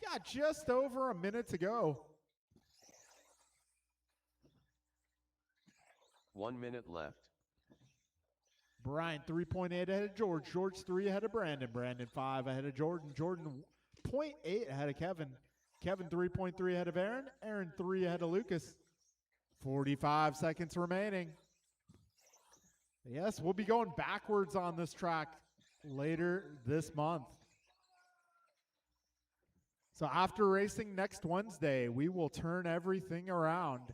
Speaker 2: Yeah, just over a minute to go.
Speaker 1: 1 minute left.
Speaker 2: Bryant 3.8 ahead of George. George 3 ahead of Brandon. Brandon 5 ahead of Jordan. Jordan 0.8 ahead of Kevin. Kevin 3.3 ahead of Aaron. Aaron 3 ahead of Lucas. 45 seconds remaining. Yes, we'll be going backwards on this track later this month. So after racing next Wednesday, we will turn everything around.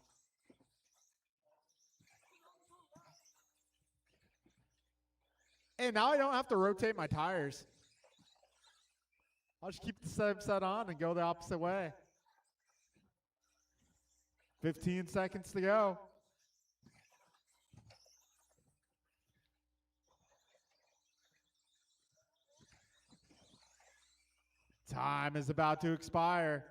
Speaker 2: Hey, now I don't have to rotate my tires. I'll just keep the same set on and go the opposite way. 15 seconds to go. Time is about to expire.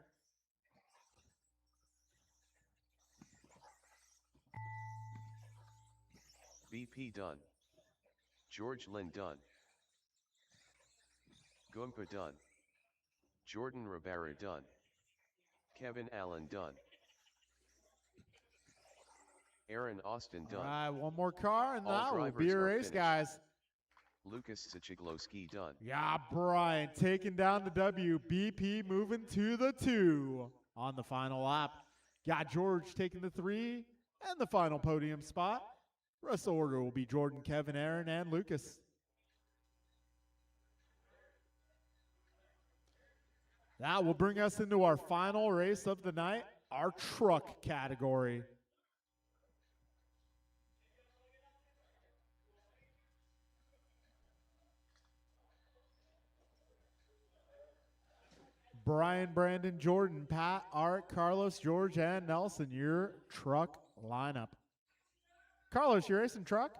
Speaker 1: BP done. George Lynn done. Goompa done. Jordan Rivera done. Kevin Allen done. Aaron Austin done.
Speaker 2: All right, one more car and
Speaker 1: All
Speaker 2: that will be
Speaker 1: drivers
Speaker 2: a
Speaker 1: are
Speaker 2: race,
Speaker 1: finished.
Speaker 2: guys.
Speaker 1: Lucas Sichiglowski done.
Speaker 2: Yeah, Brian taking down the W. BP moving to the 2 on the final lap. Got George taking the 3 and the final podium spot. Rest of the order will be Jordan, Kevin, Aaron, and Lucas. That will bring us into our final race of the night, our truck category. Brian, Brandon, Jordan, Pat, Art, Carlos, George, and Nelson, your truck lineup. Carlos, you racing truck?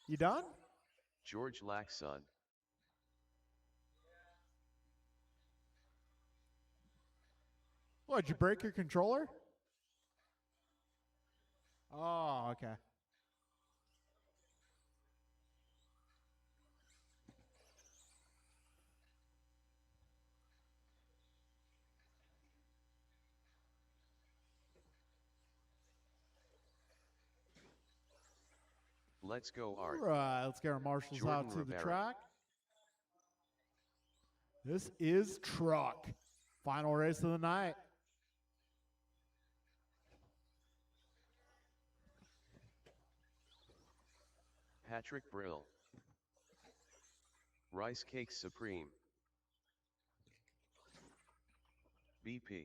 Speaker 2: You done?
Speaker 1: George Laxon.
Speaker 2: What, did you break your controller? Oh, okay.
Speaker 1: Let's go, Art.
Speaker 2: All right, let's get our marshals
Speaker 1: Jordan
Speaker 2: out to
Speaker 1: Rivera.
Speaker 2: the track. This is truck. Final race of the night.
Speaker 1: Patrick Brill. Rice Cakes Supreme. BP.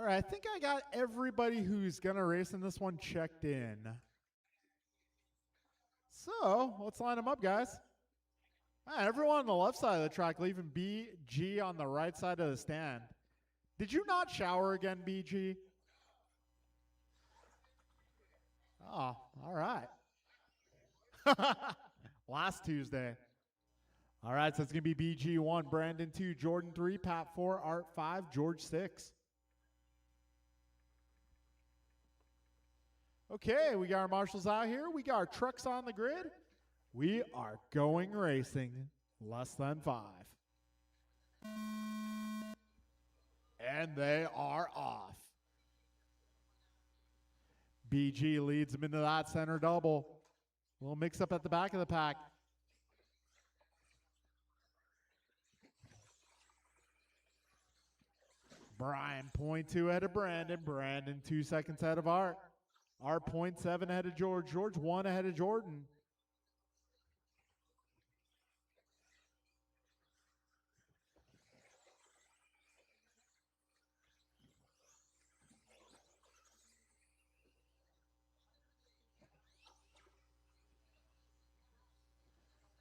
Speaker 2: All right, I think I got everybody who's going to race in this one checked in. So, let's line them up, guys. All right, everyone on the left side of the track, leaving BG on the right side of the stand. Did you not shower again, BG? Oh, all right. Last Tuesday. All right, so it's going to be BG 1, Brandon 2, Jordan 3, Pat 4, Art 5, George 6. Okay, we got our marshals out here. We got our trucks on the grid. We are going racing. Less than 5. And they are off. BG leads them into that center double. A little mix up at the back of the pack. Brian 0.2 ahead of Brandon. Brandon 2 seconds ahead of Art. Art 0.7 ahead of George. George 1 ahead of Jordan.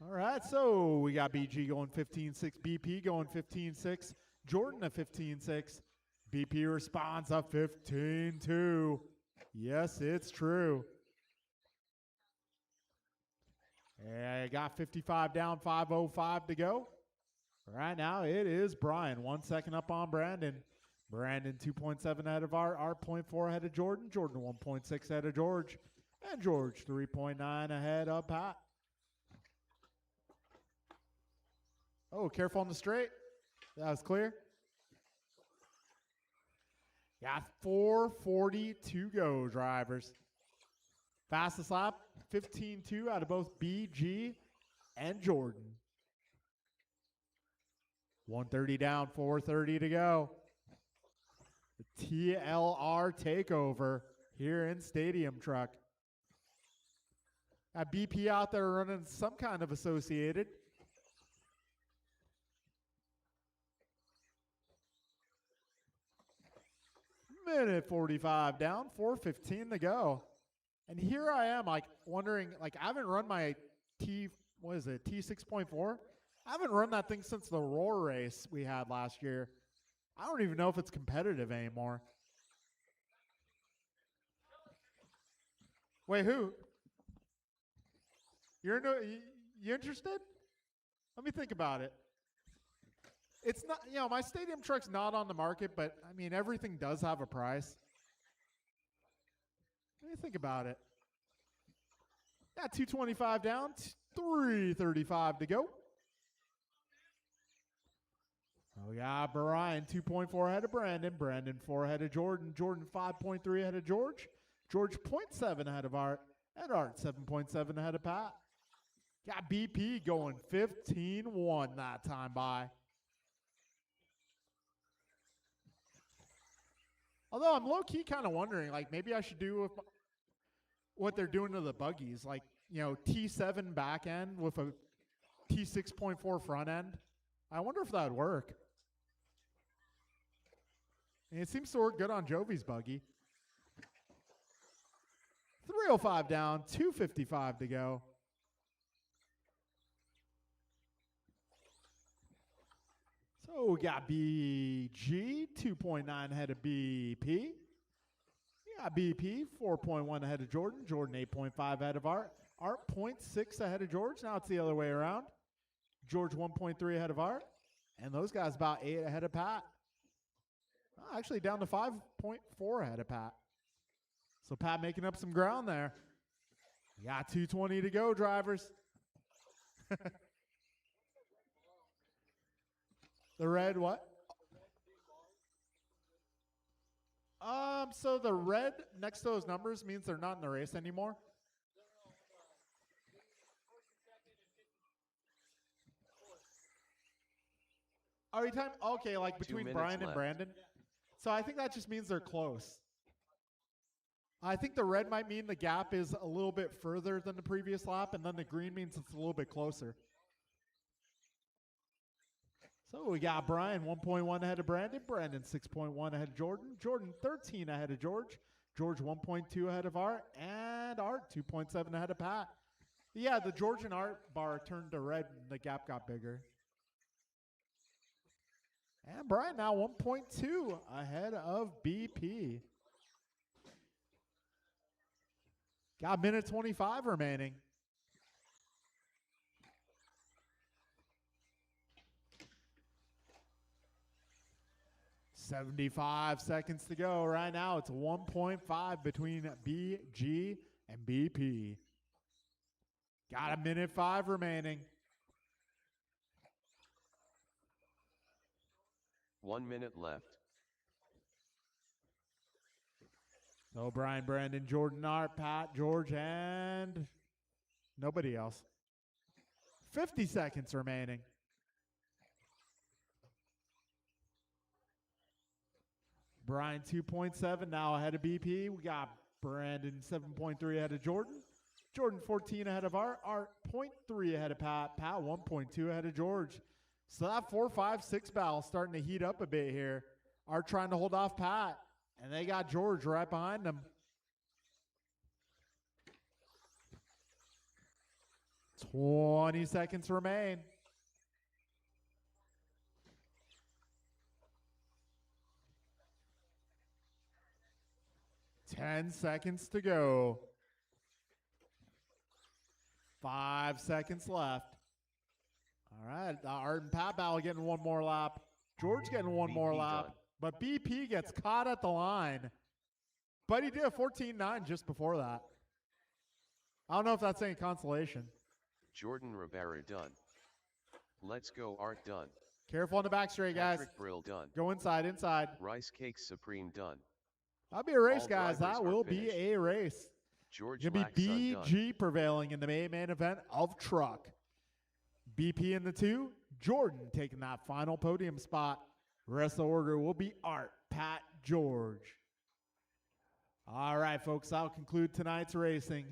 Speaker 2: All right, so we got BG going 15.6, BP going 15.6, Jordan at 15.6. BP responds up 15.2. Yes, it's true. Yeah, got 55 down, 5:05 to go. Right now, it is Brian, 1 second up on Brandon. Brandon 2.7 ahead of Art 0.4 ahead of Jordan. Jordan 1.6 ahead of George. And George 3.9 ahead of Pat. Oh, careful on the straight. That was clear. Got 4:40 to go, drivers. Fastest lap, 15.2 out of both BG and Jordan. 130 down, 4:30 to go. The TLR takeover here in Stadium Truck. Got BP out there running some kind of associated. Minute 45 down, 4:15 to go. And here I am, like, wondering, like, I haven't run my T6.4? I haven't run that thing since the Roar race we had last year. I don't even know if it's competitive anymore. Wait, who? You interested? Let me think about it. It's not, my stadium truck's not on the market, but I mean, everything does have a price. Let me think about it. Yeah, 225 down, 335 to go. Oh, yeah, Brian, 2.4 ahead of Brandon. Brandon, 4 ahead of Jordan. Jordan, 5.3 ahead of George. George, 0.7 ahead of Art. And Art, 7.7 ahead of Pat. Got BP going 15-1 that time by. Although I'm low-key kind of wondering, like, maybe I should do what they're doing to the buggies. Like, T7 back end with a T6.4 front end. I wonder if that would work. And it seems to work good on Jovi's buggy. 305 down, 255 to go. So we got BG, 2.9 ahead of BP. We got BP, 4.1 ahead of Jordan. Jordan, 8.5 ahead of Art. Art, 0.6 ahead of George. Now it's the other way around. George, 1.3 ahead of Art. And those guys about 8 ahead of Pat. Actually down to 5.4 ahead of Pat. So Pat making up some ground there. We got 220 to go, drivers. The red what? So the red next to those numbers means they're not in the race anymore. Are you talking? Okay, like between Brian and Brandon. So I think that just means they're close. I think the red might mean the gap is a little bit further than the previous lap, and then the green means it's a little bit closer. So we got Brian 1.1 ahead of Brandon. Brandon 6.1 ahead of Jordan. Jordan 13 ahead of George. George 1.2 ahead of Art. And Art 2.7 ahead of Pat. Yeah, the George and Art bar turned to red and the gap got bigger. And Brian now 1.2 ahead of BP. Got a minute 25 remaining. $75 seconds to go. Right now, it's 1.5 between BG and BP. Got a minute 5 remaining.
Speaker 1: 1 minute left.
Speaker 2: So Brian, Brandon, Jordan, Art, Pat, George, and nobody else. 50 seconds remaining. Brian 2.7 now ahead of BP. We got Brandon 7.3 ahead of Jordan. Jordan 14 ahead of Art. Art 0.3 ahead of Pat. Pat 1.2 ahead of George. So that 4, 5, 6 battle starting to heat up a bit here. Art trying to hold off Pat. And they got George right behind them. 20 seconds remain. Ten seconds to go. 5 seconds left. All right, Art and Pat battle getting one more lap. George getting one more lap.
Speaker 1: Done.
Speaker 2: But BP gets caught at the line. But he did a 14.9 just before that. I don't know if that's any consolation.
Speaker 1: Jordan Rivera done. Let's go Art done.
Speaker 2: Careful on the back straight, guys.
Speaker 1: Patrick Brill done.
Speaker 2: Go inside, inside.
Speaker 1: Rice Cakes Supreme done.
Speaker 2: That'll be a race,
Speaker 1: All
Speaker 2: guys.
Speaker 1: drivers
Speaker 2: That
Speaker 1: are
Speaker 2: will be
Speaker 1: finished.
Speaker 2: a race.
Speaker 1: George
Speaker 2: Going to be
Speaker 1: Laxon done.
Speaker 2: BG prevailing in the main event of truck. BP in the 2. Jordan taking that final podium spot. Rest of the order will be Art, Pat, George. All right, folks, that'll conclude tonight's racing.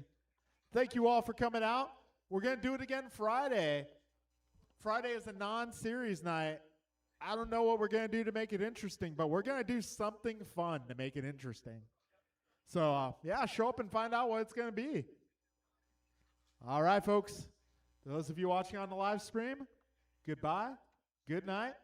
Speaker 2: Thank you all for coming out. We're going to do it again Friday. Friday is a non-series night. I don't know what we're going to do to make it interesting, but we're going to do something fun to make it interesting. So, yeah, show up and find out what it's going to be. All right, folks. Those of you watching on the live stream, goodbye, good night,